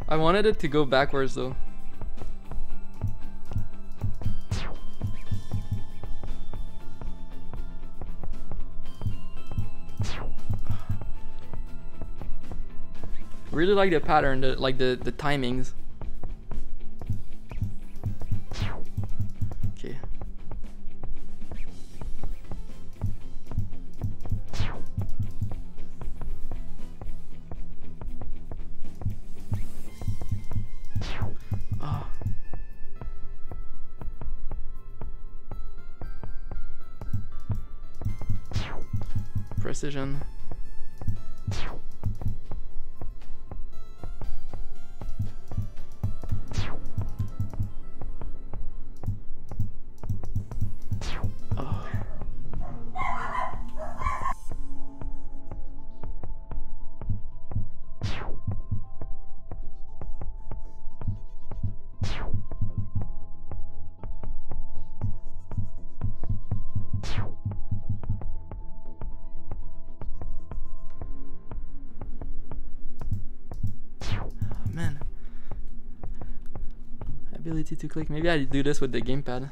I wanted it to go backwards though. Really like the pattern, like the timings. Okay. Oh. Precision. Man. Ability to click. Maybe I do this with the gamepad.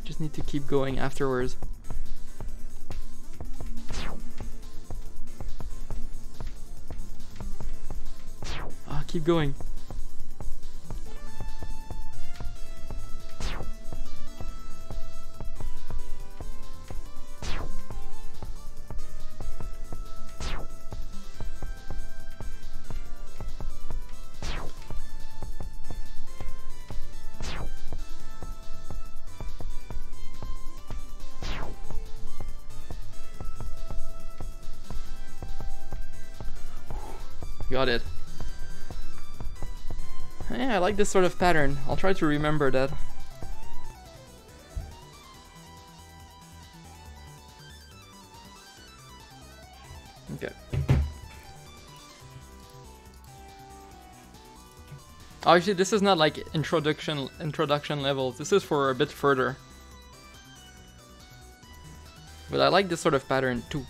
Just need to keep going afterwards. Ah, keep going. Got it. Yeah, I like this sort of pattern. I'll try to remember that. Okay. Oh, actually, this is not like introduction levels. This is for a bit further. But I like this sort of pattern. Two.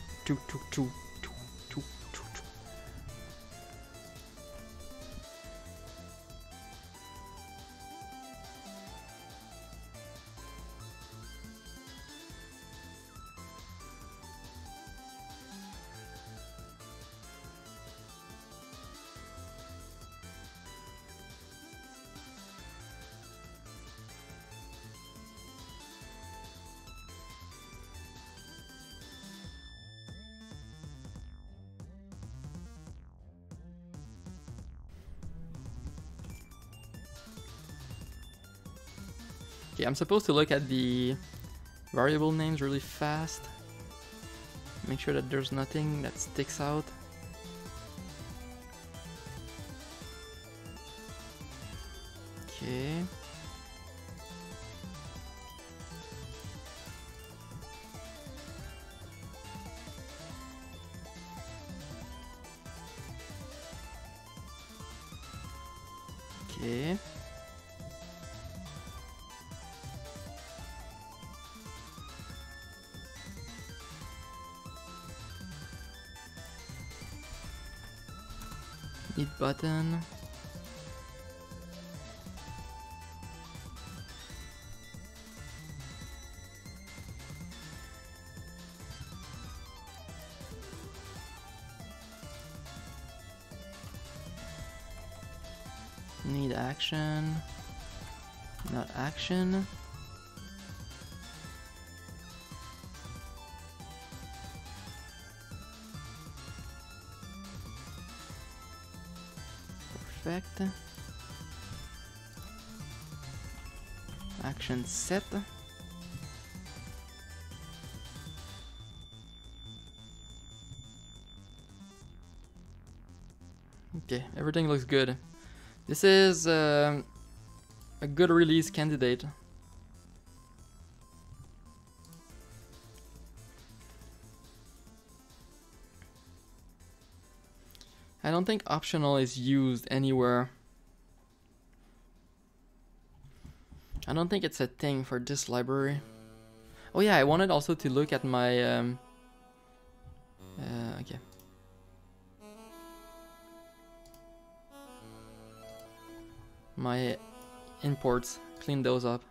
Okay, I'm supposed to look at the variable names really fast. Make sure that there's nothing that sticks out. Okay. Okay. Need button. Need action. Not action. Perfect. Action set. Okay, everything looks good. This is a good release candidate. I don't think optional is used anywhere. I don't think it's a thing for this library. Oh yeah, I wanted also to look at my okay. My imports, clean those up.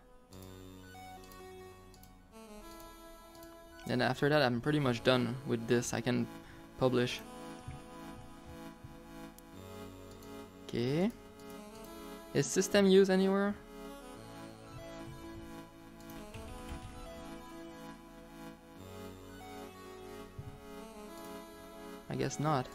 And after that I'm pretty much done with this. I can publish. Okay. Is system used anywhere? I guess not.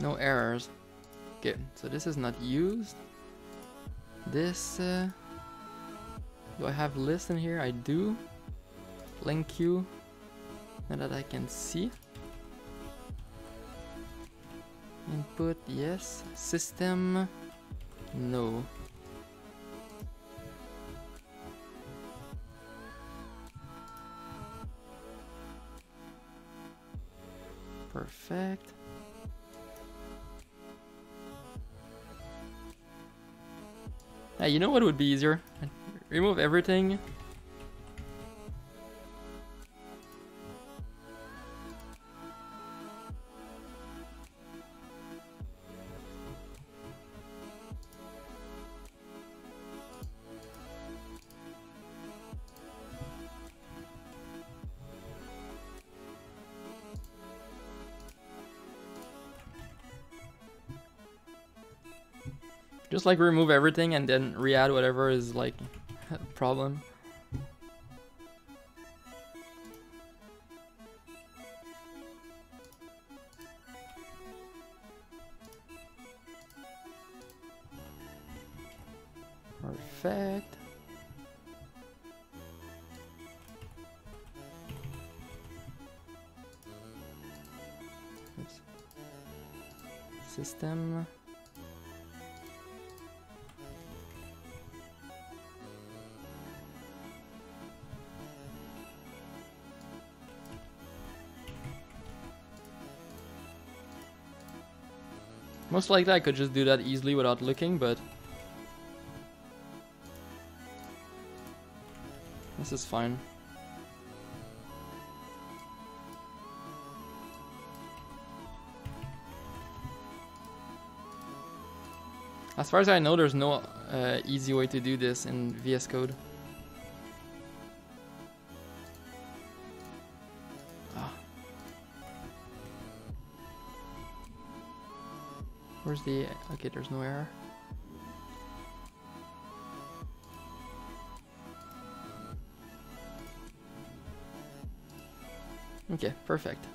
No errors. Okay, so this is not used. This, do I have list in here? I do. Link queue, now that I can see. Input, yes. System, no. Perfect. Hey, you know what would be easier? Remove everything. Just like remove everything and then re-add whatever is like a problem. Perfect. Oops. System. Most likely I could just do that easily without looking, but this is fine. As far as I know, there's no easy way to do this in VS Code. Where's the... okay, there's no error. Okay, perfect.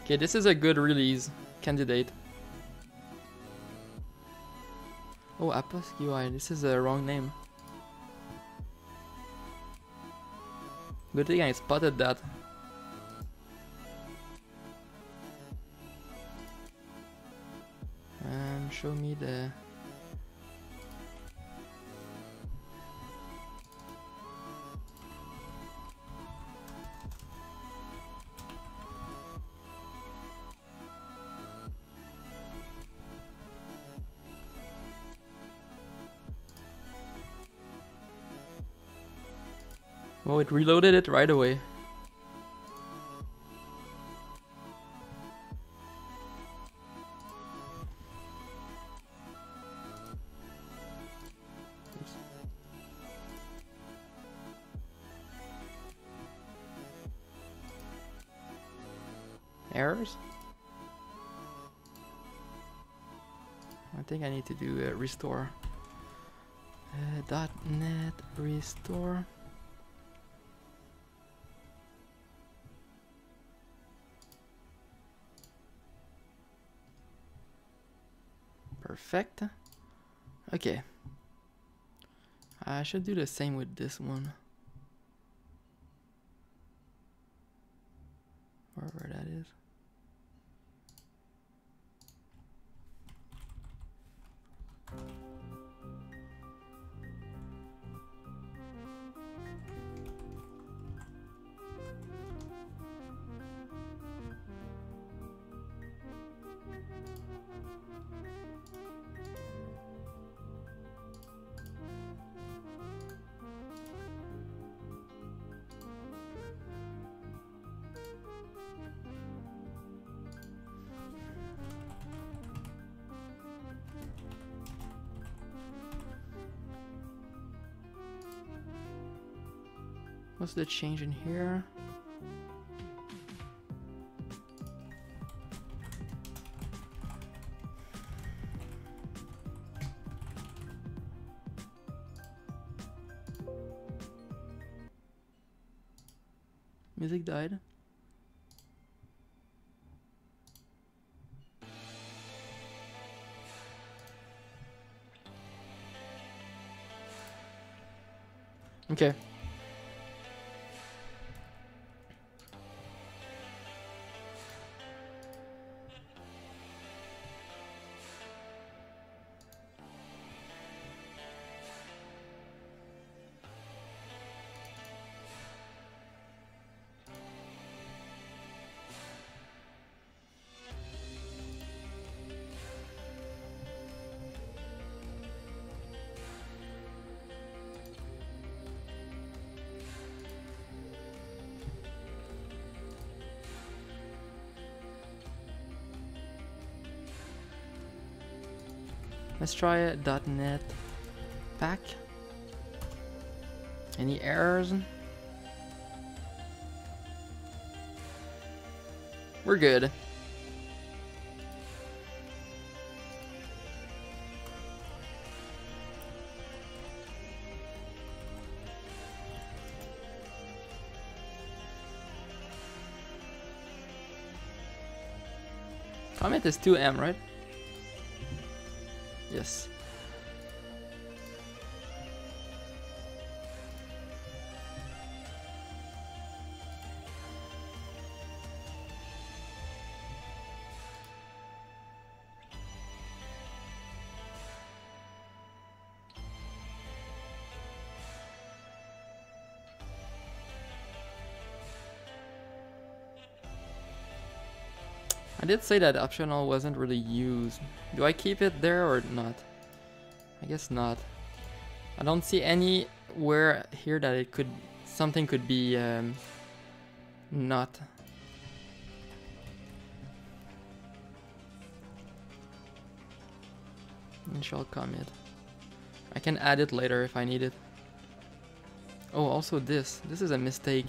Okay, this is a good release candidate. Oh, Apos UI, this is a wrong name. Good thing I spotted that. Show me the... Oh, it reloaded it right away. Errors? I think I need to do a restore. .NET restore. Perfect. Okay. I should do the same with this one. Wherever that is. What's the change in here? Music died. Okay. Let's try a .NET pack. Any errors? We're good. Commit is 2M, right? Yes. I did say that optional wasn't really used. Do I keep it there or not? I guess not. I don't see anywhere here that it could, something could be not. Initial commit. I can add it later if I need it. Oh, also this. This is a mistake.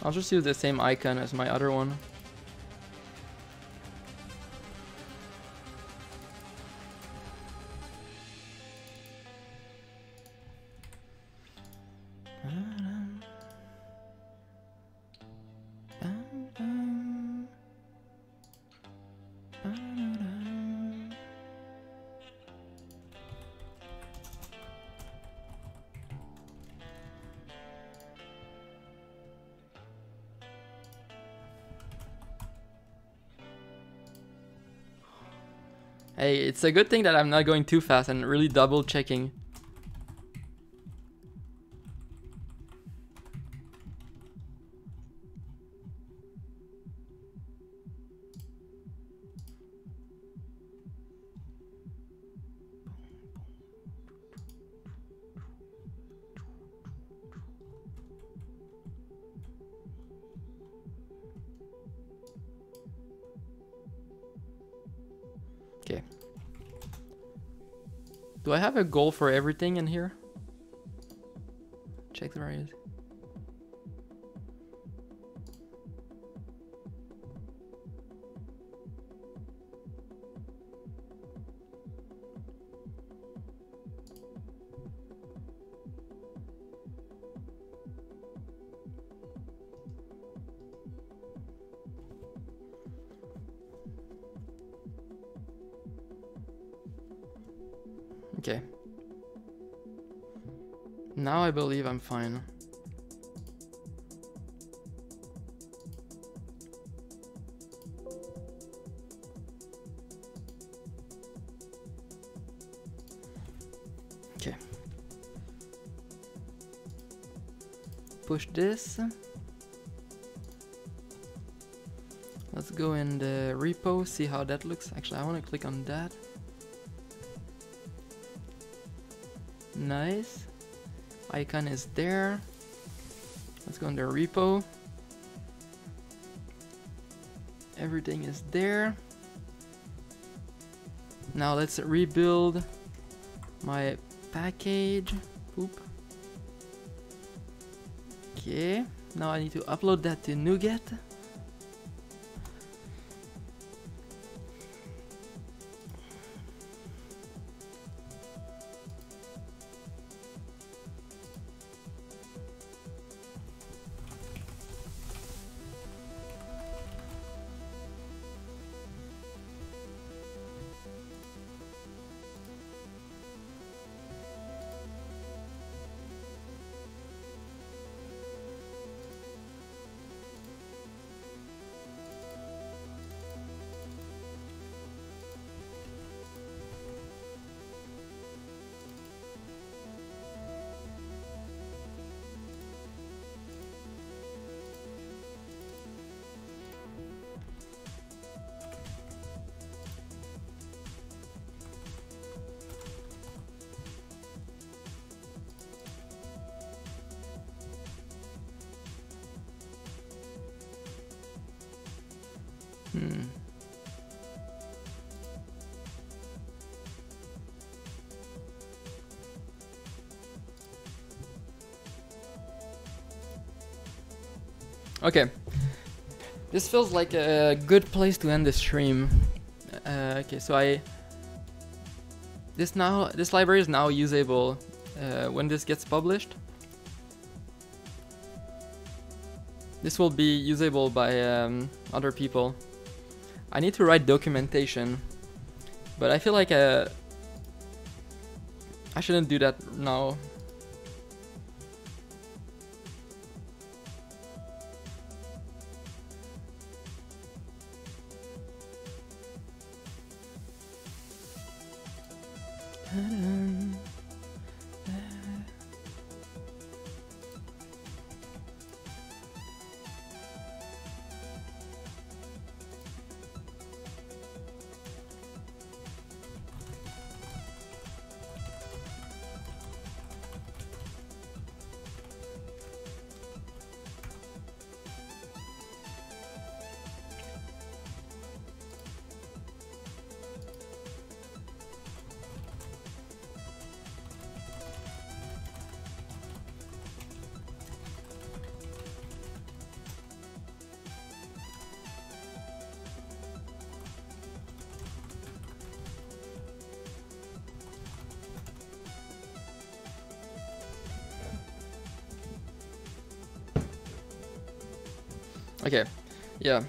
I'll just use the same icon as my other one. Hey, it's a good thing that I'm not going too fast and really double checking. Okay. Do I have a goal for everything in here? Check the right. Okay. Now I believe I'm fine. Okay. Push this. Let's go in the repo, see how that looks. Actually, I want to click on that. Nice. Icon is there. Let's go in the repo. Everything is there. Now let's rebuild my package. Poop. Okay. Now I need to upload that to NuGet. Okay, this feels like a good place to end the stream. Okay, so this library is now usable when this gets published. This will be usable by other people. I need to write documentation, but I feel like I shouldn't do that now. Okay, yeah.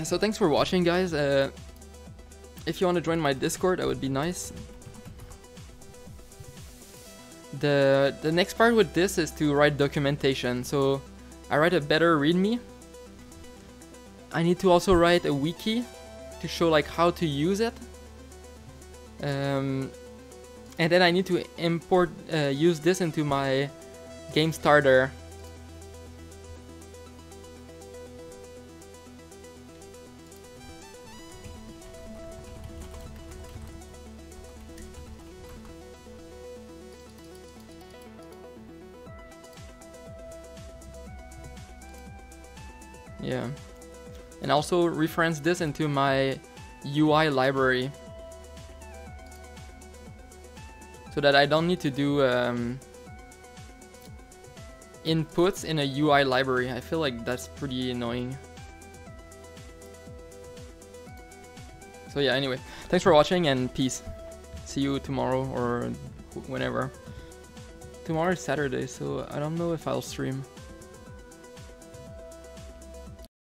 So thanks for watching, guys. If you want to join my Discord, that would be nice. The next part with this is to write documentation. So I write a better README. I need to also write a wiki to show like how to use it. And then I need to use this into my game starter. Yeah, and also reference this into my UI library so that I don't need to do inputs in a UI library. I feel like that's pretty annoying. So yeah, anyway, thanks for watching and peace. See you tomorrow or whenever. Tomorrow is Saturday, so I don't know if I'll stream.